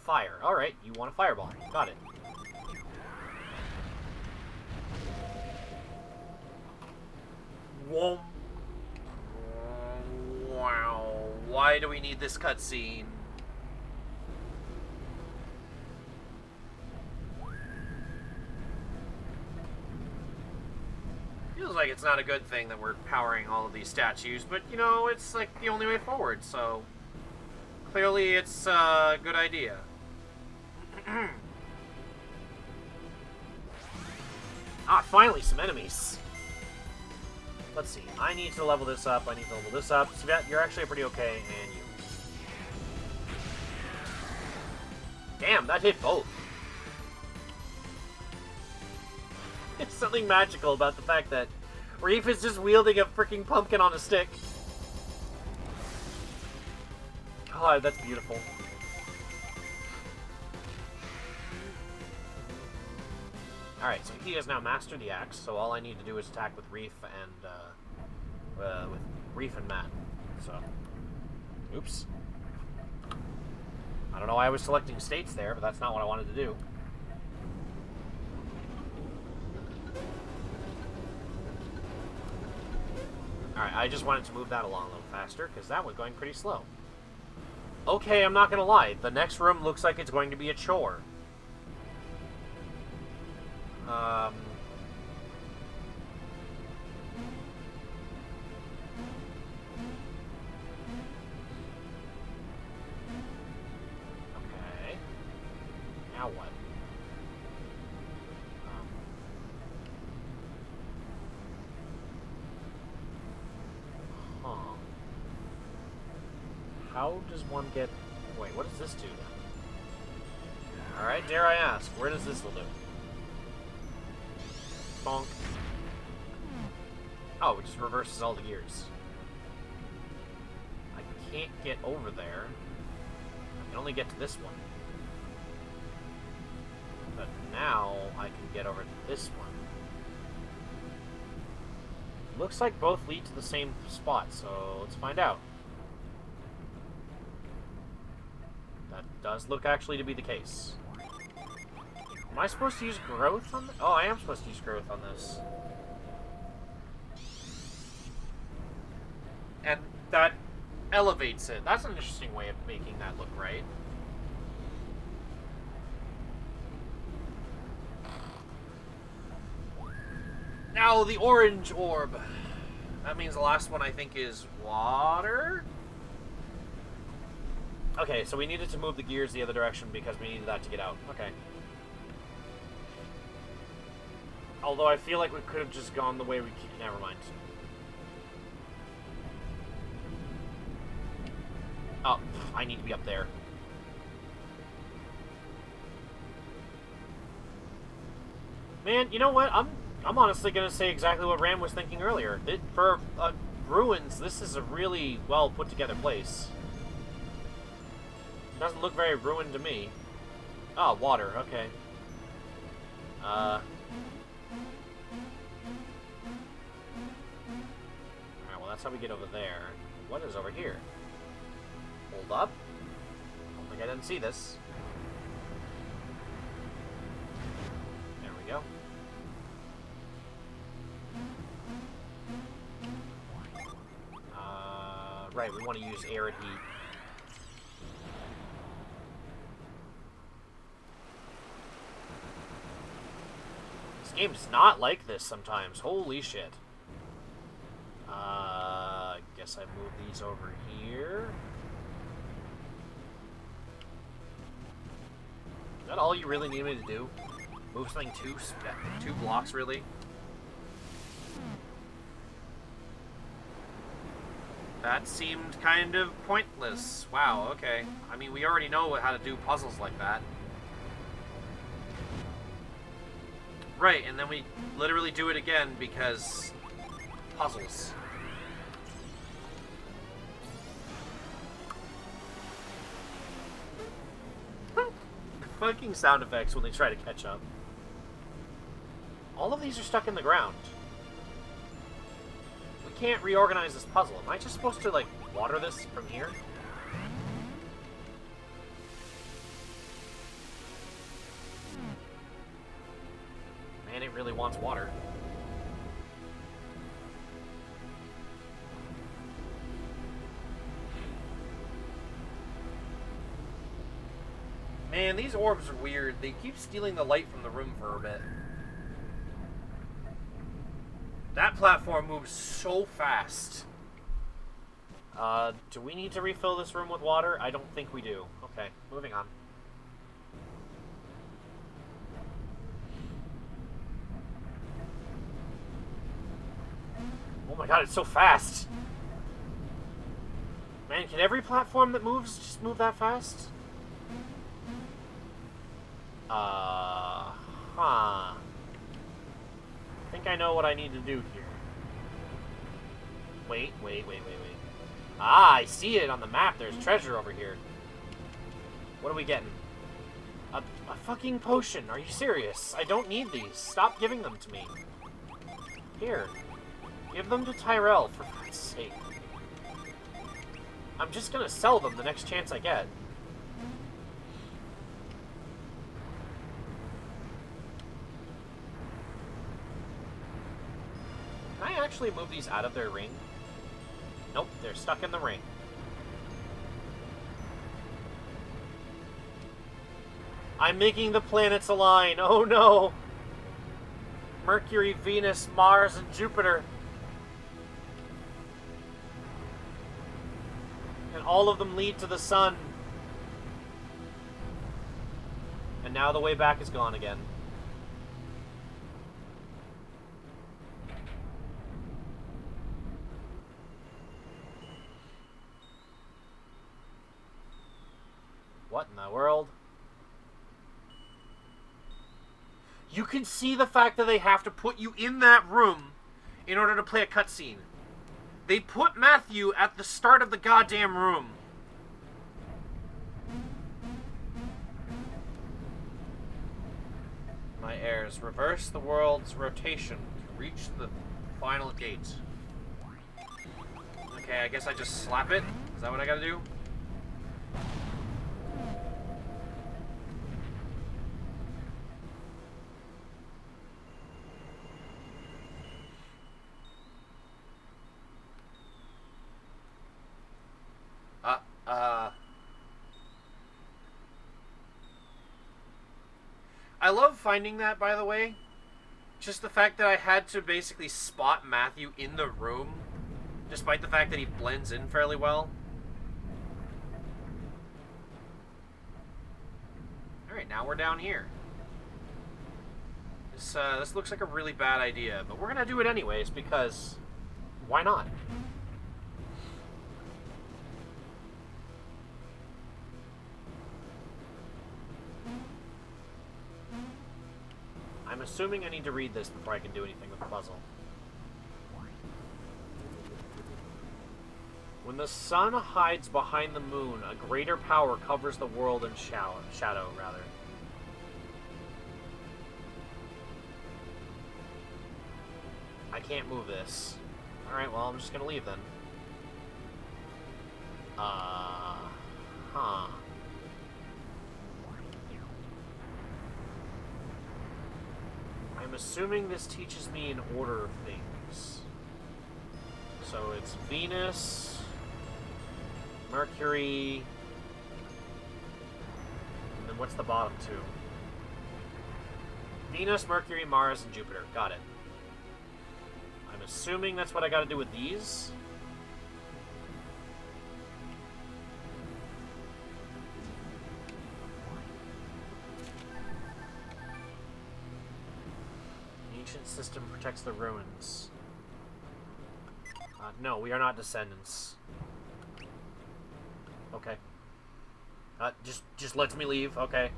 Fire. Alright, you want a fireball. Got it. Whoa. Wow. Why do we need this cutscene? Feels like it's not a good thing that we're powering all of these statues, but, you know, it's like the only way forward, so clearly it's a good idea. Ah, finally, some enemies. Let's see. I need to level this up. I need to level this up. So that you're actually pretty okay, and you. Damn, that hit both. There's something magical about the fact that Reef is just wielding a freaking pumpkin on a stick. God, that's beautiful. Alright, so he has now mastered the axe, so all I need to do is attack with Reef and Matt. So, oops. I don't know why I was selecting states there, but that's not what I wanted to do. Alright, I just wanted to move that along a little faster, because that was going pretty slow. Okay, I'm not gonna lie, the next room looks like it's going to be a chore. Okay. Now what? Huh. How does one get... Wait, what does this do then? Alright, dare I ask, where does this will do? Bonk. Oh, it just reverses all the gears. I can't get over there. I can only get to this one. But now I can get over to this one. Looks like both lead to the same spot, so let's find out. That does look actually to be the case. Am I supposed to use growth on this? Oh, I am supposed to use growth on this. And that elevates it. That's an interesting way of making that look right. Now, the orange orb. That means the last one, I think, is water? Okay, so we needed to move the gears the other direction because we needed that to get out. Okay. Although I feel like we could have just gone the way we... Never mind. Oh, I need to be up there. Man, you know what? I'm honestly going to say exactly what Ram was thinking earlier. For ruins, this is a really well put together place. It doesn't look very ruined to me. Oh, water. Okay. Alright, well that's how we get over there. What is over here? Hold up. Don't think I didn't see this. There we go. Right, we want to use air and heat. This game does not like this sometimes. Holy shit. Guess I move these over here. Is that all you really need me to do? Move something two blocks, really? That seemed kind of pointless. Wow, okay. I mean, we already know how to do puzzles like that. Right, and then we literally do it again because... puzzles. Fucking sound effects when they try to catch up. All of these are stuck in the ground. We can't reorganize this puzzle. Am I just supposed to, like, water this from here? Man, it really wants water. Man, these orbs are weird. They keep stealing the light from the room for a bit. That platform moves so fast. Do we need to refill this room with water? I don't think we do. Okay, moving on. Oh my god, it's so fast! Man, can every platform that moves just move that fast? I think I know what I need to do here. Wait. Ah, I see it on the map. There's treasure over here. What are we getting? A fucking potion. Are you serious? I don't need these. Stop giving them to me. Here. Give them to Tyrell, for God's sake. I'm just gonna sell them the next chance I get. Can I actually move these out of their ring? Nope, they're stuck in the ring. I'm making the planets align. Oh no! Mercury, Venus, Mars, and Jupiter. And all of them lead to the sun. And now the way back is gone again. What in the world? You can see the fact that they have to put you in that room in order to play a cutscene. They put Matthew at the start of the goddamn room. My heirs, reverse the world's rotation to reach the final gate. Okay, I guess I just slap it. Is that what I gotta do? finding that, by the way. Just the fact that I had to basically spot Matthew in the room, despite the fact that he blends in fairly well. Alright, now we're down here. This looks like a really bad idea, but we're gonna do it anyways, because why not? I'm assuming I need to read this before I can do anything with the puzzle. When the sun hides behind the moon, a greater power covers the world in shadow, rather. I can't move this. Alright, well, I'm just gonna leave then. Huh. I'm assuming this teaches me an order of things. So it's Venus, Mercury, and then what's the bottom two? Venus, Mercury, Mars, and Jupiter. Got it. I'm assuming that's what I gotta do with these. Ancient system protects the ruins. No, we are not descendants. Okay. Just lets me leave. Okay.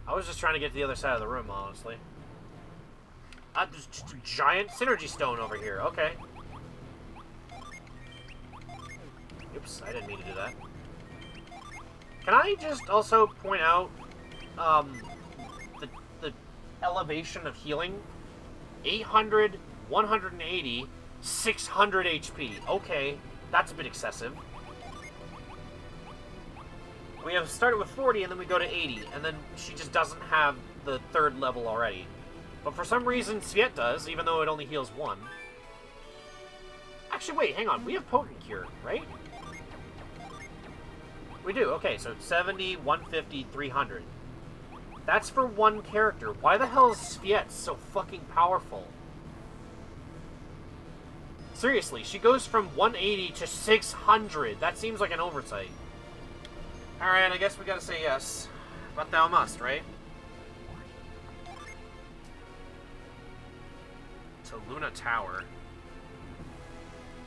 I was just trying to get to the other side of the room, honestly. There's just a giant synergy stone over here. Okay. Oops, I didn't mean to do that. Can I just also point out, the elevation of healing? 800, 180, 600 HP. Okay, that's a bit excessive. We have started with 40, and then we go to 80, and then she just doesn't have the third level already. But for some reason, Sviet does, even though it only heals 1. Actually, wait, hang on. We have Potent Cure, right? We do. Okay, so 70, 150, 300. That's for one character. Why the hell is Sviet so fucking powerful? Seriously, she goes from 180 to 600. That seems like an oversight. Alright, I guess we gotta say yes. But thou must, right? To Luna Tower.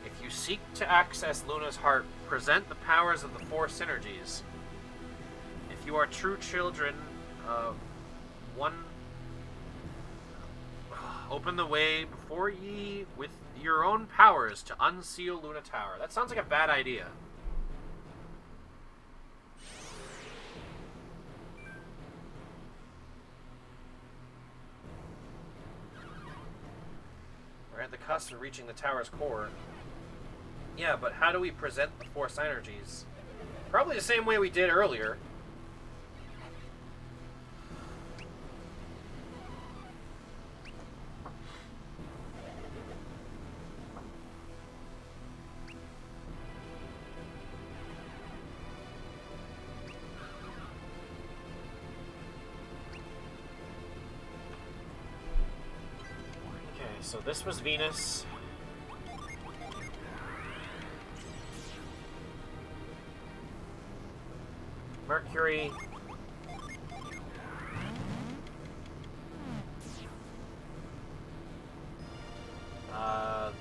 If you seek to access Luna's heart, present the powers of the 4 synergies. If you are true children, open the way before ye with your own powers to unseal Luna Tower. That sounds like a bad idea. We're at the cusp of reaching the tower's core. Yeah, but how do we present the 4 synergies? Probably the same way we did earlier. So this was Venus. Mercury.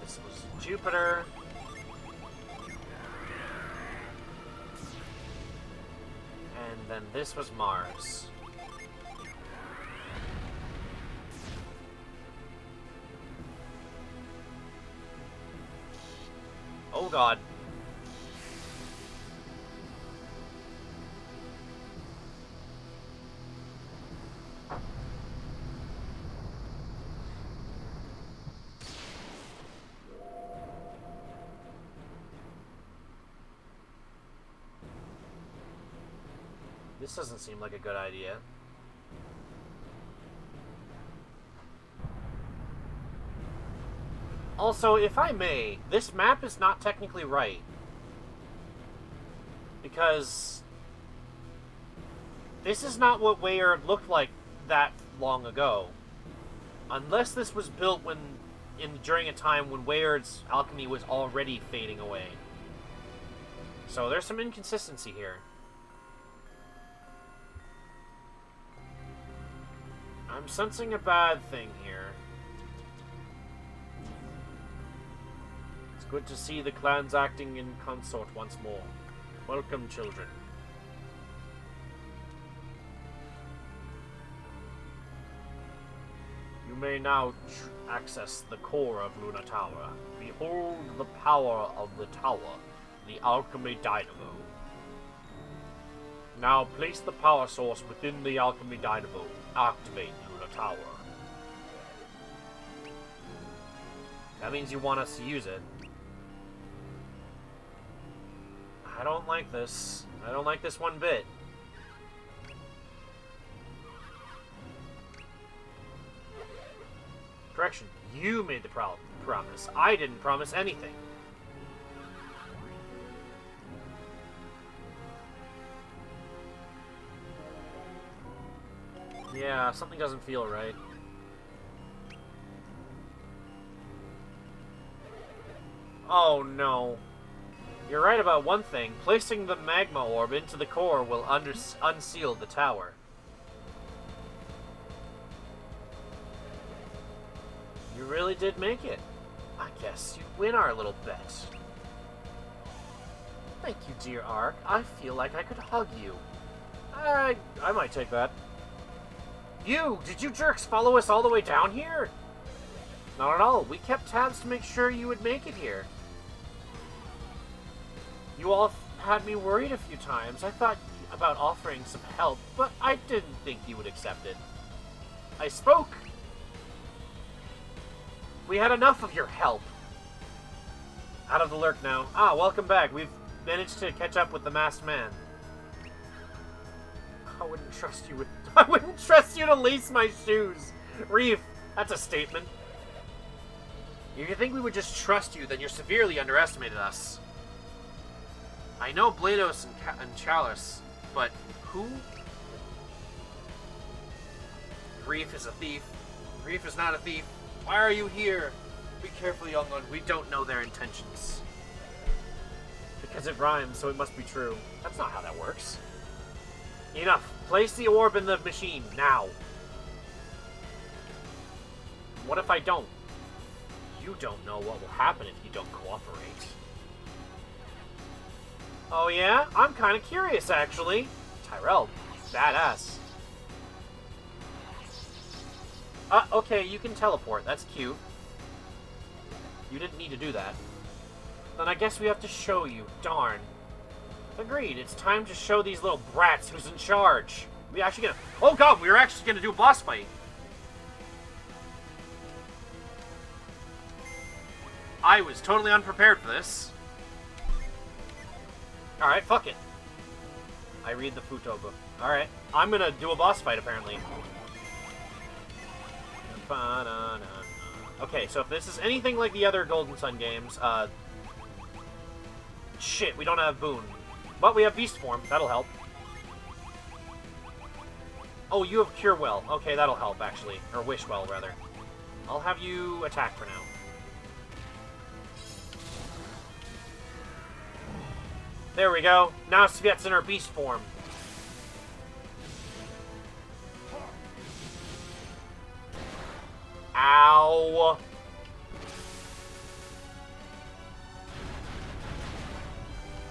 This was Jupiter. And then this was Mars. Oh god. This doesn't seem like a good idea. Also, if I may, this map is not technically right. Because This is not what Weyard looked like that long ago. Unless this was built during a time when Weyard's alchemy was already fading away. So there's some inconsistency here. I'm sensing a bad thing here. It's good to see the clans acting in consort once more. Welcome, children. You may now access the core of Luna Tower. Behold the power of the tower, the Alchemy Dynamo. Now place the power source within the Alchemy Dynamo. Activate Luna Tower. That means you want us to use it. I don't like this. I don't like this one bit. Correction, you made the promise. I didn't promise anything. Yeah, something doesn't feel right. Oh no. You're right about one thing. Placing the Magma Orb into the core will unseal the tower. You really did make it. I guess you win our little bet. Thank you, dear Ark. I feel like I could hug you. I might take that. Did you jerks follow us all the way down here? Not at all. We kept tabs to make sure you would make it here. You all had me worried a few times. I thought about offering some help, but I didn't think you would accept it. I spoke. We had enough of your help. Out of the lurk now. Ah, welcome back. We've managed to catch up with the masked man. I wouldn't trust you to lace my shoes. Reef, that's a statement. If you think we would just trust you, then you're severely underestimated us. I know Blados and Chalice, but who? Reef is a thief. Reef is not a thief. Why are you here? Be careful, young one. We don't know their intentions. Because it rhymes, so it must be true. That's not how that works. Enough. Place the orb in the machine, now. What if I don't? You don't know what will happen if you don't cooperate. Oh yeah? I'm kind of curious, actually. Tyrell, badass. Okay, you can teleport. That's cute. You didn't need to do that. Then I guess we have to show you. Darn. Agreed. It's time to show these little brats who's in charge. We actually gonna... Oh god, we were actually gonna do a boss fight. I was totally unprepared for this. Alright, fuck it. I read the Futo book. Alright, I'm gonna do a boss fight, apparently. Okay, so if this is anything like the other Golden Sun games, shit, we don't have Boon. But we have Beast Form, that'll help. Oh, you have Cure Well. Okay, that'll help, actually. Or Wish Well, rather. I'll have you attack for now. There we go. Now Svet's in her Beast Form. Ow!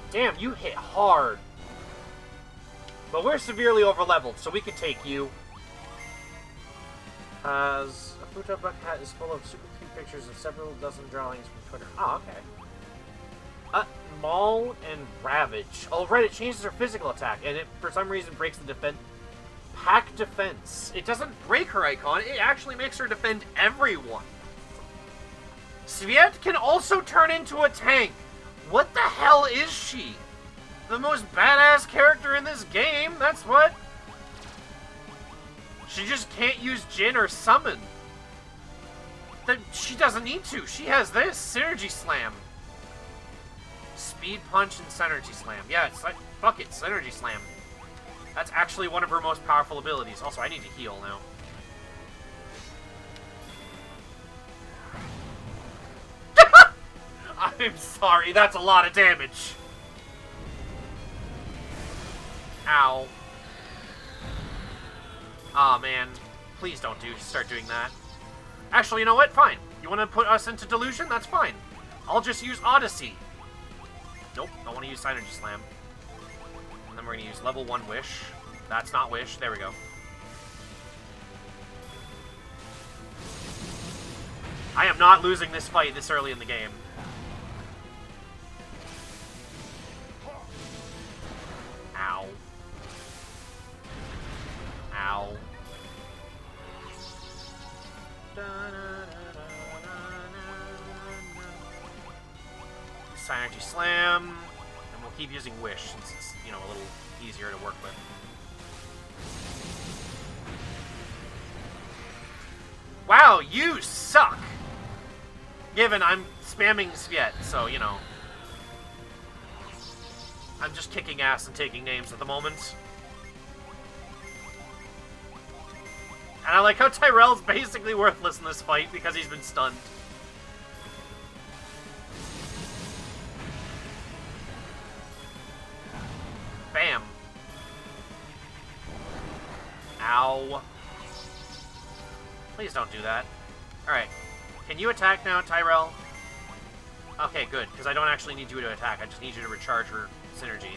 Damn, you hit hard. But we're severely overleveled, so we can take you. As a Futo book hat is full of super cute pictures of several dozen drawings from Twitter. Oh, okay. Maul and Ravage. Oh, right, it changes her physical attack, and it, for some reason, breaks the defense. Pack defense. It doesn't break her icon, it actually makes her defend everyone. Sviet can also turn into a tank. What the hell is she? The most badass character in this game, that's what. She just can't use Jin or Summon. She doesn't need to. She has this, Synergy Slam. Speed Punch and Synergy Slam. Yeah, it's like, fuck it, Synergy Slam. That's actually one of her most powerful abilities. Also, I need to heal now. I'm sorry, that's a lot of damage. Ow. Aw, man. Please don't start doing that. Actually, you know what? Fine. You want to put us into delusion? That's fine. I'll just use Odyssey. Nope, I want to use Synergy Slam. And then we're going to use level 1 Wish. That's not Wish. There we go. I am not losing this fight this early in the game. Ow. Ow. Synergy Slam, and we'll keep using Wish since it's, you know, a little easier to work with. Wow, you suck! Given I'm spamming Sviet, so, you know. I'm just kicking ass and taking names at the moment. And I like how Tyrell's basically worthless in this fight because he's been stunned. Bam. Ow. Please don't do that. Alright. Can you attack now, Tyrell? Okay, good, because I don't actually need you to attack. I just need you to recharge her synergy.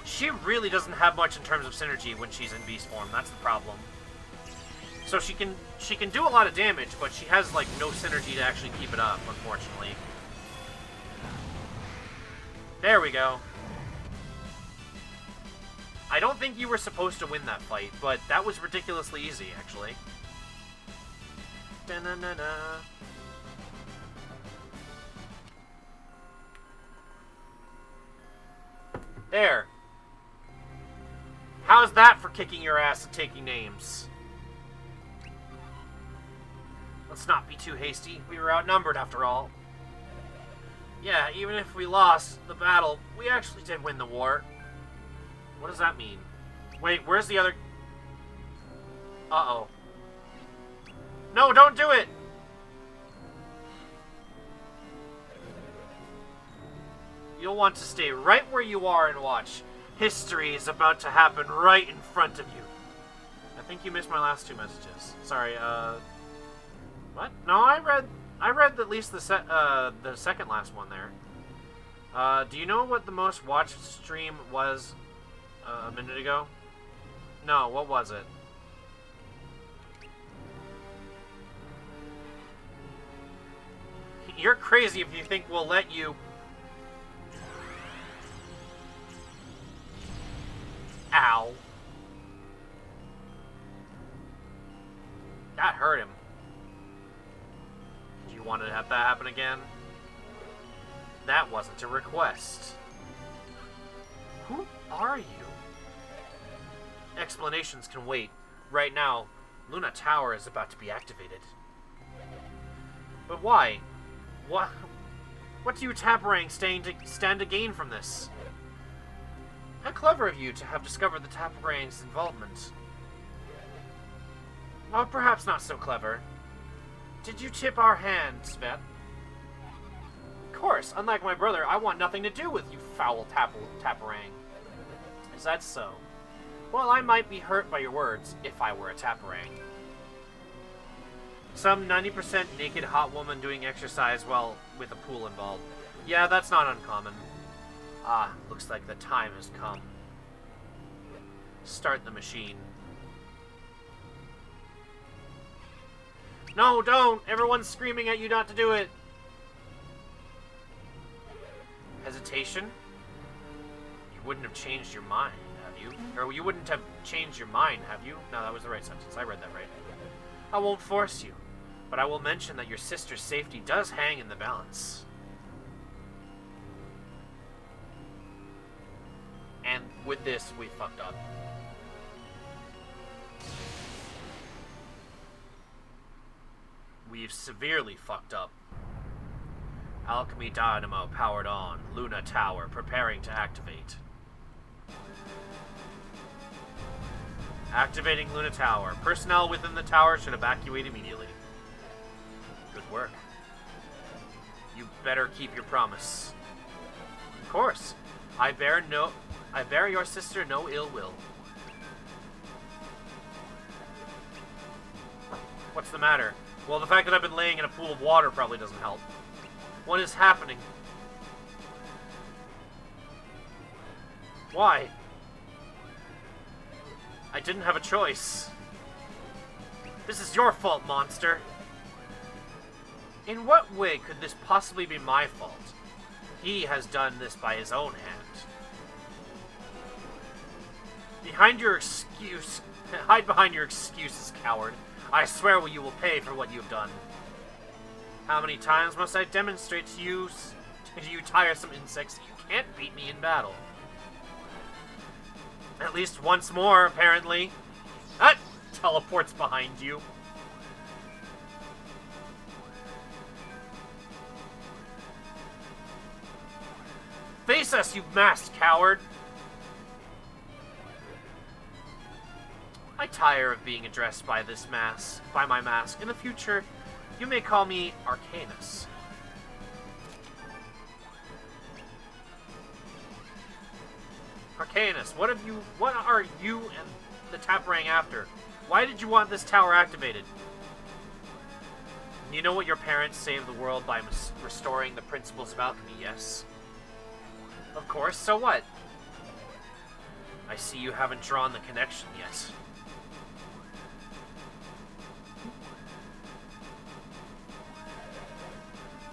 She really doesn't have much in terms of synergy when she's in beast form. That's the problem. So she can do a lot of damage, but she has like no synergy to actually keep it up, unfortunately. There we go. I don't think you were supposed to win that fight, but that was ridiculously easy, actually. Da-na-na-na. There. How's that for kicking your ass and taking names? Let's not be too hasty. We were outnumbered after all. Yeah, even if we lost the battle, we actually did win the war. What does that mean? Wait, where's the other... Uh-oh. No, don't do it! You'll want to stay right where you are and watch. History is about to happen right in front of you. I think you missed my last two messages. Sorry, what? No, I read at least the second last one there. Do you know what the most watched stream was a minute ago? No, what was it? You're crazy if you think we'll let you... Ow. That hurt him. Do you want to have that happen again? That wasn't a request. Who are you? Explanations can wait. Right now, Luna Tower is about to be activated. But why? What do you Taparang stand to gain from this? How clever of you to have discovered the Taparang's involvement. Well, perhaps not so clever. Did you tip our hand, Svet? Of course, unlike my brother, I want nothing to do with you foul Taparang. Is that so? Well, I might be hurt by your words, if I were a Taparang. Some 90% naked hot woman doing exercise while with a pool involved. Yeah, that's not uncommon. Ah, looks like the time has come. Start the machine. No, don't! Everyone's screaming at you not to do it! Hesitation? You wouldn't have changed your mind, have you? Or you wouldn't have changed your mind, have you? No, that was the right sentence. I read that right. I won't force you, but I will mention that your sister's safety does hang in the balance. And with this, we fucked up. We've severely fucked up. Alchemy Dynamo powered on. Luna Tower preparing to activate. Activating Luna Tower. Personnel within the tower should evacuate immediately. Good work. You better keep your promise. Of course. I bear your sister no ill will. What's the matter? Well, the fact that I've been laying in a pool of water probably doesn't help. What is happening? Why? I didn't have a choice. This is your fault, monster. In what way could this possibly be my fault? He has done this by his own hand. Hide behind your excuses, coward. I swear you will pay for what you've done. How many times must I demonstrate to you tiresome insects, that you can't beat me in battle? At least once more, apparently. That teleports behind you. Face us, you masked coward! I tire of being addressed by my mask. In the future, you may call me Arcanus. Arcanus, what are you and the Taparang after? Why did you want this tower activated? You know what your parents saved the world by restoring the principles of alchemy, yes? Of course, so what? I see you haven't drawn the connection yet.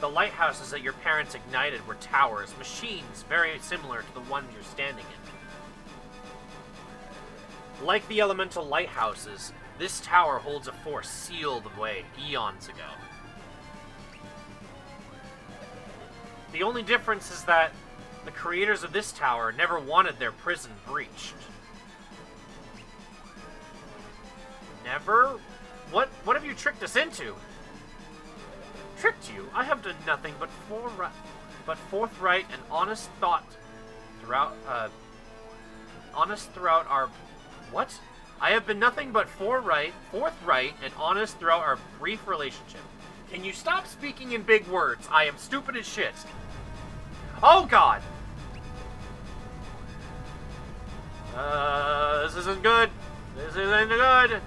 The lighthouses that your parents ignited were towers, machines very similar to the ones you're standing in. Like the elemental lighthouses, this tower holds a force sealed away eons ago. The only difference is that the creators of this tower never wanted their prison breached. Never? What have you tricked us into? Tricked you? I have done nothing but forthright and honest thought throughout our... What? I have been nothing but forthright and honest throughout our brief relationship. Can you stop speaking in big words? I am stupid as shit. Oh god! This isn't good. This isn't good.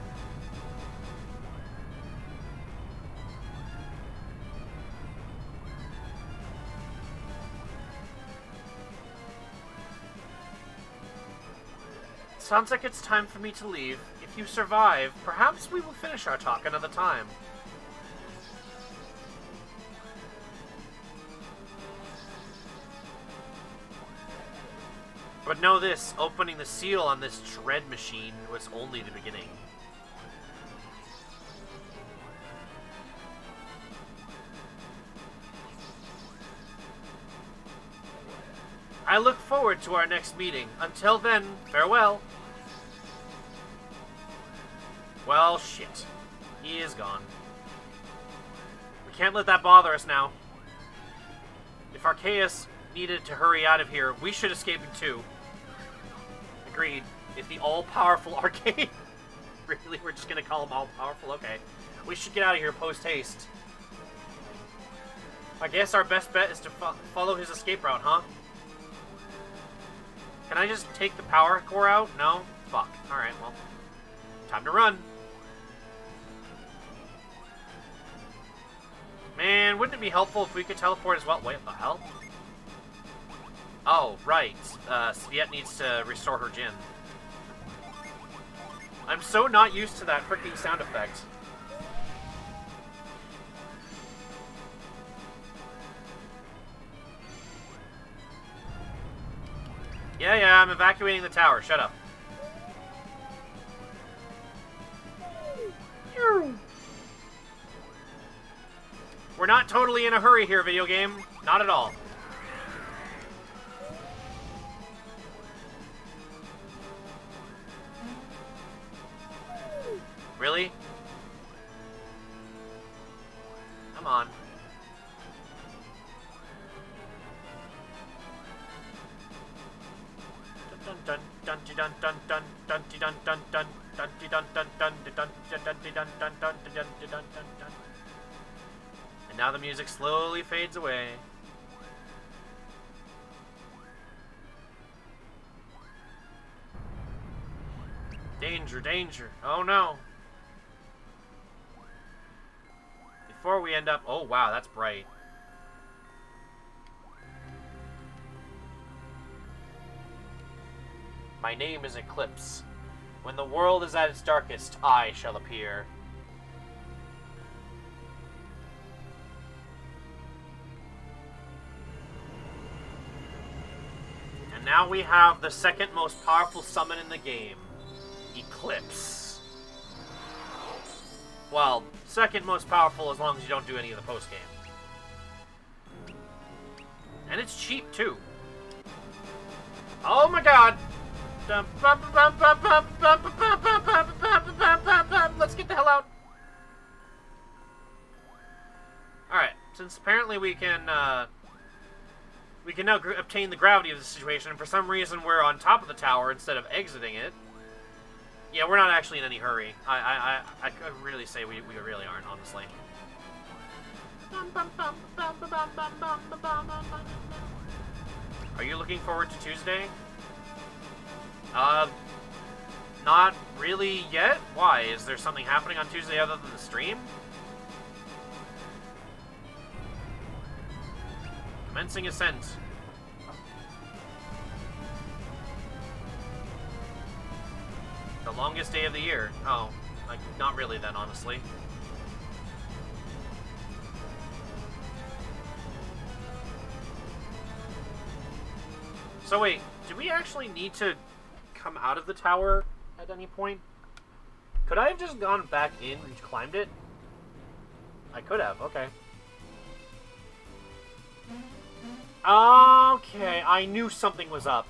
Sounds like it's time for me to leave. If you survive, perhaps we will finish our talk another time. But know this, opening the seal on this dread machine was only the beginning. I look forward to our next meeting. Until then, farewell. Well, shit. He is gone. We can't let that bother us now. If Arceus needed to hurry out of here, we should escape him too. Agreed. If the all-powerful Arcane... Really? We're just gonna call him all-powerful? Okay. We should get out of here post-haste. I guess our best bet is to follow his escape route, huh? Can I just take the power core out? No? Fuck. Alright, well. Time to run. Man, wouldn't it be helpful if we could teleport as well? Wait, what the hell? Oh, right. Sviet needs to restore her Jin. I'm so not used to that freaking sound effect. Yeah, I'm evacuating the tower. Shut up. We're not totally in a hurry here, video game. Not at all. Really? Come on. Dun dun dun dun dun dun dun dun dun dun dun dun dun dun dun dun dun dun dun dun. And now the music slowly fades away. Danger, danger. Oh no. Before we end up... Oh wow, that's bright. My name is Eclipse. When the world is at its darkest, I shall appear. And now we have the second most powerful summon in the game. Eclipse. Well, second most powerful as long as you don't do any of the post-game. And it's cheap, too. Oh my god! Let's get the hell out. Alright, since apparently we can now obtain the gravity of the situation, and for some reason we're on top of the tower instead of exiting it. Yeah, we're not actually in any hurry. I could really say we really aren't, honestly. Are you looking forward to Tuesday? Not really yet. Why? Is there something happening on Tuesday other than the stream? Commencing ascent. The longest day of the year. Oh, like, not really then, honestly. So wait, do we actually need to come out of the tower at any point? Could I have just gone back in and climbed it? I could have, okay. Okay, I knew something was up.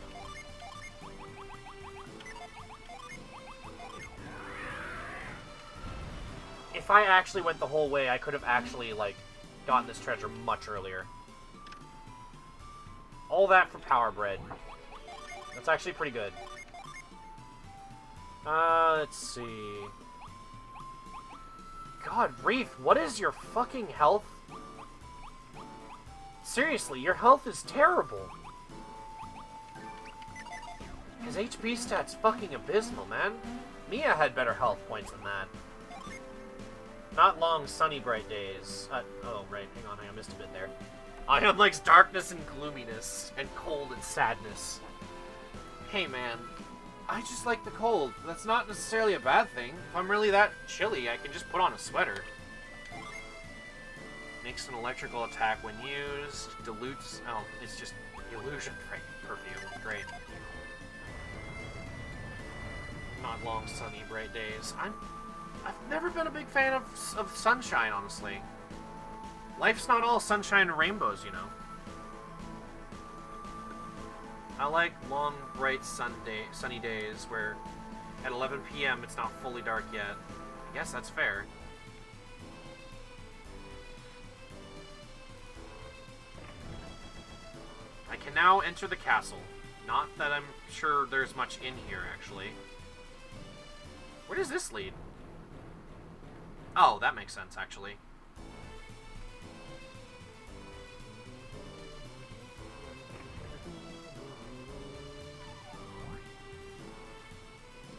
If I actually went the whole way, I could have actually, like, gotten this treasure much earlier. All that for Power Bread. That's actually pretty good. Let's see. God, Wraith, what is your fucking health? Seriously, your health is terrible. His HP stat's fucking abysmal, man. Mia had better health points than that. Not long, sunny, bright days. Oh, right, hang on, I missed a bit there. Ion likes darkness and gloominess, and cold and sadness. Hey, man. I just like the cold. That's not necessarily a bad thing. If I'm really that chilly, I can just put on a sweater. Makes an electrical attack when used. Dilutes... Oh, it's just illusion perfume. Great. Not long, sunny, bright days. I've never been a big fan of sunshine, honestly. Life's not all sunshine and rainbows, you know. I like long, bright sunny days where at 11 p.m. it's not fully dark yet. I guess that's fair. I can now enter the castle. Not that I'm sure there's much in here, actually. Where does this lead? Oh, that makes sense, actually.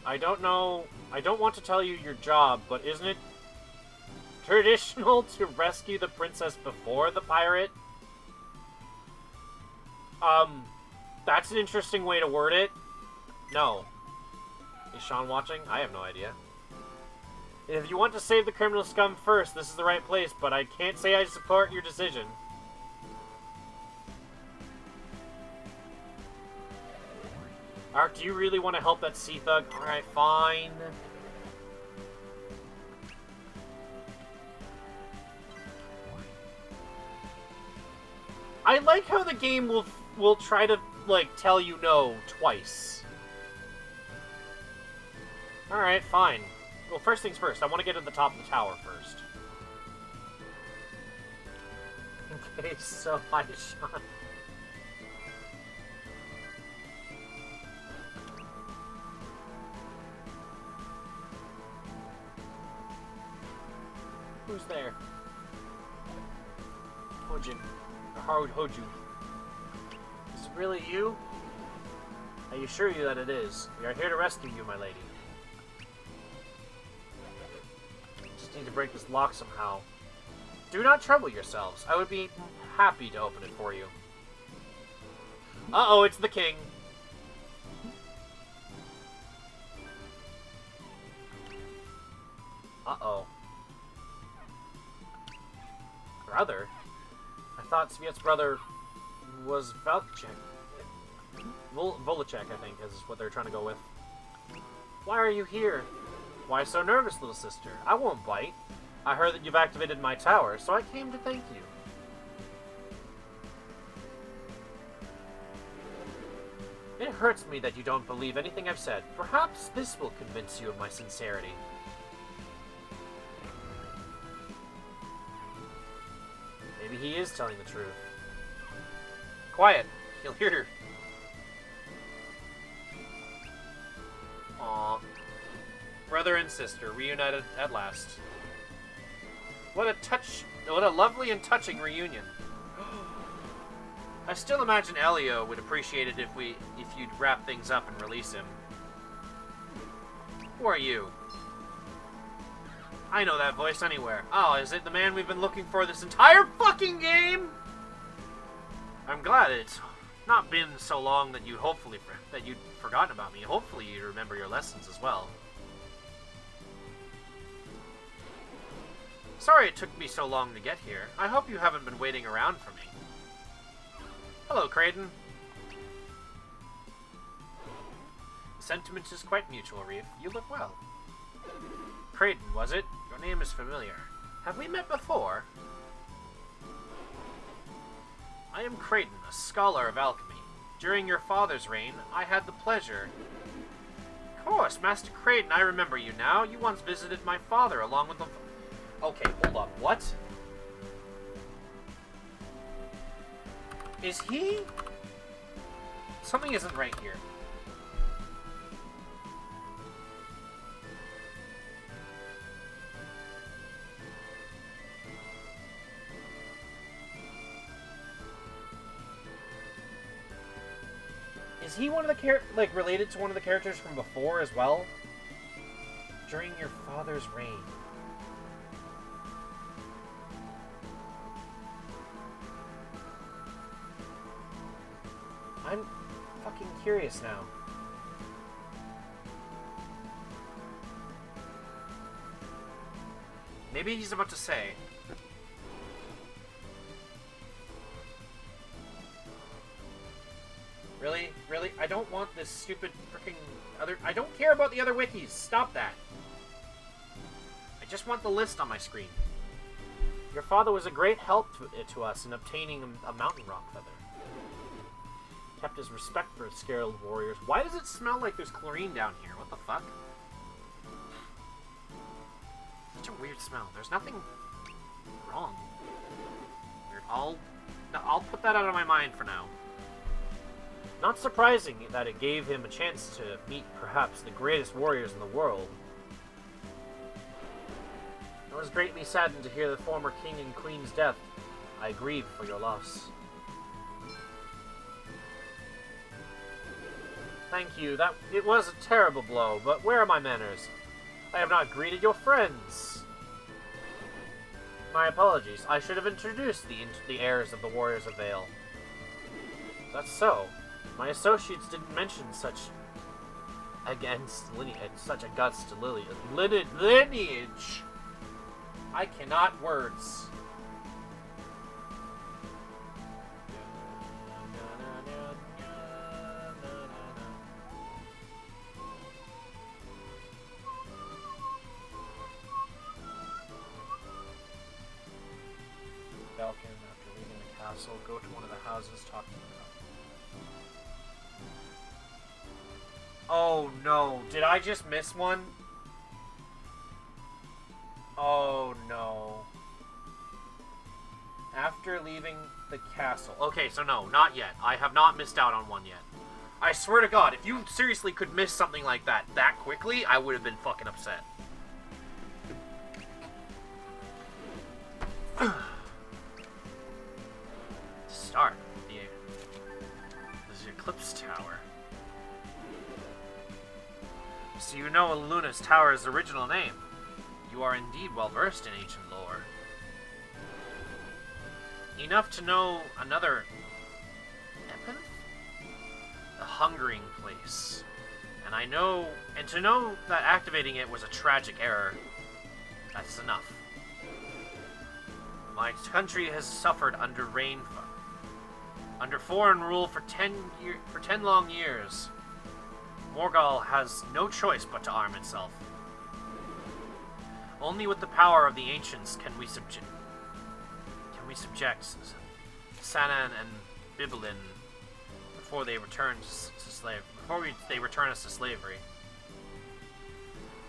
I don't know... I don't want to tell you your job, but isn't it traditional to rescue the princess before the pirate? That's an interesting way to word it. No. Is Sean watching? I have no idea. If you want to save the criminal scum first, this is the right place, but I can't say I support your decision. Ark, do you really want to help that sea thug? Alright, fine. I like how the game will try to, like, tell you no twice. Alright, fine. Well, first things first, I want to get to the top of the tower first. Okay, so hi, Sean. Hojin. Or Hoju. Is it really you? I assure you that it is. We are here to rescue you, my lady. Just need to break this lock somehow. Do not trouble yourselves. I would be happy to open it for you. Uh-oh, it's the king. Uh-oh. Brother? I thought Sviet's brother was Volchek. Volachek, I think, is what they're trying to go with. Why are you here? Why so nervous, little sister? I won't bite. I heard that you've activated my tower, so I came to thank you. It hurts me that you don't believe anything I've said. Perhaps this will convince you of my sincerity. Maybe he is telling the truth. Quiet. You'll hear her. Aww. Brother and sister, reunited at last. What a lovely and touching reunion. I still imagine Elio would appreciate it if you'd wrap things up and release him. Who are you? I know that voice anywhere. Oh, is it the man we've been looking for this entire fucking game? I'm glad it's not been so long that you'd forgotten about me. Hopefully you'd remember your lessons as well. Sorry it took me so long to get here. I hope you haven't been waiting around for me. Hello, Kraden. The sentiment is quite mutual, Reef. You look well. Kraden, was it? Your name is familiar. Have we met before? I am Kraden, a scholar of alchemy. During your father's reign, I had the pleasure... Of course, Master Kraden, I remember you now. You once visited my father along with the... Okay, hold on. What? Is he... Something isn't right here. Is he one of the related to one of the characters from before as well? During your father's reign. I'm fucking curious now. Maybe he's about to say. Really? Really? I don't want this stupid freaking other... I don't care about the other wikis. Stop that. I just want the list on my screen. Your father was a great help to us in obtaining a mountain rock feather. Kept his respect for scarred warriors. Why does it smell like there's chlorine down here? What the fuck? Such a weird smell. There's nothing wrong. Weird. I'll put that out of my mind for now. Not surprising that it gave him a chance to meet perhaps the greatest warriors in the world. I was greatly saddened to hear the former king and queen's death. I grieve for your loss. Thank you. It was a terrible blow, but where are my manners? I have not greeted your friends. My apologies. I should have introduced the heirs of the Warriors of Vale. That's so. My associates didn't mention such such a guts to lineage. I cannot words. Falcon, after leaving the castle, go to one of the houses, talk to them. Oh no, did I just miss one? Oh no. After leaving the castle. Okay, so no, not yet. I have not missed out on one yet. I swear to God, if you seriously could miss something like that quickly, I would have been fucking upset. So you know Luna's Tower's original name. You are indeed well versed in ancient lore. Enough to know another Epith? The Hungering Place. And to know that activating it was a tragic error. That's enough. My country has suffered under foreign rule for 10 long years. Morghal has no choice but to arm itself. Only with the power of the ancients can we subject Sanan and Bibilin before they return they return us to slavery.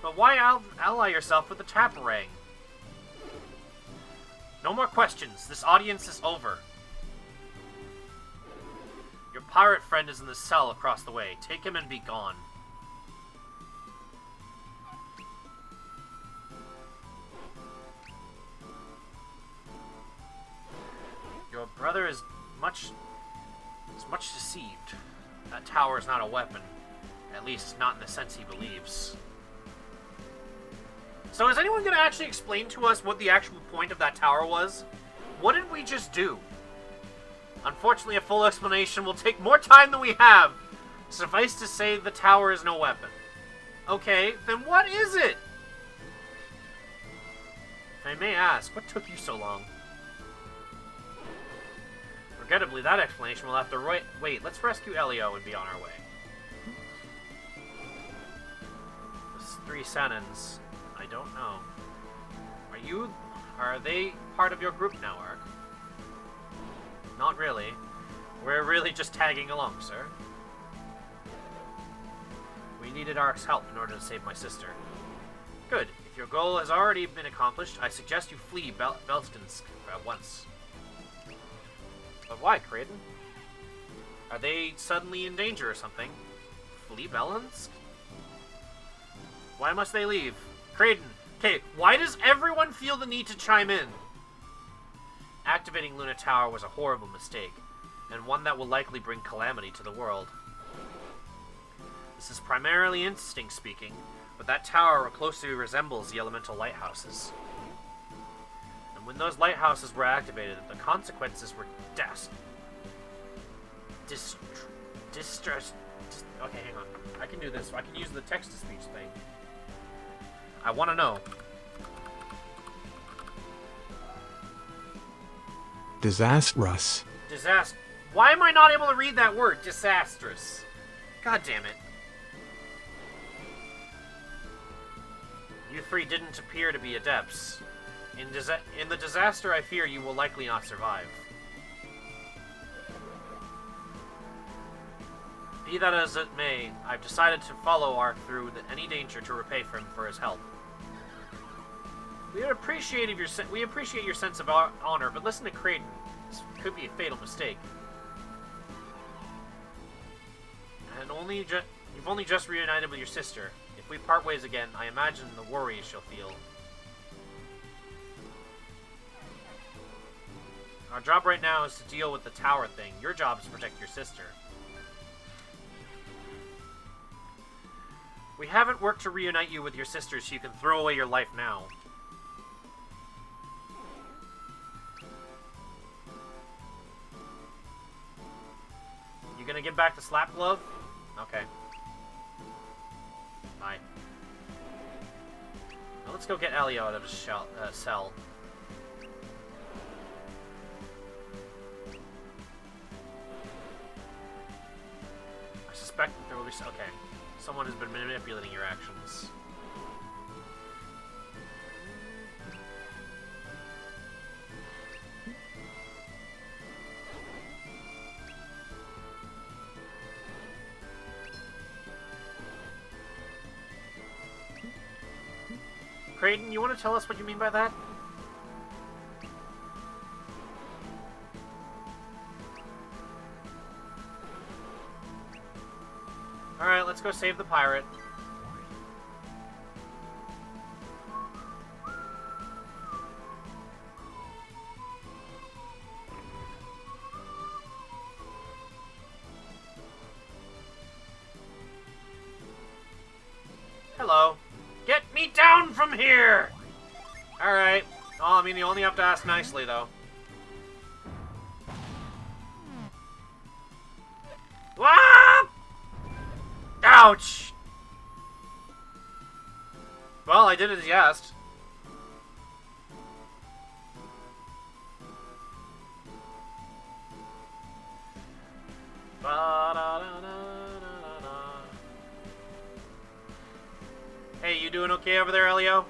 But why ally yourself with the Taparang? No more questions. This audience is over. Your pirate friend is in the cell across the way. Take him and be gone. Your brother is much deceived. That tower is not a weapon. At least, not in the sense he believes. So is anyone going to actually explain to us what the actual point of that tower was? What did we just do? Unfortunately, a full explanation will take more time than we have. Suffice to say, the tower is no weapon. Okay, then what is it? If I may ask, what took you so long? Regrettably, that explanation will have to wait. Let's rescue Elio and be on our way. There's 3 Sanans. I don't know. Are they part of your group now, Ark? Not really. We're really just tagging along, sir. We needed Ark's help in order to save my sister. Good. If your goal has already been accomplished, I suggest you flee Belskinsk at once. But why, Kraden? Are they suddenly in danger or something? Flee Belensk? Why must they leave? Kraden, okay, why does everyone feel the need to chime in? Activating Luna Tower was a horrible mistake, and one that will likely bring calamity to the world. This is primarily instinct speaking, but that tower closely resembles the elemental lighthouses. And when those lighthouses were activated, the consequences were distress. Okay, hang on. I can do this. I can use the text-to-speech thing. I want to know. Disastrous. Why am I not able to read that word? Disastrous. God damn it. You 3 didn't appear to be adepts. In the disaster I fear you will likely not survive. Be that as it may, I've decided to follow Ark through any danger to repay him for his help. We appreciate your sense of honor, but listen to Kraden. This could be a fatal mistake. And you've only just reunited with your sister. If we part ways again, I imagine the worries she'll feel. Our job right now is to deal with the tower thing. Your job is to protect your sister. We haven't worked to reunite you with your sister so you can throw away your life now. You gonna get back to Slap Glove? Okay. Bye. Now let's go get Elio out of his cell. I suspect that there will be... Okay. Someone has been manipulating your actions. Kraden, you want to tell us what you mean by that? Alright, let's go save the pirate. Hello. Get me down from here! Alright. Oh, I mean, you only have to ask nicely, though. Ah! Ouch! Well, I did as you asked. Hey, you doing okay over there, Elio?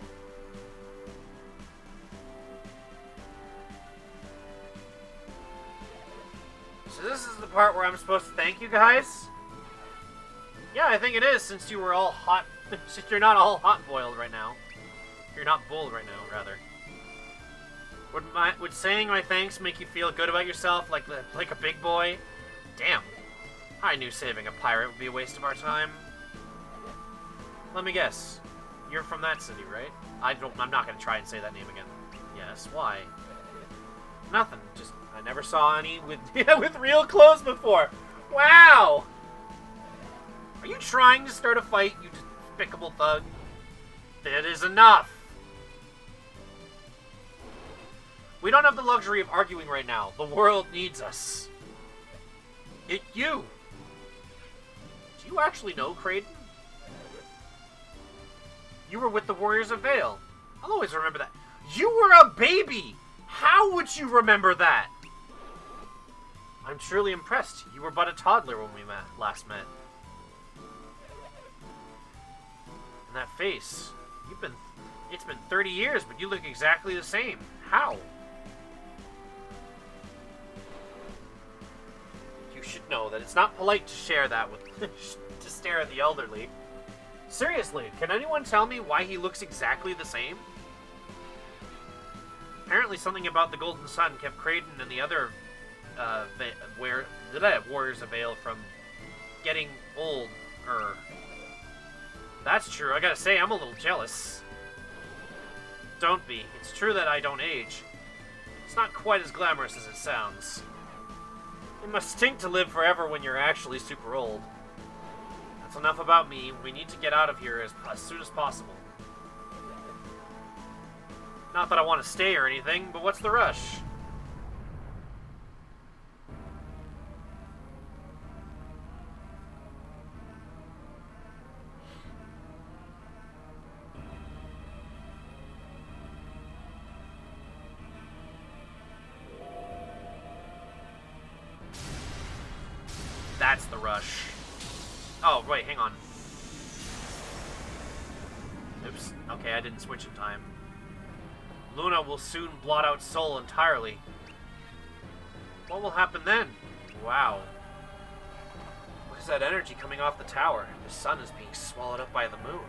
So this is the part where I'm supposed to thank you guys? Yeah, I think it is, since you were all hot. Since you're not all hot-boiled right now. You're not boiled right now, rather. Would saying my thanks make you feel good about yourself like a big boy? Damn. I knew saving a pirate would be a waste of our time. Let me guess. You're from that city, right? I'm not gonna try and say that name again. Yes, why? Nothing. Just, I never saw any with with real clothes before. Wow! Are you trying to start a fight, you despicable thug? That is enough! We don't have the luxury of arguing right now. The world needs us. You! Do you actually know Kraden? You were with the Warriors of Vale. I'll always remember that. You were a baby! How would you remember that? I'm truly impressed. You were but a toddler when we last met. And that face. It's been 30 years, but you look exactly the same. How? You should know that it's not polite to share that with... to stare at the elderly. Seriously, can anyone tell me why he looks exactly the same? Apparently something about the Golden Sun kept Kraden and the other Warriors of Vale from getting old. That's true. I gotta say, I'm a little jealous. Don't be. It's true that I don't age. It's not quite as glamorous as it sounds. It must stink to live forever when you're actually super old. That's enough about me. We need to get out of here as soon as possible. Not that I want to stay or anything, but what's the rush? That's the rush. Oh, wait, hang on. Oops. Okay, I didn't switch in time. Luna will soon blot out Sol entirely. What will happen then? Wow. What is that energy coming off the tower? The sun is being swallowed up by the moon.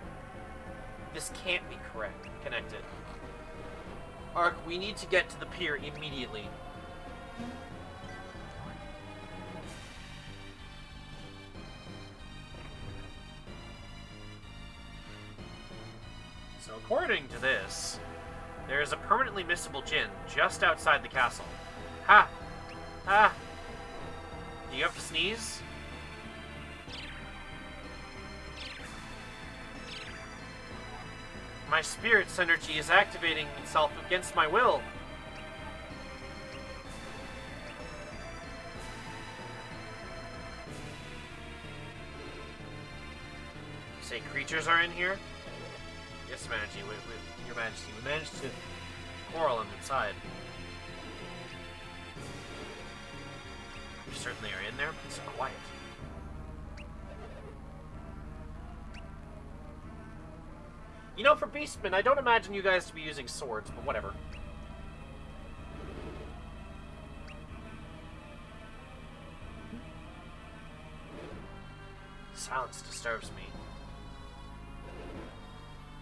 This can't be connected. Ark, we need to get to the pier immediately. So according to this, there is a permanently missable djinn just outside the castle. Ha! Ha! Do you have to sneeze? My spirit's energy is activating itself against my will. You say creatures are in here? Yes, Majesty, Your Majesty, we managed to quarrel them inside. You certainly are in there, but it's quiet. You know, for Beastmen, I don't imagine you guys to be using swords, but whatever. Silence disturbs me.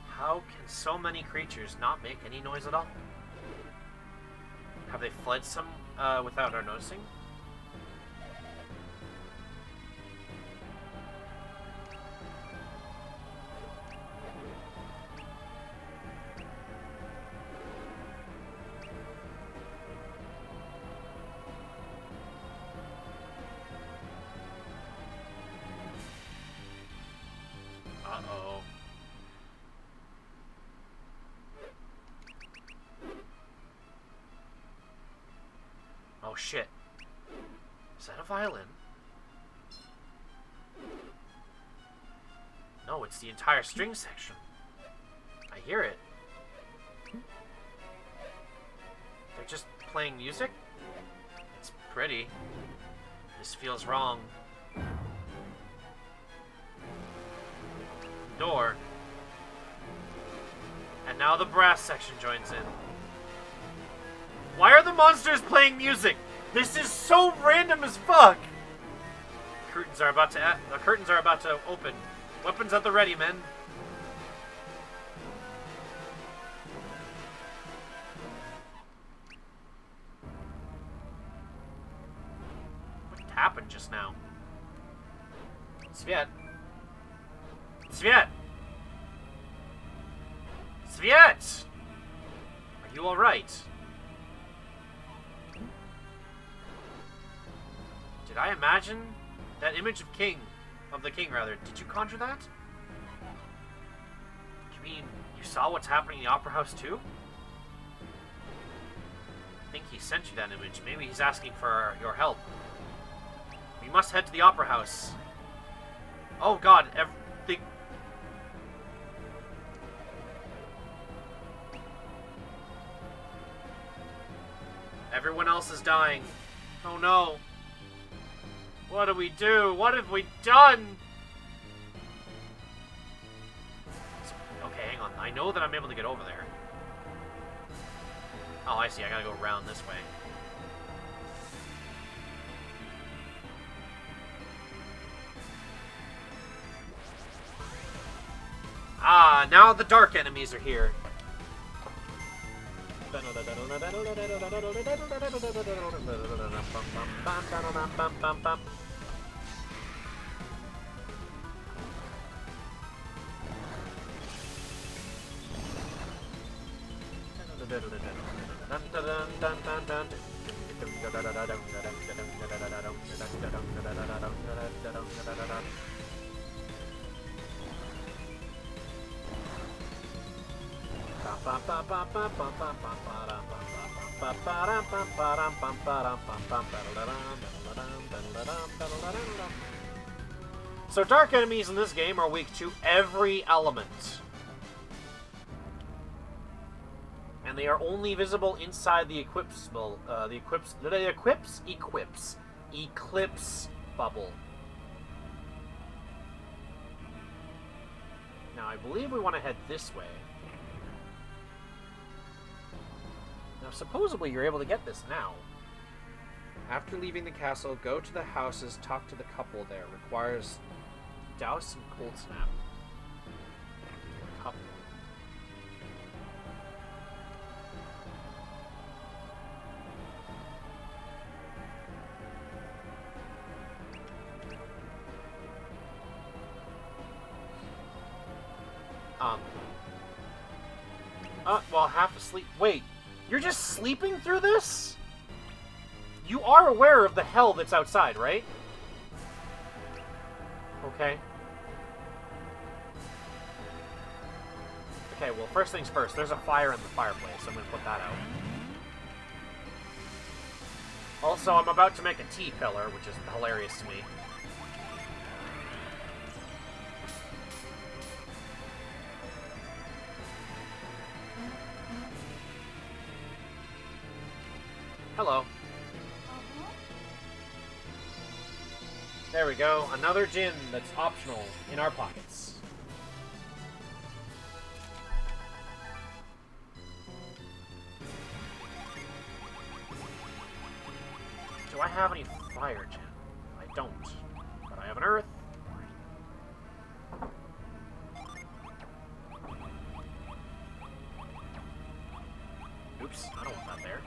How can so many creatures not make any noise at all? Have they fled without our noticing? Uh-oh. shit. Is that a violin? No, it's the entire string section. I hear it. They're just playing music? It's pretty. This feels wrong. Door. And now the brass section joins in. Why are the monsters playing music? This is so random as fuck! The curtains are about to open. Weapons at the ready, men. What happened just now? Sviet. Sviet! Sviet! Are you alright? Did I imagine that image of the king, rather? Did you conjure that? You mean you saw what's happening in the opera house too? I think he sent you that image. Maybe he's asking for your help. We must head to the opera house. Oh god, everyone else is dying. Oh no. What do we do? What have we done? Okay, hang on. I know that I'm able to get over there. Oh, I see. I gotta go around this way. Ah, now the dark enemies are here. So dark enemies in this game are weak to every element. And they are only visible inside the eclipse bubble. Now I believe we want to head this way. Now supposedly you're able to get this now. After leaving the castle, go to the houses, talk to the couple there. Requires douse some cold snap. Couple. Well, half asleep. Wait, you're just sleeping through this? You are aware of the hell that's outside, right? Okay. Okay, well, first things first. There's a fire in the fireplace, so I'm going to put that out. Also, I'm about to make a T-pillar, which is hilarious to me. Hello. There we go. Another gin that's optional in our pockets. Do I have any fire gin? I don't. But I have an earth. Oops, I don't want that there.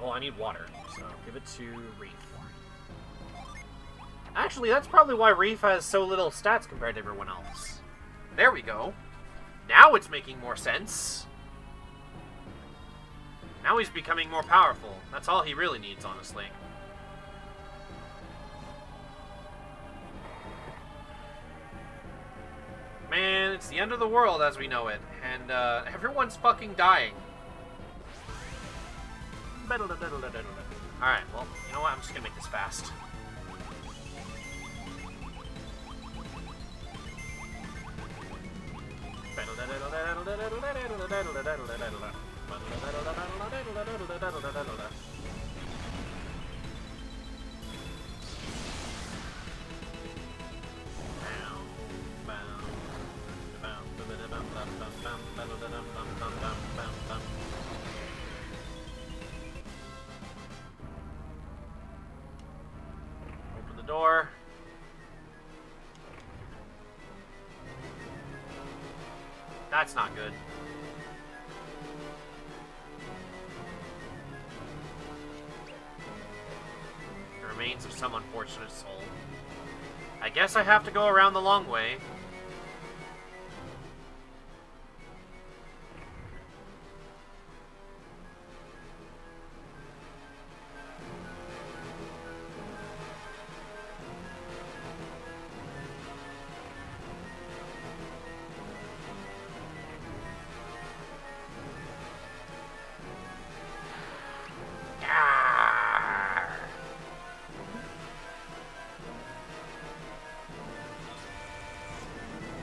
Well, I need water, so give it to Reef. Actually, that's probably why Reef has so little stats compared to everyone else. There we go. Now it's making more sense. Now he's becoming more powerful. That's all he really needs, honestly. Man, it's the end of the world as we know it, and everyone's fucking dying. Alright, well, you know what? I'm just gonna make this fast. Open the door. That's not good. The remains of some unfortunate soul. I guess I have to go around the long way.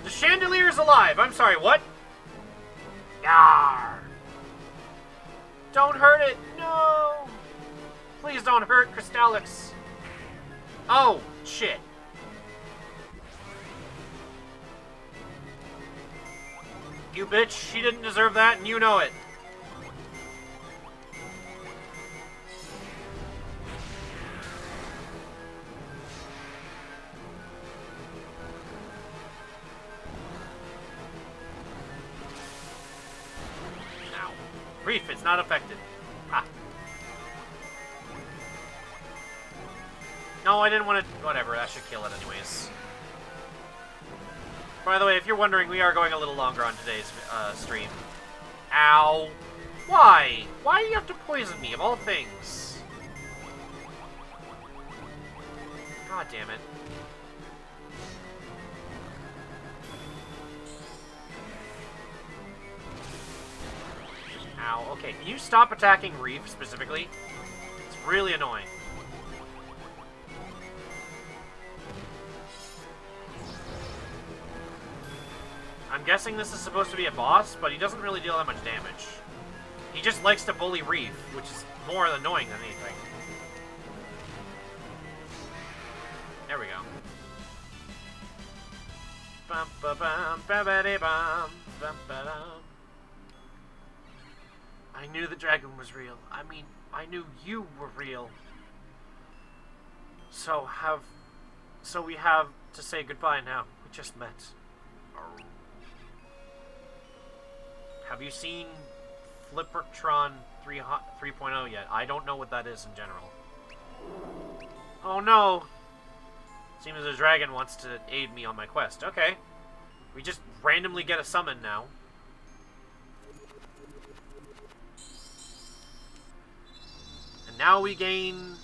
The chandelier's alive! I'm sorry, what? Yarr! Don't hurt it! No! Please don't hurt Crystallix! Oh, shit. You bitch, she didn't deserve that, and you know it. Reef, it's not affected. Ah. No, I didn't want to... Whatever, that should kill it anyways. By the way, if you're wondering, we are going a little longer on today's stream. Ow. Why? Why do you have to poison me, of all things? God damn it. Ow. Okay, can you stop attacking Reef, specifically? It's really annoying. I'm guessing this is supposed to be a boss, but he doesn't really deal that much damage. He just likes to bully Reef, which is more annoying than anything. There we go. Bum, ba, bum, ba, ba, de, bum, bum, ba, dum. I knew the dragon was real. I mean, I knew you were real. So we have to say goodbye now. We just met. Have you seen Flippertron 3.0 yet? I don't know what that is in general. Oh no! Seems the dragon wants to aid me on my quest. Okay. We just randomly get a summon now. Now we gain...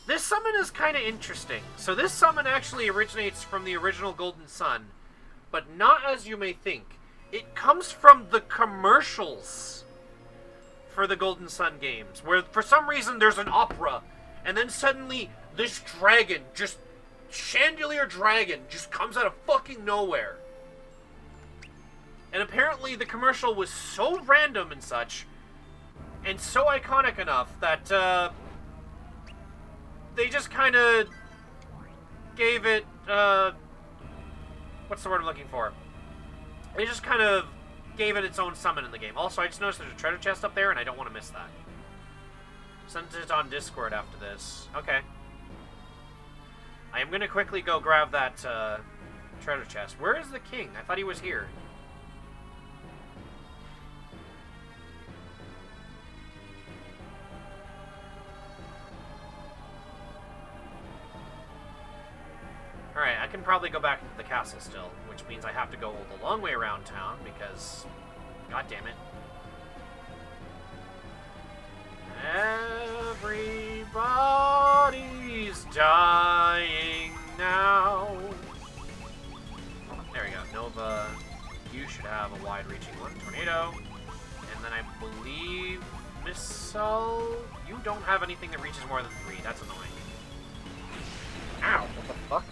this summon is kind of interesting. So this summon actually originates from the original Golden Sun, but not as you may think. It comes from the commercials for the Golden Sun games, where for some reason there's an opera, and then suddenly this dragon, just chandelier dragon, just comes out of fucking nowhere. And apparently the commercial was so random and such, and so iconic enough that they just kind of gave it, what's the word I'm looking for? They just kind of gave it its own summon in the game. Also, I just noticed there's a treasure chest up there, and I don't want to miss that. Sent it on Discord after this. Okay. I am going to quickly go grab that treasure chest. Where is the king? I thought he was here. Alright, I can probably go back to the castle still, which means I have to go the long way around town because... God damn it. Everybody's dying now. There we go. Nova, you should have a wide-reaching one. Tornado. And then I believe Miss So, you don't have anything that reaches more than 3. That's annoying. Ow, what the fuck?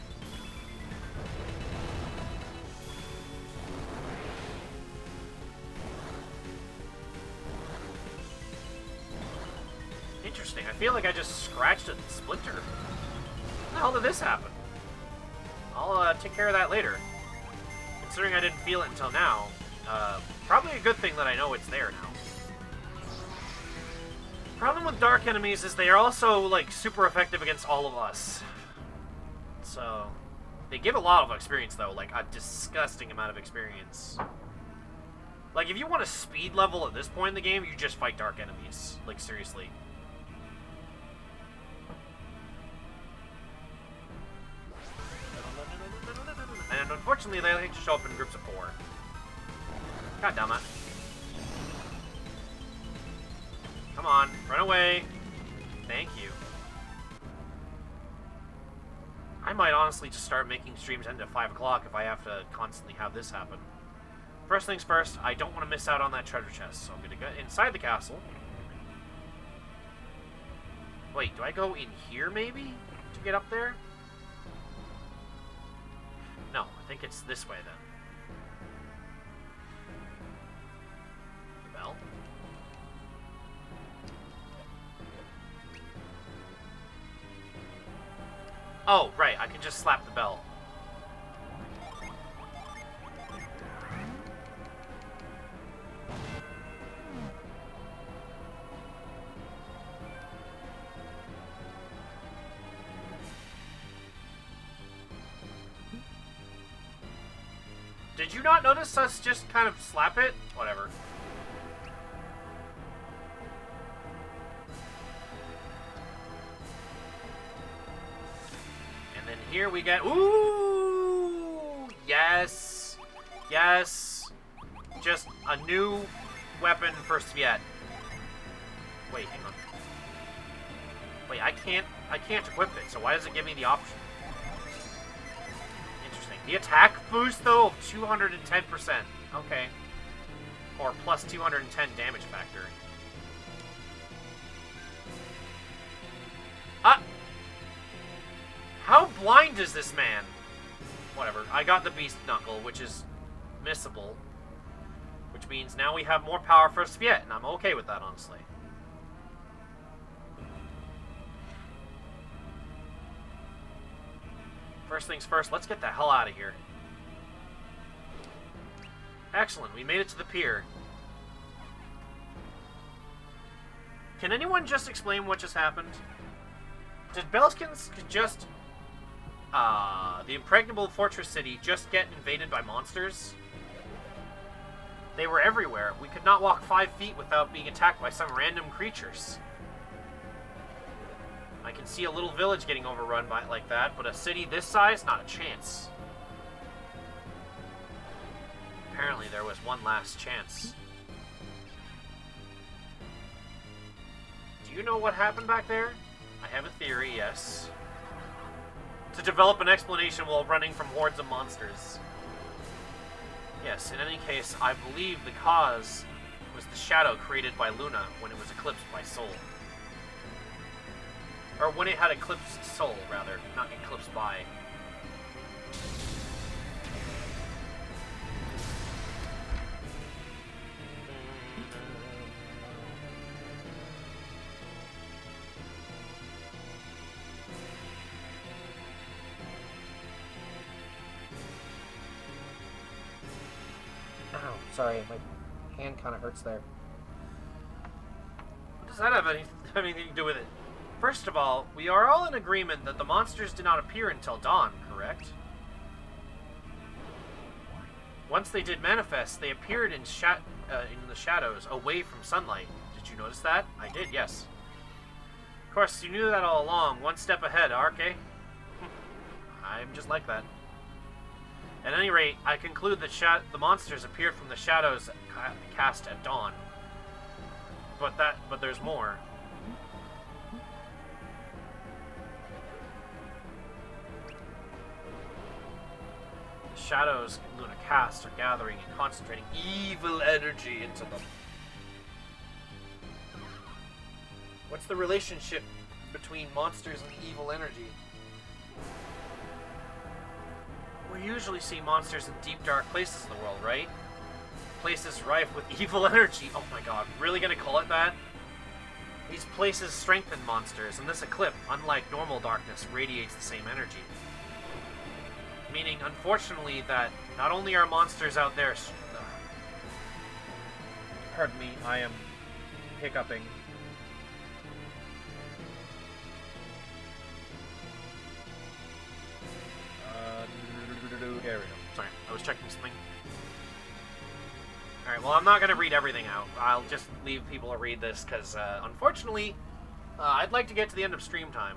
Interesting. I feel like I just scratched a splinter. How the hell did this happen? I'll take care of that later. Considering I didn't feel it until now, probably a good thing that I know it's there now. Problem with dark enemies is they are also, like, super effective against all of us. So, they give a lot of experience, though. Like, a disgusting amount of experience. Like, if you want a speed level at this point in the game, you just fight dark enemies. Like, seriously. And unfortunately, they like to show up in groups of 4. God damn it. Come on, run away. Thank you. I might honestly just start making streams end at 5 o'clock if I have to constantly have this happen. First things first, I don't want to miss out on that treasure chest, so I'm going to go inside the castle. Wait, do I go in here, maybe? To get up there? No, I think it's this way, then. The bell? Oh, right, I can just slap the bell. Did you not notice us just kind of slap it? Whatever. And then here we get... Ooh! Yes! Yes! Just a new weapon for Sviet. Wait, hang on. Wait, I can't equip it, so why does it give me the option? The attack boost, though, of 210%. Okay. Or plus 210 damage factor. How blind is this man? Whatever. I got the Beast Knuckle, which is missable. Which means now we have more power for Sviet, and I'm okay with that, honestly. First things first, let's get the hell out of here. Excellent, we made it to the pier. Can anyone just explain what just happened? Did Belskins just... the impregnable fortress city just get invaded by monsters? They were everywhere. We could not walk 5 feet without being attacked by some random creatures. I can see a little village getting overrun by like that, but a city this size, not a chance. Apparently there was one last chance. Do you know what happened back there? I have a theory, yes. To develop an explanation while running from hordes of monsters. Yes, in any case, I believe the cause was the shadow created by Luna when it was eclipsed by Sol. Or when it had eclipsed Sol, rather, not eclipsed by. Ow, sorry, my hand kind of hurts there. What does that have anything to do with it? First of all, we are all in agreement that the monsters did not appear until dawn, correct? Once they did manifest, they appeared in the shadows, away from sunlight. Did you notice that? I did, yes. Of course, you knew that all along. One step ahead, Arke. I'm just like that. At any rate, I conclude that the monsters appeared from the shadows cast at dawn. But there's more. Shadows Luna cast are gathering and concentrating evil energy into them. What's the relationship between monsters and evil energy? We usually see monsters in deep, dark places in the world, right? Places rife with evil energy. Oh my god, really gonna call it that? These places strengthen monsters, and this eclipse, unlike normal darkness, radiates the same energy. Meaning, unfortunately, that not only are monsters out there... Pardon me, I am hiccuping. There we go. Sorry, I was checking something. Alright, well, I'm not going to read everything out. I'll just leave people to read this, because, unfortunately, I'd like to get to the end of stream time.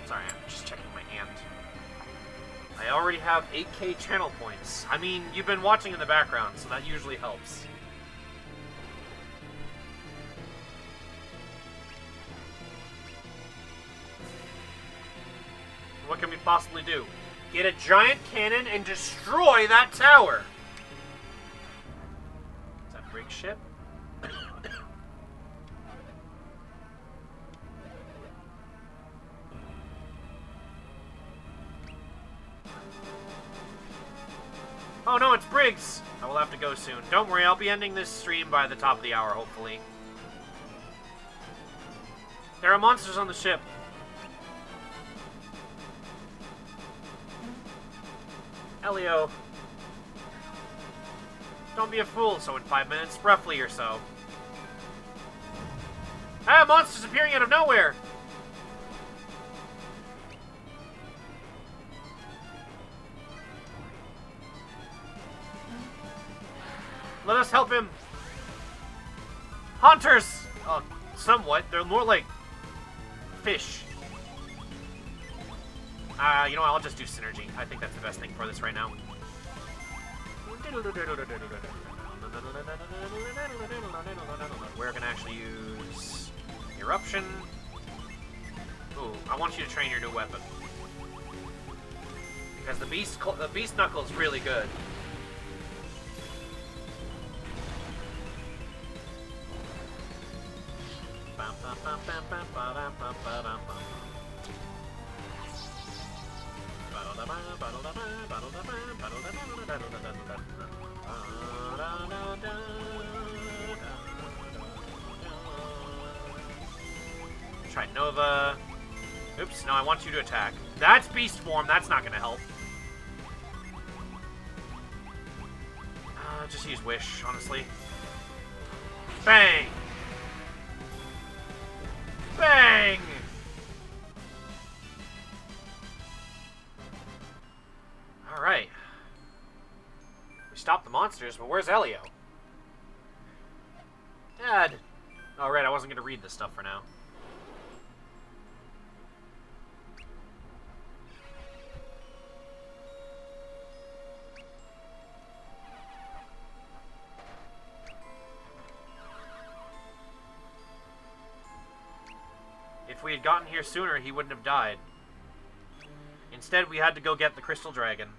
Sorry, I'm just checking my hand. I already have 8k channel points. I mean, you've been watching in the background, so that usually helps. What can we possibly do? Get a giant cannon and destroy that tower! Is that brig ship? Oh no, it's Briggs! I will have to go soon. Don't worry, I'll be ending this stream by the top of the hour, hopefully. There are monsters on the ship. Elio. Don't be a fool, so in 5 minutes, roughly or so. Ah, monsters appearing out of nowhere! Let us help him! Hunters! Somewhat. They're more like fish. You know what? I'll just do synergy. I think that's the best thing for this right now. We're gonna actually use Eruption. Ooh, I want you to train your new weapon. Because the Beast Knuckle is really good. Try Nova. Oops, no, I want you to attack. That's Beast Form, that's not gonna help. Just use Wish, honestly. Bang! Bang! Alright. We stopped the monsters, but where's Elio? Dad! Oh, right, I wasn't going to read this stuff for now. If we had gotten here sooner, he wouldn't have died. Instead, we had to go get the Crystal Dragon.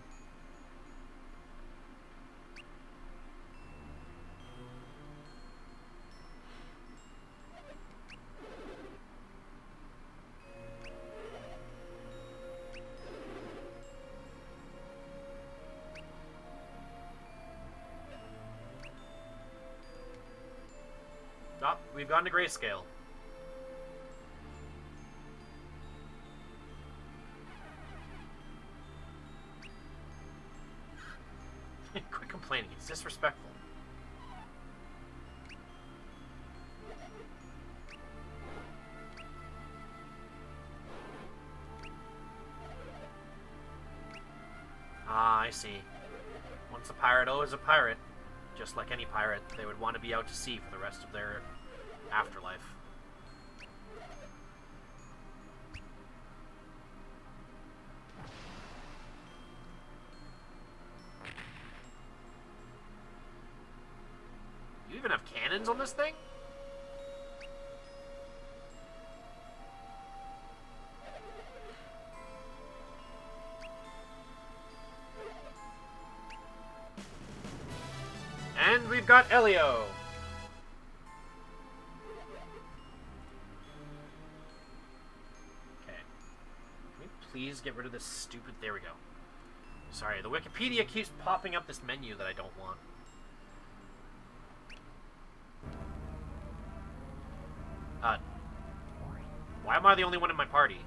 We've gone to grayscale. Quit complaining. It's disrespectful. Ah, I see. Once a pirate, always a pirate. Just like any pirate, they would want to be out to sea for the rest of their afterlife. You even have cannons on this thing? And we've got Elio. Okay. Can we please get rid of this stupid... There we go. Sorry, the Wikipedia keeps popping up this menu that I don't want. Why am I the only one in my party?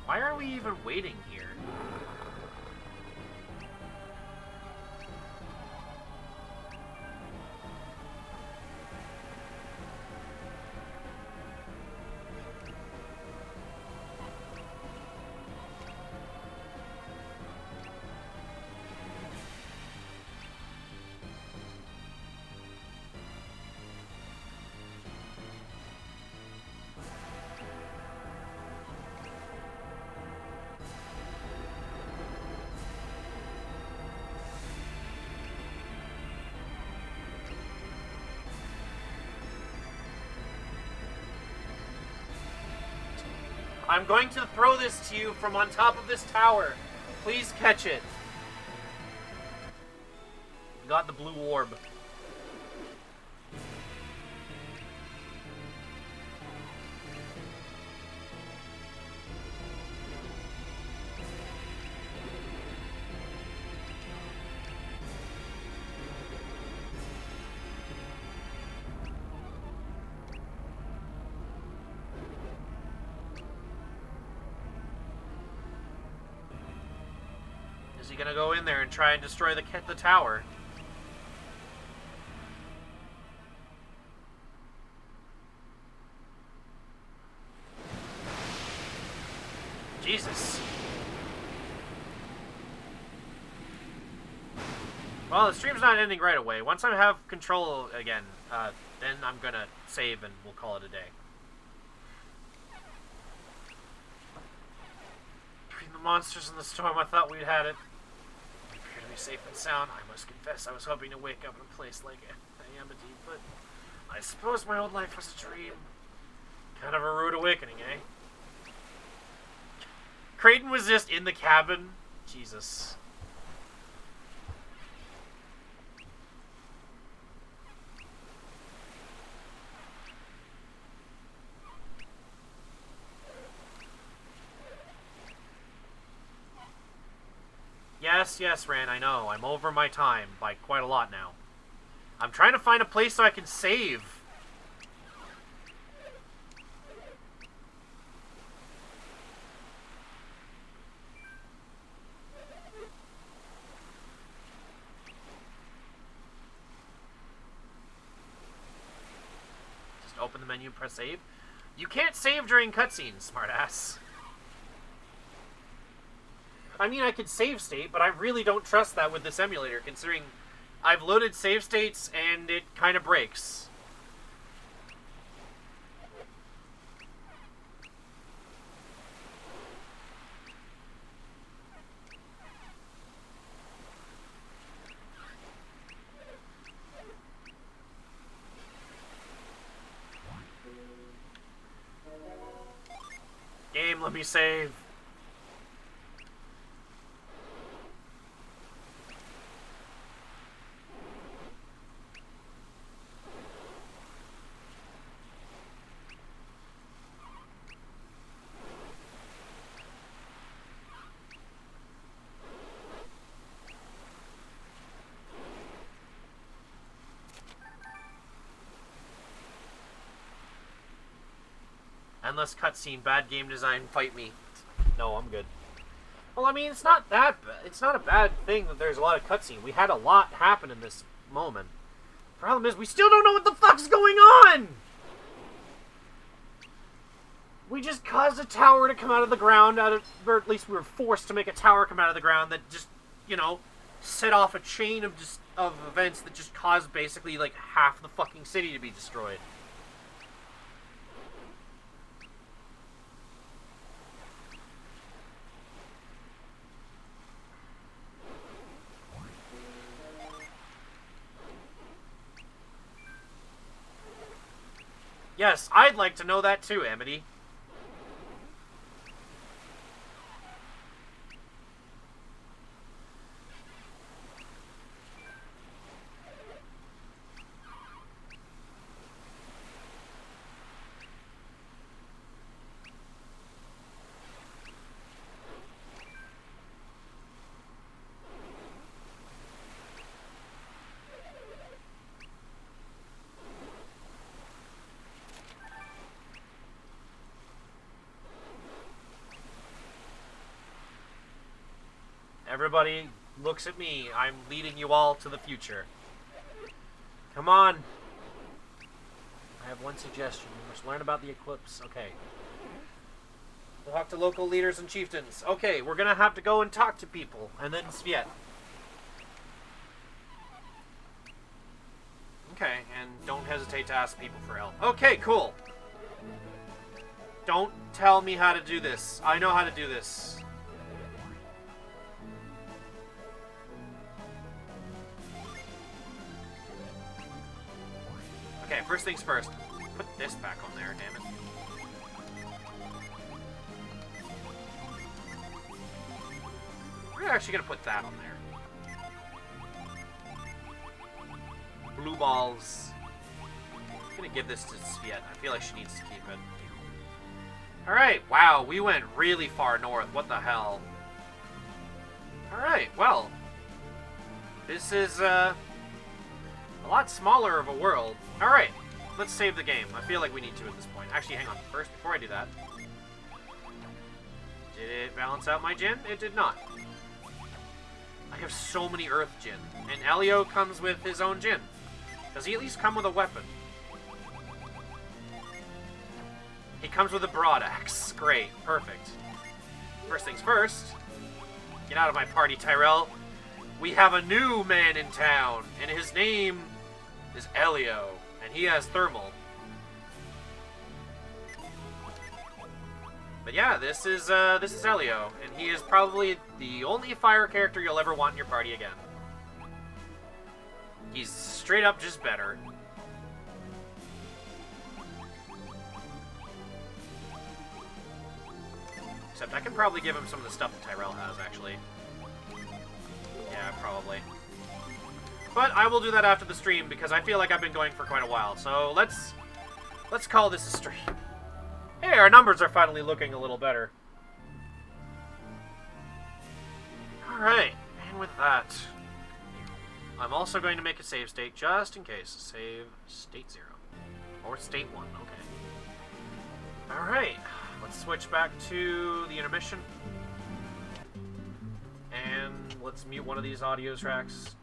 Why are we even waiting here? I'm going to throw this to you from on top of this tower. Please catch it. We got the blue orb. Is he gonna go in there and try and destroy the tower? Jesus. Well, the stream's not ending right away. Once I have control again, then I'm gonna save and we'll call it a day. Between the monsters and the storm, I thought we'd had it. We appear to be safe and sound. I must confess, I was hoping to wake up in a place like Amity, but I suppose my old life was a dream. Kind of a rude awakening, eh? Creighton was just in the cabin. Jesus. Yes, Ran, I know. I'm over my time by quite a lot now. I'm trying to find a place so I can save. Just open the menu and press save. You can't save during cutscenes, smartass. I mean, I could save state, but I really don't trust that with this emulator, considering I've loaded save states and it kind of breaks. Game, let me save. Endless cutscene, bad game design, fight me. No, I'm good. Well, I mean, it's not that bad. It's not a bad thing that there's a lot of cutscene. We had a lot happen in this moment. Problem is, we still don't know what the fuck's going on! We just caused a tower to come out of the ground, or at least we were forced to make a tower come out of the ground that just, you know, set off a chain of events that just caused basically, like, half the fucking city to be destroyed. Yes, I'd like to know that too, Amity. Everybody looks at me. I'm leading you all to the future. Come on. I have one suggestion. You must learn about the eclipse. Okay. Talk to local leaders and chieftains. Okay, we're gonna have to go and talk to people. And then Sviet. Okay, and don't hesitate to ask people for help. Okay, cool. Don't tell me how to do this. I know how to do this. Okay, first things first. Put this back on there, damn it. We're actually gonna put that on there. Blue balls. I'm gonna give this to Sviet. I feel like she needs to keep it. Alright, wow, we went really far north. What the hell? Alright, well. This is, a lot smaller of a world. Alright, let's save the game. I feel like we need to at this point. Actually, hang on. First, before I do that. Did it balance out my Jin? It did not. I have so many Earth Jin. And Elio comes with his own Jin. Does he at least come with a weapon? He comes with a broad axe. Great. Perfect. First things first. Get out of my party, Tyrell. We have a new man in town, and his name is Elio, and he has thermal. But yeah, this is Elio, and he is probably the only fire character you'll ever want in your party again. He's straight up just better. Except I can probably give him some of the stuff that Tyrell has, actually. Yeah, probably. But I will do that after the stream, because I feel like I've been going for quite a while. So let's call this a stream. Hey, our numbers are finally looking a little better. Alright, and with that, I'm also going to make a save state, just in case. Save state 0. Or state 1, okay. Alright, let's switch back to the intermission. And let's mute one of these audio tracks.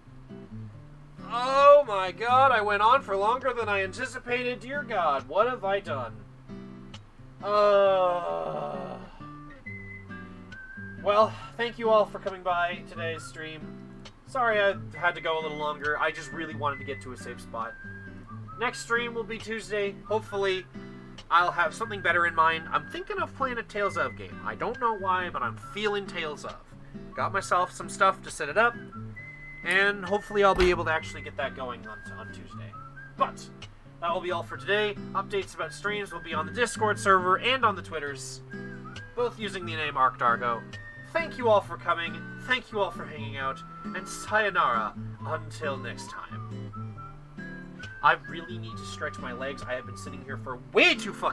Oh my god, I went on for longer than I anticipated. Dear God, what have I done? Well, thank you all for coming by today's stream. Sorry I had to go a little longer. I just really wanted to get to a safe spot. Next stream will be Tuesday. Hopefully, I'll have something better in mind. I'm thinking of playing a Tales of game. I don't know why, but I'm feeling Tales of. Got myself some stuff to set it up, and hopefully I'll be able to actually get that going on Tuesday. But that will be all for today. Updates about streams will be on the Discord server and on the Twitters, both using the name ArcDargo. Thank you all for coming, thank you all for hanging out, and sayonara until next time. I really need to stretch my legs. I have been sitting here for way too fucking